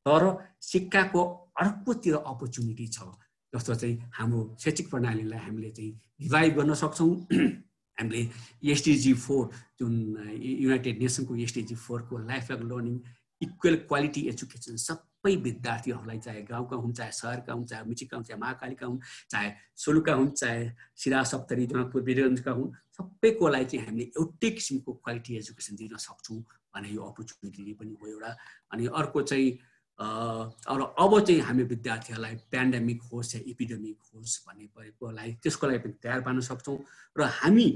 तर सिक्काको अर्कोतिर अपर्च्युनिटी छ जस्तो चाहिँ हाम्रो शैक्षिक प्रणालीलाई हामीले चाहिँ रिभाइभ गर्न सक्छौँ हामीले एसडिजी 4 जुन युनाइटेड नेसनको एसडिजी 4 को life long learning equal quality education सबै विद्यार्थीहरूलाई चाहे गाउँका हुन् चाहे सहरका हुन् चाहे मिचिका हुन् चाहे महाकालीका हुन् चाहे सोलुका हुन् चाहे सिरा सप्तरी जनकपुर वीरगञ्जका हुन् सबैको लागि चाहिँ हामीले एउटै किसिमको क्वालिटी एजुकेसन दिन सक्छौँ भन्ने यो अपर्च्युनिटी पनि हो एउटा अनि अर्को चाहिँ अब चाहिँ हामी विद्यार्थीहरूलाई पेन्डेमिक होस् या एपिडेमिक होस् भन्ने परेकोलाई त्यसको लागि पनि तयार पार्न सक्छौँ र हामी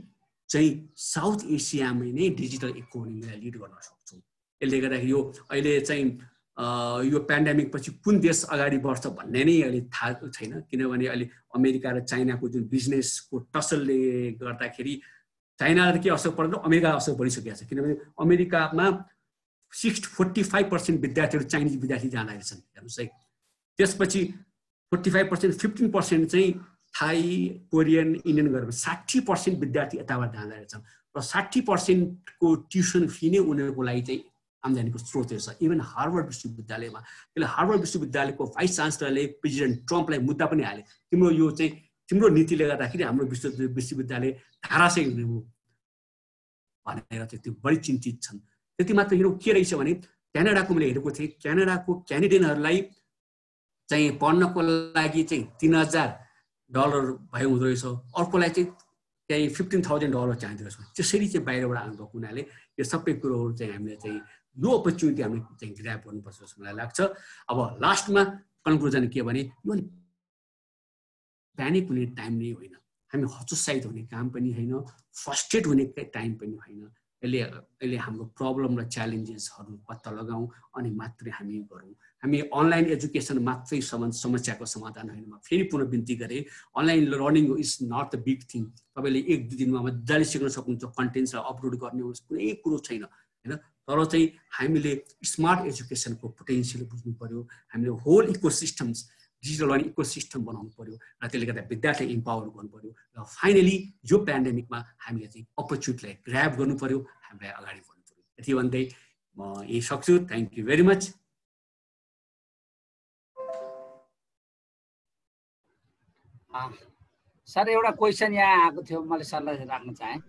चाहिँ साउथ एसियामै नै डिजिटल इकोनोमीलाई लिड गर्न सक्छौँ यसले गर्दाखेरि यो अहिले चाहिँ यो पेन्डेमिक पछि कुन देश अगाडि बढ्छ भन्ने नै अहिले थाहा छैन किनभने अहिले अमेरिका र चाइनाको जुन बिजनेसको टसलले गर्दाखेरि चाइनालाई के असर पर्दैन अमेरिका असर परिसकेको छ किनभने अमेरिकामा 45% विद्यार्थीहरू चाइनिज विद्यार्थी जाँदा रहेछन् हेर्नुहोस् है त्यसपछि 45% 15% चाहिँ थाई कोरियन इन्डियन गरेर 60% विद्यार्थी यताबाट जाँदा रहेछन् र 60% को ट्युसन फी नै उनीहरूको लागि चाहिँ आम्दानीको स्रोत छ इभन हार्वर्ड विश्वविद्यालयमा त्यसले हार्वर्ड विश्वविद्यालयको भाइस चान्सलरले प्रेसिडेन्ट ट्रम्पलाई मुद्दा पनि हाले तिम्रो यो चाहिँ तिम्रो नीतिले गर्दाखेरि हाम्रो विश्वविद्यालय धाराशय हुने हो भनेर चाहिँ त्यो बढी चिन्तित छन् त्यति मात्र हिरो के रहेछ भने क्यानाडाको मैले हेरेको थिएँ क्यानाडाको क्यानेडियनहरूलाई चाहिँ पढ्नको लागि चाहिँ $3,000 भयो हुँदो रहेछ अर्कोलाई चाहिँ त्यही $15,000 चाहिँदो रहेछ त्यसरी चाहिँ बाहिरबाट आउनुभएको हुनाले यो सबै कुरोहरू चाहिँ हामीले चाहिँ यो अपर्च्युनिटी हामीले चाहिँ ग्र्याब गर्नुपर्छ जस्तो मलाई लाग्छ अब लास्टमा कन्क्लुजन के भने यो प्यानिक हुने टाइम नै होइन हामी हतोत्साहित हुने काम पनि होइन फ्रस्ट्रेट हुने टाइम पनि होइन अहिले हाम्रो प्रब्लम र च्यालेन्जेसहरू पत्ता लगाउँ अनि मात्रै हामी गरौँ हामी अनलाइन एजुकेसन मात्रै समस्याको समाधान होइन म फेरि पुनः बिन्ती गरेँ online learning is not the big thing तपाईँले 1-2 दिनमा मजाले सिक्न सक्नुहुन्छ कन्टेन्ट्सलाई अपलोड गर्ने होस् कुनै कुरो छैन होइन तर चाहिँ हामीले स्मार्ट एजुकेसनको पोटेन्सियल बुझ्नु पर्यो हामीले whole ecosystems digital learning ecosystem बनाउनु पर्यो र त्यसले गर्दा विद्यार्थीलाई इम्पावर गर्नु पर्यो र फाइनली यो पेन्डेमिकमा हामीले चाहिँ अपर्च्युनिटीलाई ग्र्याब गर्नु पर्यो हामीलाई अगाडि बढ्नु पर्यो यति भन्दै म यही सक्छु thank you very much sir एउटा क्वेसन यहाँ आएको थियो मैले सरलाई राख्न चाहेँ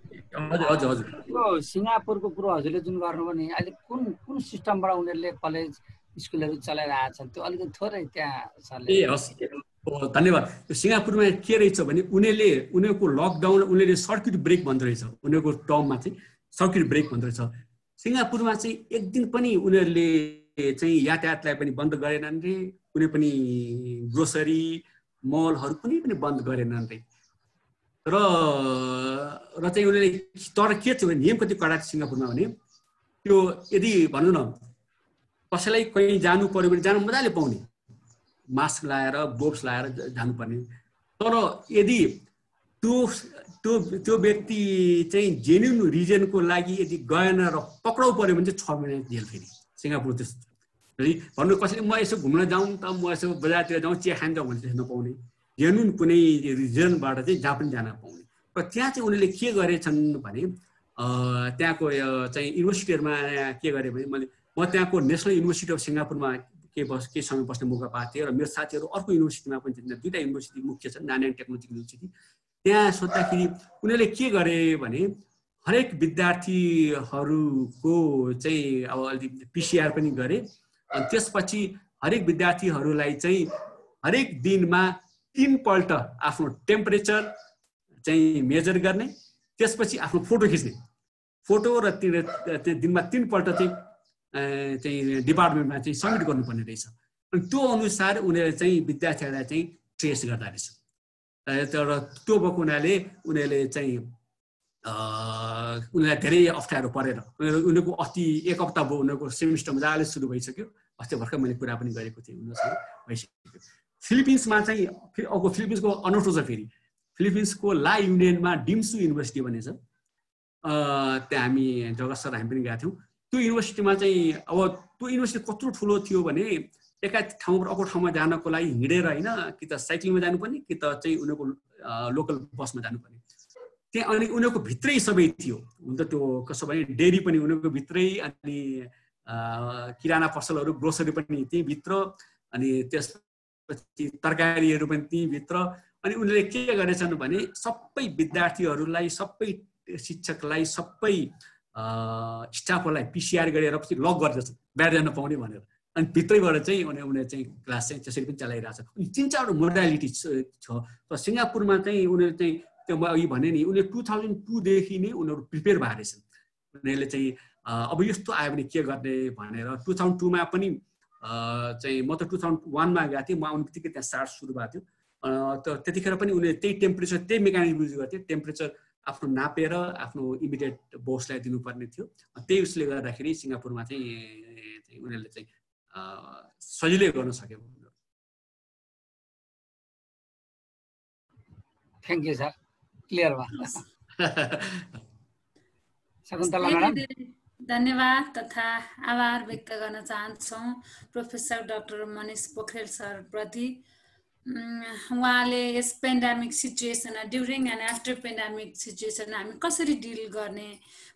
हजुर यो सिङ्गापुरको कुरो हजुरले जुन गर्नुभयो नि अहिले कुन सिस्टमबाट उनीहरूले कलेज स्कुलहरू चलाइरहेछन् त्यो अलिकति थोरै त्यहाँ सरले हस् धन्यवाद यो सिङ्गापुरमा के रहेछ भने उनीहरूको लकडाउन उनीहरूले सर्किट ब्रेक भन्दो रहेछ उनीहरूको टर्ममा चाहिँ सर्किट ब्रेक भन्दो रहेछ सिङ्गापुरमा चाहिँ एक दिन पनि उनीहरूले चाहिँ यातायातलाई पनि बन्द गरेनन् रे कुनै पनि ग्रोसरी मलहरू कुनै पनि बन्द गरेनन् रे र चाहिँ उनीहरूले तर के छ भने नियम कति कडा सिङ्गापुरमा भने त्यो यदि भनौँ न कसैलाई कहीँ जानु पर्यो भने जानु मजाले पाउने मास्क लगाएर ग्लोभ्स लगाएर जानुपर्ने तर यदि त्यो व्यक्ति चाहिँ जेन्युन रिजनको लागि यदि गएन र पक्राउ पर्यो भने चाहिँ 6 महिना जेल फेरि सिङ्गापुर त्यस्तो भन्नु कसैले म यसो घुम्न जाउँ त म यसो बजारतिर जाउँ चिया खान जाउँ भने चाहिँ नपाउने जेन्युन कुनै रिजनबाट चाहिँ जहाँ पनि जान पाउने र त्यहाँ चाहिँ उनीहरूले के गरेछन् भने त्यहाँको चाहिँ युनिभर्सिटीहरूमा के गरे भने म त्यहाँको नेसनल युनिभर्सिटी अफ सिङ्गापुरमा केही समय बस्ने मौका पाएको थिएँ र मेरो साथीहरू अर्को युनिभर्सिटीमा पनि दुईवटा युनिभर्सिटी मुख्य छन् नान्याङ टेक्नोलोजिकल युनिभर्सिटी त्यहाँ सोद्धाखेरि उनीहरूले के गरे भने हरेक विद्यार्थीहरूको चाहिँ अब अलिक पिसिआर पनि गरे अनि त्यसपछि हरेक विद्यार्थीहरूलाई चाहिँ हरेक दिनमा 3 पल्ट आफ्नो टेम्परेचर चाहिँ मेजर गर्ने त्यसपछि आफ्नो फोटो खिच्ने फोटो र दिनमा 3 पल्ट चाहिँ डिपार्टमेन्टमा चाहिँ सबमिट गर्नुपर्ने रहेछ अनि त्यो अनुसार उनीहरूले चाहिँ विद्यार्थीहरूलाई चाहिँ ट्रेस गर्दा रहेछ तर त्यो भएको हुनाले उनीहरूले चाहिँ उनीहरूलाई धेरै अप्ठ्यारो परेर उनीहरूको अस्ति 1 हप्ता भयो उनीहरूको सेमिस्टर मजाले सुरु भइसक्यो अस्ति भर्खर मैले कुरा पनि गरेको थिएँ उनीहरूसँग भइसक्यो फिलिपिन्समा चाहिँ अब फिलिपिन्सको अनौठो छ फेरि फिलिपिन्सको ला युनियनमा डिम्सु युनिभर्सिटी भन्ने छ त्यहाँ हामी जगत सर हामी पनि गएको थियौँ त्यो युनिभर्सिटीमा चाहिँ अब त्यो युनिभर्सिटी कत्रो ठुलो थियो भने एका ठाउँबाट अर्को ठाउँमा जानको लागि हिँडेर होइन कि त साइक्लिङमा जानुपर्ने कि त चाहिँ उनीहरूको लोकल बसमा जानुपर्ने। त्यहाँ अनि उनीहरूको भित्रै सबै थियो। हुन त त्यो कसो भने डेरी पनि उनीहरूको भित्रै, अनि किराना पसलहरू ग्रोसरी पनि त्यहीँ भित्र, अनि त्यसपछि तरकारीहरू पनि त्यहीँ भित्र। अनि उनीहरूले के गरेछन् भने सबै विद्यार्थीहरूलाई, सबै शिक्षकलाई, सबै स्टाफहरूलाई पिसिआर गरेर पछि लक गर्दछ बाहिर जान पाउने भनेर। अनि भित्रैबाट चाहिँ उनीहरूले चाहिँ क्लास चाहिँ त्यसरी पनि चलाइरहेछ। अनि 3-4 मोडालिटी छ। तर सिङ्गापुरमा चाहिँ उनीहरू चाहिँ त्यो म अघि भने नि उनीहरू 2002 देखि नै उनीहरू प्रिपेयर भएर रहेछन्। उनीहरूले चाहिँ अब यस्तो आयो भने के गर्ने भनेर 2002 मा पनि चाहिँ म त 2001 मा गएको थिएँ। म आउने बित्तिकै त्यहाँ SARS सुरु भएको थियो। त्यतिखेर पनि उनीहरूले त्यही टेम्परेचर, त्यही मेकानिजम युज गर्थे। टेम्परेचर आफ्नो नापेर आफ्नो इमिडिएट बोसलाई दिनुपर्ने थियो। त्यही उसले गर्दाखेरि सिङ्गापुरमा चाहिँ उनीहरूले चाहिँ सजिलै गर्न सक्यो। थ्याङ्क यू सर, क्लियर भयो। शकुन्तला म्याडम, धन्यवाद तथा आभार व्यक्त गर्न चाहन्छौँ professor doctor Manish Pokharel sir प्रति। उहाँले यस pandemic situation, during and after pandemic situation हामी कसरी डिल गर्ने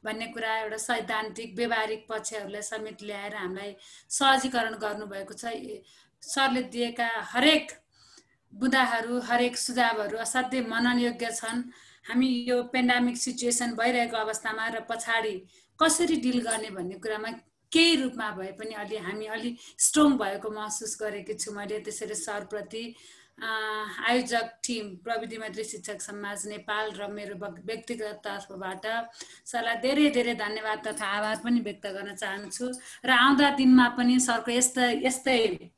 भन्ने कुरा एउटा सैद्धान्तिक व्यवहारिक पक्षहरूलाई समेत ल्याएर हामीलाई सहजीकरण गर्नुभएको छ। सरले दिएका हरेक बुदाहरू, हरेक सुझावहरू असाध्यै मननयोग्य छन्। हामी यो पेन्डेमिक सिचुएसन भइरहेको अवस्थामा र पछाडि कसरी डिल गर्ने भन्ने कुरामा केही रूपमा भए पनि हामी अलि स्ट्रङ भएको महसुस गरेकी छु मैले। त्यसैले सरप्रति, आयोजक टिम, प्रविधि मैत्री शिक्षक समाज नेपाल र मेरो व्यक्तिगत तर्फबाट सरलाई धेरै धेरै धन्यवाद तथा आभार पनि व्यक्त गर्न चाहन्छु। र आउँदा दिनमा पनि सरको यस्तै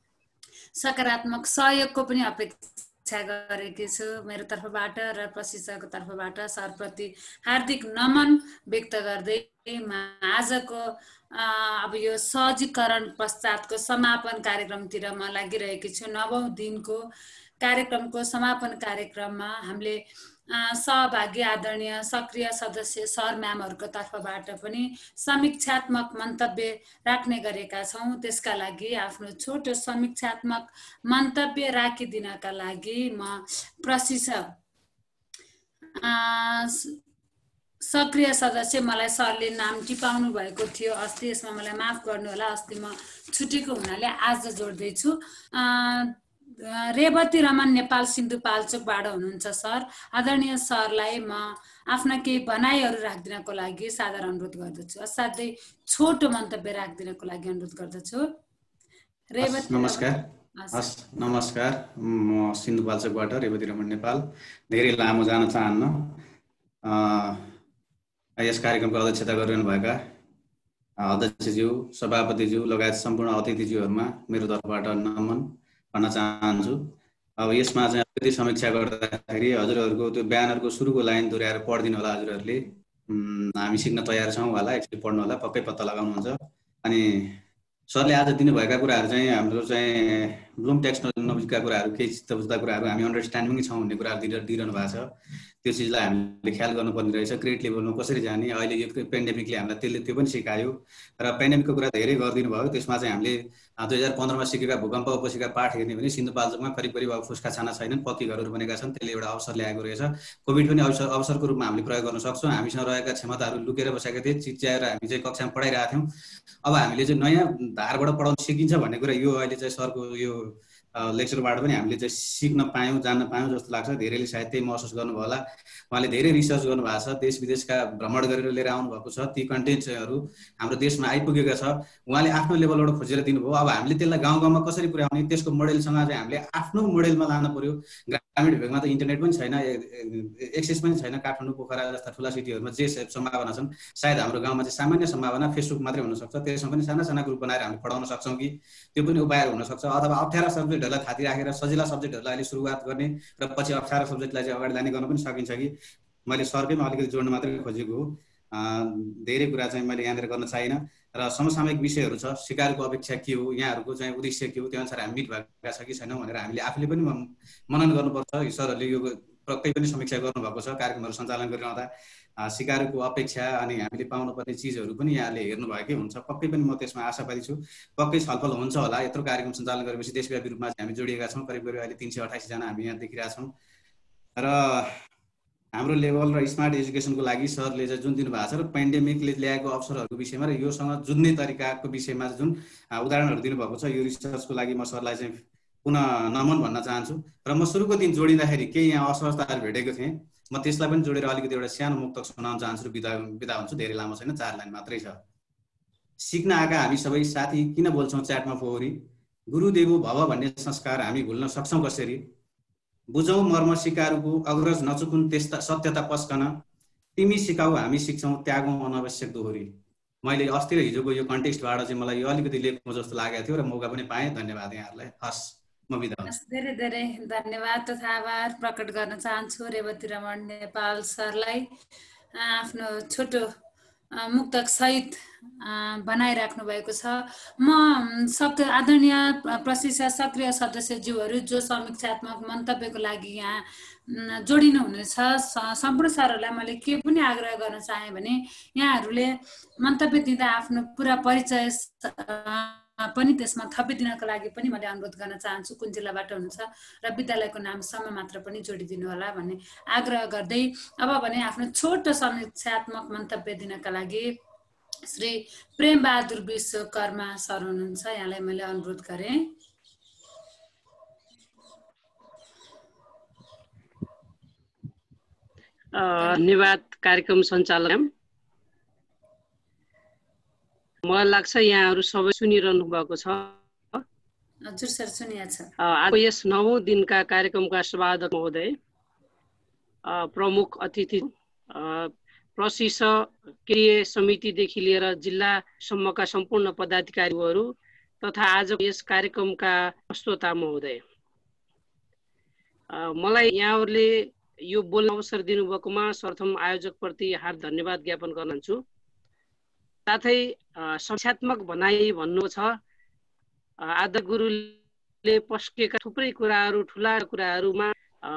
सकारात्मक सहयोगको पनि अपेक्षा गरेकी छु मेरो तर्फबाट र प्रशिक्षकको तर्फबाट। सरप्रति हार्दिक नमन व्यक्त गर्दै आजको अब यो सहजीकरण पश्चातको समापन कार्यक्रमतिर म लागिरहेकी छु। 9औं दिनको कार्यक्रमको समापन कार्यक्रममा हामीले सहभागी आदरणीय सक्रिय सदस्य सर म्यामहरूको तर्फबाट पनि समीक्षात्मक मन्तव्य राख्ने गरेका छौँ। त्यसका लागि आफ्नो छोटो समीक्षात्मक मन्तव्य राखिदिनका लागि म प्रशिक्षक सक्रिय सदस्य, मलाई सरले नाम टिपाउनु भएको थियो अस्ति, यसमा मलाई माफ गर्नु होला, अस्ति म छुटेको हुनाले आज जोड्दैछु। रेवती रमन नेपाल सिन्धुपाल्चोकबाट हुनुहुन्छ सर। आदरणीय सरलाई म आफ्ना केही भनाइहरू राखिदिनको लागि सादर अनुरोध गर्दछु। असाध्यै छोटो मन्तव्य राखिदिनको लागि अनुरोध गर्दछु। रेवती नमस्कार। नमस्कार, म सिन्धुपाल्चोकबाट रेवती रमन नेपाल। धेरै लामो जान चाहन्न। यस कार्यक्रमको अध्यक्षता गरिरहनु भएका अध्यक्षज्यू, सभापतिज्यू लगायत सम्पूर्ण अतिथिज्यूहरूमा मेरो तर्फबाट नमन भन्न चाहन्छु। अब यसमा चाहिँ अलिकति समीक्षा गर्दाखेरि हजुरहरूको त्यो ब्यानरको सुरुको लाइन दोहोऱ्याएर पढिदिनु होला हजुरहरूले। हामी सिक्न तयार छौँ होला, एकचोटि पढ्नु होला, पक्कै पत्ता लगाउनुहुन्छ। अनि सरले आज दिनुभएका कुराहरू चाहिँ हाम्रो चाहिँ ब्लुम टेक्नोलोजीका कुराहरू, केही चित्त बुझ्दा कुराहरू हामी अन्डरस्ट्यान्डिङ छौँ भन्ने कुराहरू दिइरहनु भएको छ। त्यो चिजलाई हामीले ख्याल गर्नुपर्ने रहेछ। क्रेडिट लेभलमा कसरी जाने, अहिले यो पेन्डेमिकले हामीलाई त्यो पनि सिकायो। र पेन्डेमिकको कुरा धेरै गरिदिनु भयो। त्यसमा चाहिँ हामीले 2015 मा सिकेका भूकम्प उपसीका पाठ हेर्ने भने सिन्धुपाल्चोकमा करिब अब फुस्का छाना छैनन्, पक्की घरहरू बनेका छन्। त्यसले एउटा अवसर ल्याएको रहेछ। कोभिड पनि अवसरको रूपमा हामीले प्रयोग गर्न सक्छौँ। हामीसँग रहेका क्षमताहरू लुकेर बसेका थिए, चिच्याएर हामी चाहिँ कक्षामा पढाइरहेका थियौँ। अब हामीले चाहिँ नयाँ धारबाट पढाउन सकिन्छ भन्ने कुरा यो अहिले चाहिँ सरको यो लेक्चरबाट पनि हामीले चाहिँ सिक्न पायौँ, जान्न पायौँ जस्तो लाग्छ। धेरैले सायद त्यही महसुस गर्नुभयो होला। उहाँले धेरै रिसर्च गर्नुभएको छ, देश विदेशका भ्रमण गरेर लिएर आउनुभएको छ। ती कन्टेन्टहरू हाम्रो देशमा आइपुगेका छ। उहाँले आफ्नो लेभलबाट खोजेर दिनुभयो। अब हामीले त्यसलाई गाउँ गाउँमा कसरी पुर्याउने, त्यसको मोडेलसँग चाहिँ हामीले आफ्नो मोडेलमा लानु पर्यो। ग्रामीण भेगमा त इन्टरनेट पनि छैन, एक्सेस पनि छैन। काठमाडौँ, पोखरा जस्ता ठुला सिटीहरूमा जे सम्भावना छन्, सायद हाम्रो गाउँमा चाहिँ सामान्य सम्भावना फेसबुक मात्रै हुनसक्छ। त्यसमा पनि साना साना ग्रुप बनाएर हामीले पढाउन सक्छौँ कि, त्यो पनि उपायहरू हुनसक्छ। अथवा अप्ठ्यारा सब्जेक्टहरूलाई थाती राखेर सजिला सब्जेक्टहरूलाई अहिले सुरुवात गर्ने र पछि अप्ठ्यारा सब्जेक्टलाई चाहिँ अगाडि लाने गर्न पनि सकिन्छ कि। मैले सरकैमा अलिकति जोड्न मात्रै खोजेको हो। धेरै कुरा चाहिँ मैले यहाँनिर गर्न चाहिनँ। र समसामयिक विषयहरू छ, सिकारको अपेक्षा के हो, यहाँहरूको चाहिँ उद्देश्य के हो, त्यो अनुसार हामी मिट भएका छ कि छैनौँ भनेर हामीले आफूले पनि मनन गर्नुपर्छ। सरहरूले यो पक्कै पनि समीक्षा गर्नुभएको छ कार्यक्रमहरू सञ्चालन गरिरहँदा सिकारुको अपेक्षा अनि हामीले पाउनुपर्ने चिजहरू पनि यहाँले हेर्नुभएकै हुन्छ पक्कै पनि म त्यसमा आशावादी छु पक्कै छलफल हुन्छ होला यत्रो कार्यक्रम सञ्चालन गरेपछि देशव्यापी रूपमा हामी जोडिएका छौँ करिब अहिले 328 जना हामी यहाँ देखिरहेका छौँ र हाम्रो लेभल र स्मार्ट एजुकेसनको लागि सरले चाहिँ जुन दिनुभएको छ र पेन्डेमिकले ल्याएको अवसरहरूको विषयमा र योसँग जुझ्ने तरिकाको विषयमा जुन उदाहरणहरू दिनुभएको छ यो रिसर्चको लागि म सरलाई चाहिँ पुनः नमन भन्न चाहन्छु र म सुरुको दिन जोडिँदाखेरि केही यहाँ असहजताहरू भेटेको थिएँ म त्यसलाई पनि जोडेर अलिकति एउटा सानो मुक्तक सुनाउन चाहन्छु र बिदा हुन्छु धेरै लामो छैन 4 लाइन मात्रै छ सिक्न आएका हामी सबै साथी किन बोल्छौँ च्याटमा फोहोरी गुरुदेवो भव भन्ने संस्कार हामी भुल्न सक्छौँ कसरी बुझौँ मर्म सिकारुको अग्रज नचुकुन् त्यस्ता सत्यता पस्कन तिमी सिकाऊ हामी सिक्छौँ त्यागौँ अनावश्यक दोहोरी मैले अस्ति र हिजोको यो कन्टेक्स्टबाट चाहिँ मलाई यो अलिकति लेख्नु जस्तो लागेको थियो र मौका पनि पाएँ धन्यवाद यहाँहरूलाई हस् म बिदा हुन्छु धेरै धेरै धन्यवाद तथा आभार प्रकट गर्न चाहन्छु रेवती रमण नेपाल सरलाई आफ्नो छोटो मुक्तक सहित बनाइराख्नु भएको छ म आदरणीय प्रशिक्षक सक्रिय सदस्यज्यूहरू जो समीक्षात्मक मन्तव्यको लागि यहाँ जोडिनु हुनेछ सम्पूर्ण सरहरूलाई मैले के पनि आग्रह गर्न चाहे भने यहाँहरूले मन्तव्य दिँदा आफ्नो पुरा परिचय पनि त्यसमा थपिदिनको लागि पनि मैले अनुरोध गर्न चाहन्छु कुन जिल्लाबाट हुनुहुन्छ र विद्यालयको नामसम्म मात्र पनि जोडिदिनु होला भन्ने आग्रह गर्दै अब भने आफ्नो छोटो समीक्षात्मक मन्तव्य दिनका लागि श्री प्रेम बहादुर विश्वकर्मा सर हुनुहुन्छ यहाँलाई मैले अनुरोध गरेँ धन्यवाद कार्यक्रम सञ्चालक मलाई लाग्छ यहाँहरू सबै सुनिरहनु भएको छ हजुर सर सुनिया छ आज यस 9औं दिनका कार्यक्रमका सम्पादक महोदय प्रमुख अतिथि प्रशिक्षकीय समितिदेखि लिएर जिल्लासम्मका सम्पूर्ण पदाधिकारीहरू तथा आज यस कार्यक्रमका प्रस्तोता महोदय मलाई यहाँहरूले यो बोल्न अवसर दिनुभएकोमा सर्वप्रथम आयोजकप्रति हार्दिक धन्यवाद ज्ञापन गर्छु साथै समीक्षात्मक भनाइ भन्नु छ आदर गुरुले पस्केका थुप्रै कुराहरू ठुला कुराहरूमा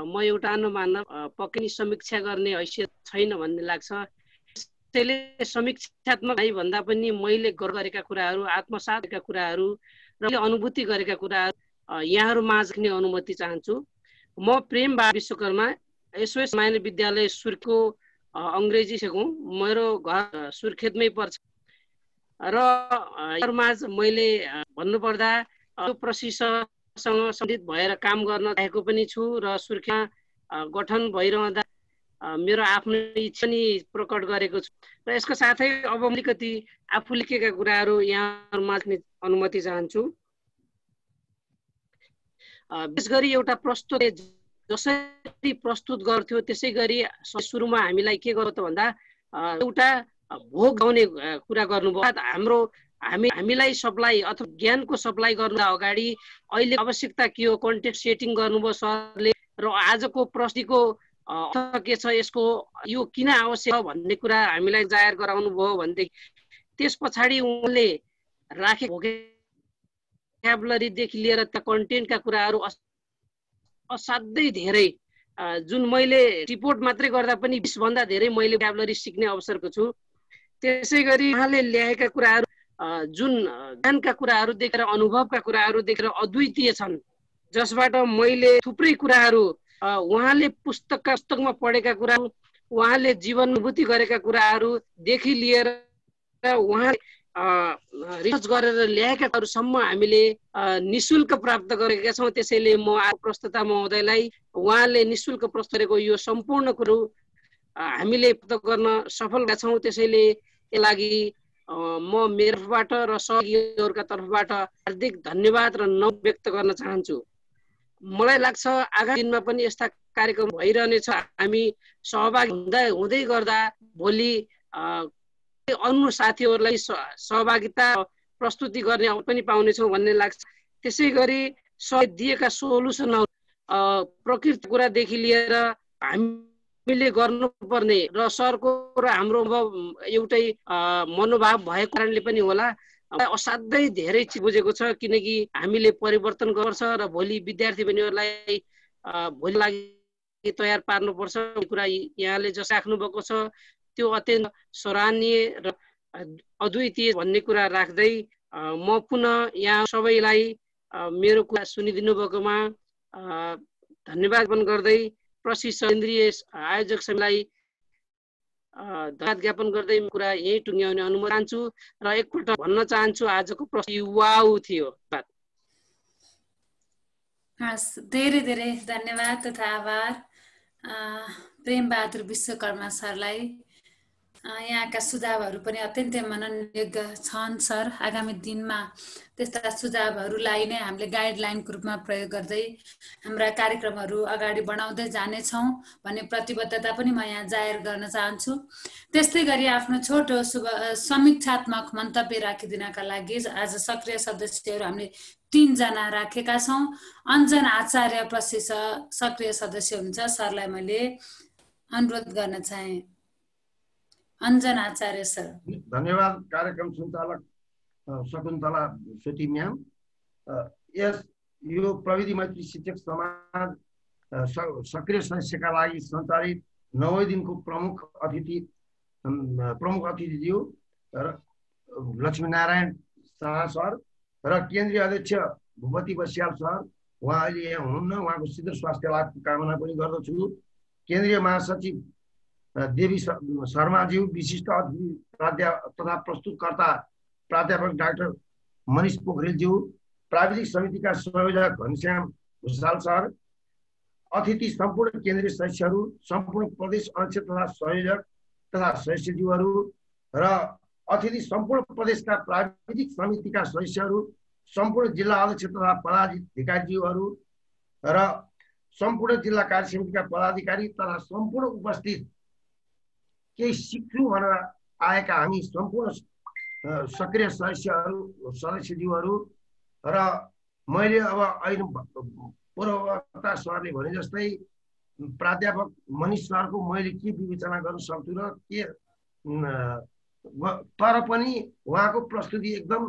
म एउटा मानव पक्कै समीक्षा गर्ने हैसियत छैन भन्ने लाग्छ त्यसैले समीक्षात्मक भनाइ भन्दा पनि मैले गरेका कुराहरू आत्मसात गरेका कुराहरू र अनुभूति गरेका कुराहरू यहाँहरू माझ राख्ने अनुमति चाहन्छु म प्रेम बहादुर विश्वकर्मा एसओएस माध्यमिक विद्यालय सुर्खेतको अंग्रेजी सिकौँ मेरो घर सुर्खेतमै पर्छ र यहाँमाझ मैले भन्नुपर्दा यो प्रशिक्षणसँग सम्बन्धित भएर काम गर्न चाहेको पनि छु र सुर्खेतमा गठन भइरहँदा मेरो आफ्नो इच्छा पनि प्रकट गरेको छु र यसको साथै अब अलिकति आफू लेखेका कुराहरू यहाँमा अनुमति चाहन्छु विशेष गरी एउटा प्रस्तुत जसरी प्रस्तुत गर्थ्यो त्यसै गरी सुरुमा हामीलाई के गर्यो त भन्दा एउटा भोग गाउने कुरा गर्नुभयो हामीलाई सप्लाई अथवा ज्ञानको सप्लाई गर्नु अगाडि अहिले आवश्यकता के हो कन्टेक्स्ट सेटिङ गर्नुभयो सरले र आजको प्रश्नको अर्थ के छ यसको यो किन आवश्यक हो भन्ने कुरा हामीलाई जाहेर गराउनु भयो भनेदेखि त्यस पछाडि उनले राखेको भोकेबुलरीदेखि लिएर त्यो कन्टेन्टका कुराहरू असाध्यै धेरै जुन मैले रिपोर्ट मात्रै गर्दा पनि 20 भन्दा धेरै मैले भोकेबुलरी सिक्ने अवसरको छु त्यसै गरी उहाँले ल्याएका कुराहरू जुन ज्ञानका कुराहरू देखेर अनुभवका कुराहरू देखेर अद्वितीय छन् जसबाट मैले थुप्रै कुराहरू उहाँले पुस्तकमा पढेका कुराहरू उहाँले जीवन अनुभूति गरेका कुराहरूदेखि लिएर उहाँले रिसर्च गरेर ल्याएका कुराहरूसम्म हामीले निशुल्क प्राप्त गरेका छौँ त्यसैले म प्रस्तुता महोदयलाई उहाँले निशुल्क प्रस्तुत गरेको यो सम्पूर्ण कुरो हामीले प्राप्त गर्न सफल भएका छौँ त्यसैले यसका लागि म मेरो तर्फबाट र सहयोगीहरूका तर्फबाट हार्दिक धन्यवाद र नमन व्यक्त गर्न चाहन्छु मलाई लाग्छ आगामी दिनमा पनि यस्ता कार्यक्रम भइरहनेछ हामी सहभागी हुँदै गर्दा भोलि अन्य साथीहरूलाई सहभागिता प्रस्तुति गर्ने अवसर पनि पाउनेछौँ भन्ने लाग्छ त्यसै गरी सहयोग दिएका सोलुसनहरू प्रकृति कुरादेखि लिएर हामीले गर्नुपर्ने र सरको र हाम्रो एउटै मनोभाव भएको कारणले पनि होला असाध्यै धेरै बुझेको छ किनकि हामीले परिवर्तन गर्छ र भोलि विद्यार्थी बहिनीहरूलाई भोलि लागि तयार पार्नुपर्छ कुरा यहाँले जस राख्नुभएको छ त्यो अत्यन्त सराहनीय र अद्वितीय भन्ने कुरा राख्दै म पुनः यहाँ सबैलाई मेरो कुरा सुनिदिनु भएकोमा धन्यवाद पनि गर्दै प्रशिक्षण केन्द्रीय आयोजक समितिलाई धन्यवाद ज्ञापन गर्दै कुरा यही टुङ्ग्याउने अनुमति चाहन्छु र एकपल्ट भन्न चाहन्छु आजको प्रश्न वाउ थियो। हस्, धेरै धेरै धन्यवाद तथा आभार प्रेमबहादुर विश्वकर्मा सरलाई। यहाँका सुझावहरू पनि अत्यन्तै मननयोग्य छन् सर। आगामी दिनमा त्यस्ता सुझावहरूलाई नै हामीले गाइडलाइनको रूपमा प्रयोग गर्दै हाम्रा कार्यक्रमहरू अगाडि बढाउँदै जानेछौँ भन्ने प्रतिबद्धता पनि म यहाँ जाहेर गर्न चाहन्छु। त्यस्तै गरी आफ्नो छोटो समीक्षात्मक मन्तव्य राखिदिनका लागि आज सक्रिय सदस्यहरू हामीले 3 जना राखेका छौँ। अञ्जन आचार्य प्रशिक्षक सक्रिय सदस्य हुन्छ, सरलाई मैले अनुरोध गर्न चाहे। अञ्जन आचार्य सर। धन्यवाद कार्यक्रम सञ्चालक शकुन्तला सेठी म्याम। यो प्रविधि मैत्री शिक्षक समाज सक्रिय सदस्यका लागि सञ्चालित 9 दिनको प्रमुख अतिथिज्यू लक्ष्मीनारायण शाह सर र केन्द्रीय अध्यक्ष भूपति बस्याल सर, उहाँ अहिले यहाँ हुनुहुन्न, उहाँको शीघ्र स्वास्थ्य लाभको कामना पनि गर्दछु। केन्द्रीय महासचिव देवी शर्माज्यू, विशिष्ट अतिथि तथा प्रस्तुतकर्ता प्राध्यापक डाक्टर मनिष पोखरेलज्यू, प्राविधिक समितिका संयोजक घनश्याम भुषाल सर, अतिथि सम्पूर्ण केन्द्रीय सदस्यहरू, सम्पूर्ण प्रदेश अध्यक्ष तथा संयोजक तथा सदस्यज्यूहरू र अतिथि सम्पूर्ण प्रदेशका प्राविधिक समितिका सदस्यहरू, सम्पूर्ण जिल्ला अध्यक्ष तथा पदाधिकारीज्यूहरू र सम्पूर्ण जिल्ला कार्य समितिका पदाधिकारी तथा सम्पूर्ण उपस्थित केही सिक्नु भनेर आएका हामी सम्पूर्ण सक्रिय सदस्यज्यूहरू र मैले अब अहिले पूर्ववक्ता सरले भने जस्तै प्राध्यापक मनिष सरको मैले के विवेचना गर्न सक्छु र के, तर पनि उहाँको प्रस्तुति एकदम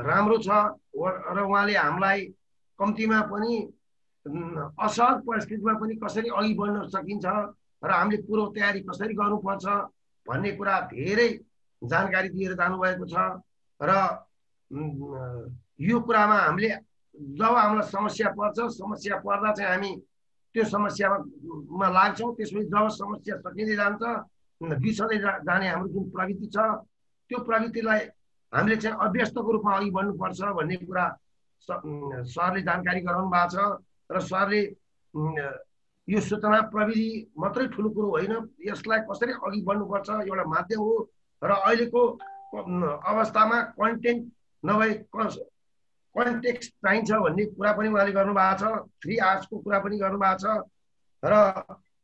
राम्रो छ र उहाँले हामीलाई कम्तीमा पनि असहज परिस्थितिमा पनि कसरी अघि बढ्न सकिन्छ र हामीले पूर्व तयारी कसरी गर्नुपर्छ भन्ने कुरा धेरै जानकारी दिएर जानुभएको छ र यो कुरामा हामीले जब हामीलाई समस्या पर्दा चाहिँ हामी त्यो समस्यामा लाग्छौँ। त्यसपछि जब समस्या सकिँदै जान्छ, बिर्सँदै जाने हाम्रो जुन प्रवृत्ति छ त्यो प्रवृत्तिलाई हामीले चाहिँ अभ्यस्तको रूपमा अघि बढ्नुपर्छ भन्ने कुरा सरले जानकारी गराउनु भएको छ र सरले यो सूचना प्रविधि मात्रै ठुलो कुरो होइन, यसलाई कसरी अघि बढ्नुपर्छ एउटा माध्यम हो र अहिलेको अवस्थामा कन्टेन्ट नभए कन्टेक्स्ट चाहिन्छ भन्ने कुरा पनि उहाँले गर्नुभएको छ। 3 Rs को कुरा पनि गर्नुभएको छ र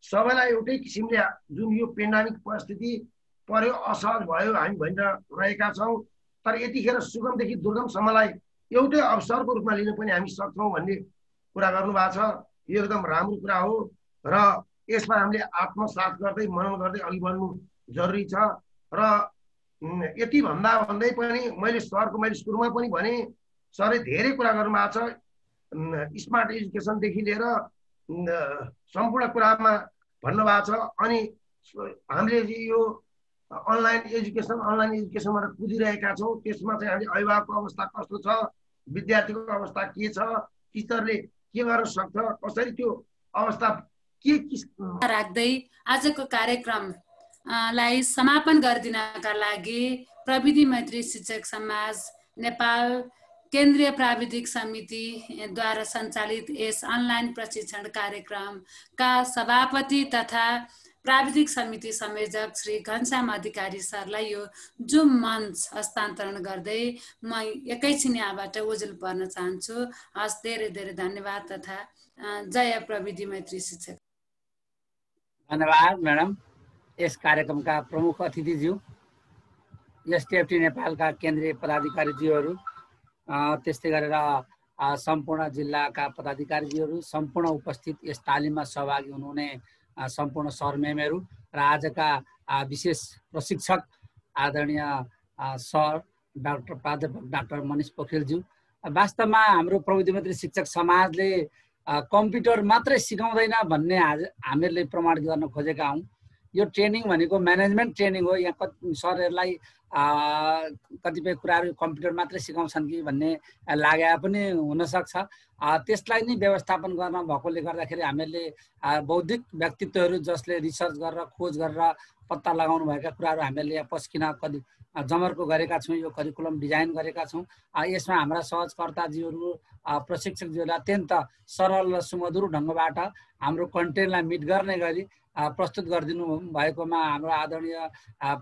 सबैलाई एउटै किसिमले जुन यो पेन्डेमिक परिस्थिति पर्यो, असहज भयो, हामी भनिरहेका छौँ, तर यतिखेर सुगमदेखि दुर्गमसम्मलाई एउटै अवसरको रूपमा लिन पनि हामी सक्छौँ भन्ने कुरा गर्नुभएको छ। यो एकदम राम्रो कुरा हो र यसमा हामीले आत्मसात गर्दै मनन गर्दै अघि बढ्नु जरुरी छ। र यति भन्दै पनि मैले सुरुमा पनि भने सरले धेरै कुरा गर्नुभएको छ, स्मार्ट एजुकेसनदेखि लिएर सम्पूर्ण कुरामा भन्नुभएको छ। अनि हामीले यो अनलाइन एजुकेसनबाट कुदिरहेका छौँ, त्यसमा चाहिँ हामीले अभिभावकको अवस्था कस्तो छ, विद्यार्थीको अवस्था के छ, टिचरले के गर्न सक्छ, कसरी त्यो अवस्था के राख्दै आजको कार्यक्रमलाई समापन गरिदिनका लागि प्रविधि मैत्री शिक्षक समाज नेपाल केन्द्रीय प्राविधिक समितिद्वारा सञ्चालित यस अनलाइन प्रशिक्षण कार्यक्रमका सभापति तथा प्राविधिक समिति संयोजक श्री घनश्याम अधिकारी सरलाई यो जुम मञ्च हस्तान्तरण गर्दै म एकैछिन यहाँबाट ओझेल पर्न चाहन्छु। हस्, धेरै धेरै धन्यवाद तथा जय प्रविधि मैत्री शिक्षक। धन्यवाद म्याडम। यस कार्यक्रमका प्रमुख अतिथिज्यू, एसटिएफटी नेपालका केन्द्रीय पदाधिकारीज्यूहरू, त्यस्तै गरेर सम्पूर्ण जिल्लाका पदाधिकारीज्यूहरू, सम्पूर्ण उपस्थित यस तालिममा सहभागी हुनुहुने सम्पूर्ण सरमेमहरू र आजका विशेष प्रशिक्षक आदरणीय सर प्राध्यापक डाक्टर मनिष पोखरेलज्यू। वास्तवमा हाम्रो प्रविधि मैत्री शिक्षक समाजले कम्प्युटर मात्रै सिकाउँदैन भन्ने हामीहरूले प्रमाण गर्न खोजेका हौँ। यो ट्रेनिङ भनेको म्यानेजमेन्ट ट्रेनिङ हो। यहाँ सरहरूलाई कतिपय कुराहरू कम्प्युटर मात्रै सिकाउँछन् कि भन्ने लागे पनि हुनसक्छ। त्यसलाई नै व्यवस्थापन गर्न भएकोले गर्दाखेरि हामीहरूले बौद्धिक व्यक्तित्वहरू जसले रिसर्च गरेर खोज गरेर पत्ता लगाउनु भएका कुराहरू हामीहरूले यहाँ पस्किन कति जमर्को गरेका छौँ। यो करिकुलम डिजाइन गरेका छौँ। यसमा हाम्रा सहजकर्ताजीहरू प्रशिक्षकजीहरूलाई अत्यन्त सरल र सुमधुर ढङ्गबाट हाम्रो कन्टेन्टलाई मिट गर्ने गरी प्रस्तुत गरिदिनु भएकोमा हाम्रो आदरणीय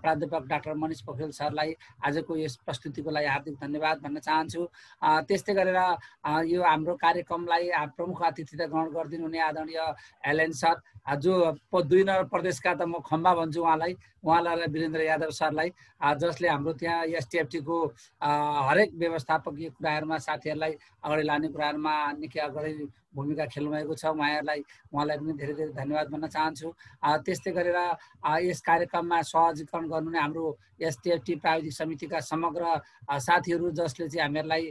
प्राध्यापक डाक्टर मनिष पोखरेल सरलाई आजको यस प्रस्तुतिको लागि हार्दिक धन्यवाद भन्न चाहन्छु। त्यस्तै गरेर यो हाम्रो कार्यक्रमलाई प्रमुख अतिथिता ग्रहण गरिदिनु हुने आदरणीय एलएन सर, जो 2 नम्बर प्रदेशका त म खम्बा भन्छु उहाँलाई वीरेन्द्र यादव सरलाई, जसले हाम्रो त्यहाँ एसटिएफटीको हरेक व्यवस्थापकीय कुराहरूमा साथीहरूलाई अगाडि लाने कुराहरूमा निकै अगाडि भूमिका खेल्नुभएको छ। उहाँलाई पनि धेरै धेरै धन्यवाद भन्न चाहन्छु। त्यस्तै गरेर यस कार्यक्रममा सहजीकरण गर्नु नै हाम्रो एसटिएफटी प्राविधिक समितिका समग्र साथीहरू जसले चाहिँ हामीहरूलाई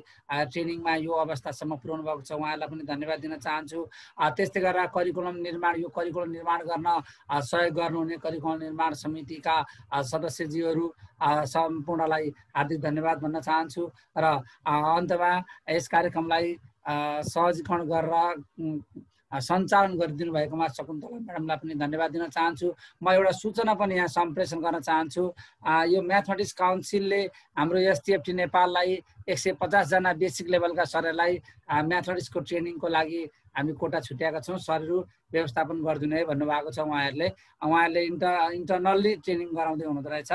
ट्रेनिङमा यो अवस्थासम्म पुर्याउनु भएको छ, उहाँहरूलाई पनि धन्यवाद दिन चाहन्छु। त्यस्तै गरेर करिकुलम निर्माण गर्न सहयोग गर्नुहुने करिकुलम निर्माण समितिका सदस्यजीहरू सम्पूर्णलाई हार्दिक धन्यवाद भन्न चाहन्छु। र अन्तमा यस कार्यक्रमलाई सहजीकरण गरेर सञ्चालन गरिदिनु भएकोमा शकुन्तला म्याडमलाई पनि धन्यवाद दिन चाहन्छु। म एउटा सूचना पनि यहाँ सम्प्रेषण गर्न चाहन्छु। यो म्याथमेटिक्स काउन्सिलले हाम्रो एसटिएफटी नेपाललाई 150 जना बेसिक लेभलका सरहरूलाई म्याथमेटिक्सको ट्रेनिङको लागि हामी कोटा छुट्याएका छौँ। सरहरू व्यवस्थापन गरिदिनु है भन्नुभएको छ। उहाँहरूले इन्टरनल्ली ट्रेनिङ गराउँदै हुनुहुँदो रहेछ।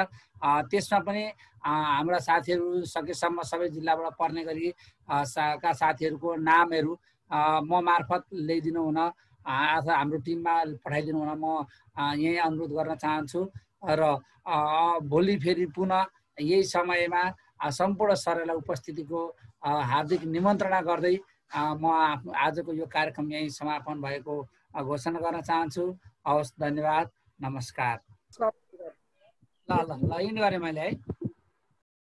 त्यसमा पनि हाम्रा साथीहरू सकेसम्म सबै जिल्लाबाट पर्ने गरी का साथीहरूको नामहरू म मार्फत ल्याइदिनु हुन अथवा हाम्रो टिममा पठाइदिनु हुन म यही अनुरोध गर्न चाहन्छु। र भोलि फेरि पुनः यही समयमा सम्पूर्ण सरहरूलाई उपस्थितिको हार्दिक निमन्त्रणा गर्दै म आजको यो कार्यक्रम यही समापन भएको घोषणा गर्न चाहन्छु। हवस्, धन्यवाद, नमस्कार। ल यिन गरेँ मैले है।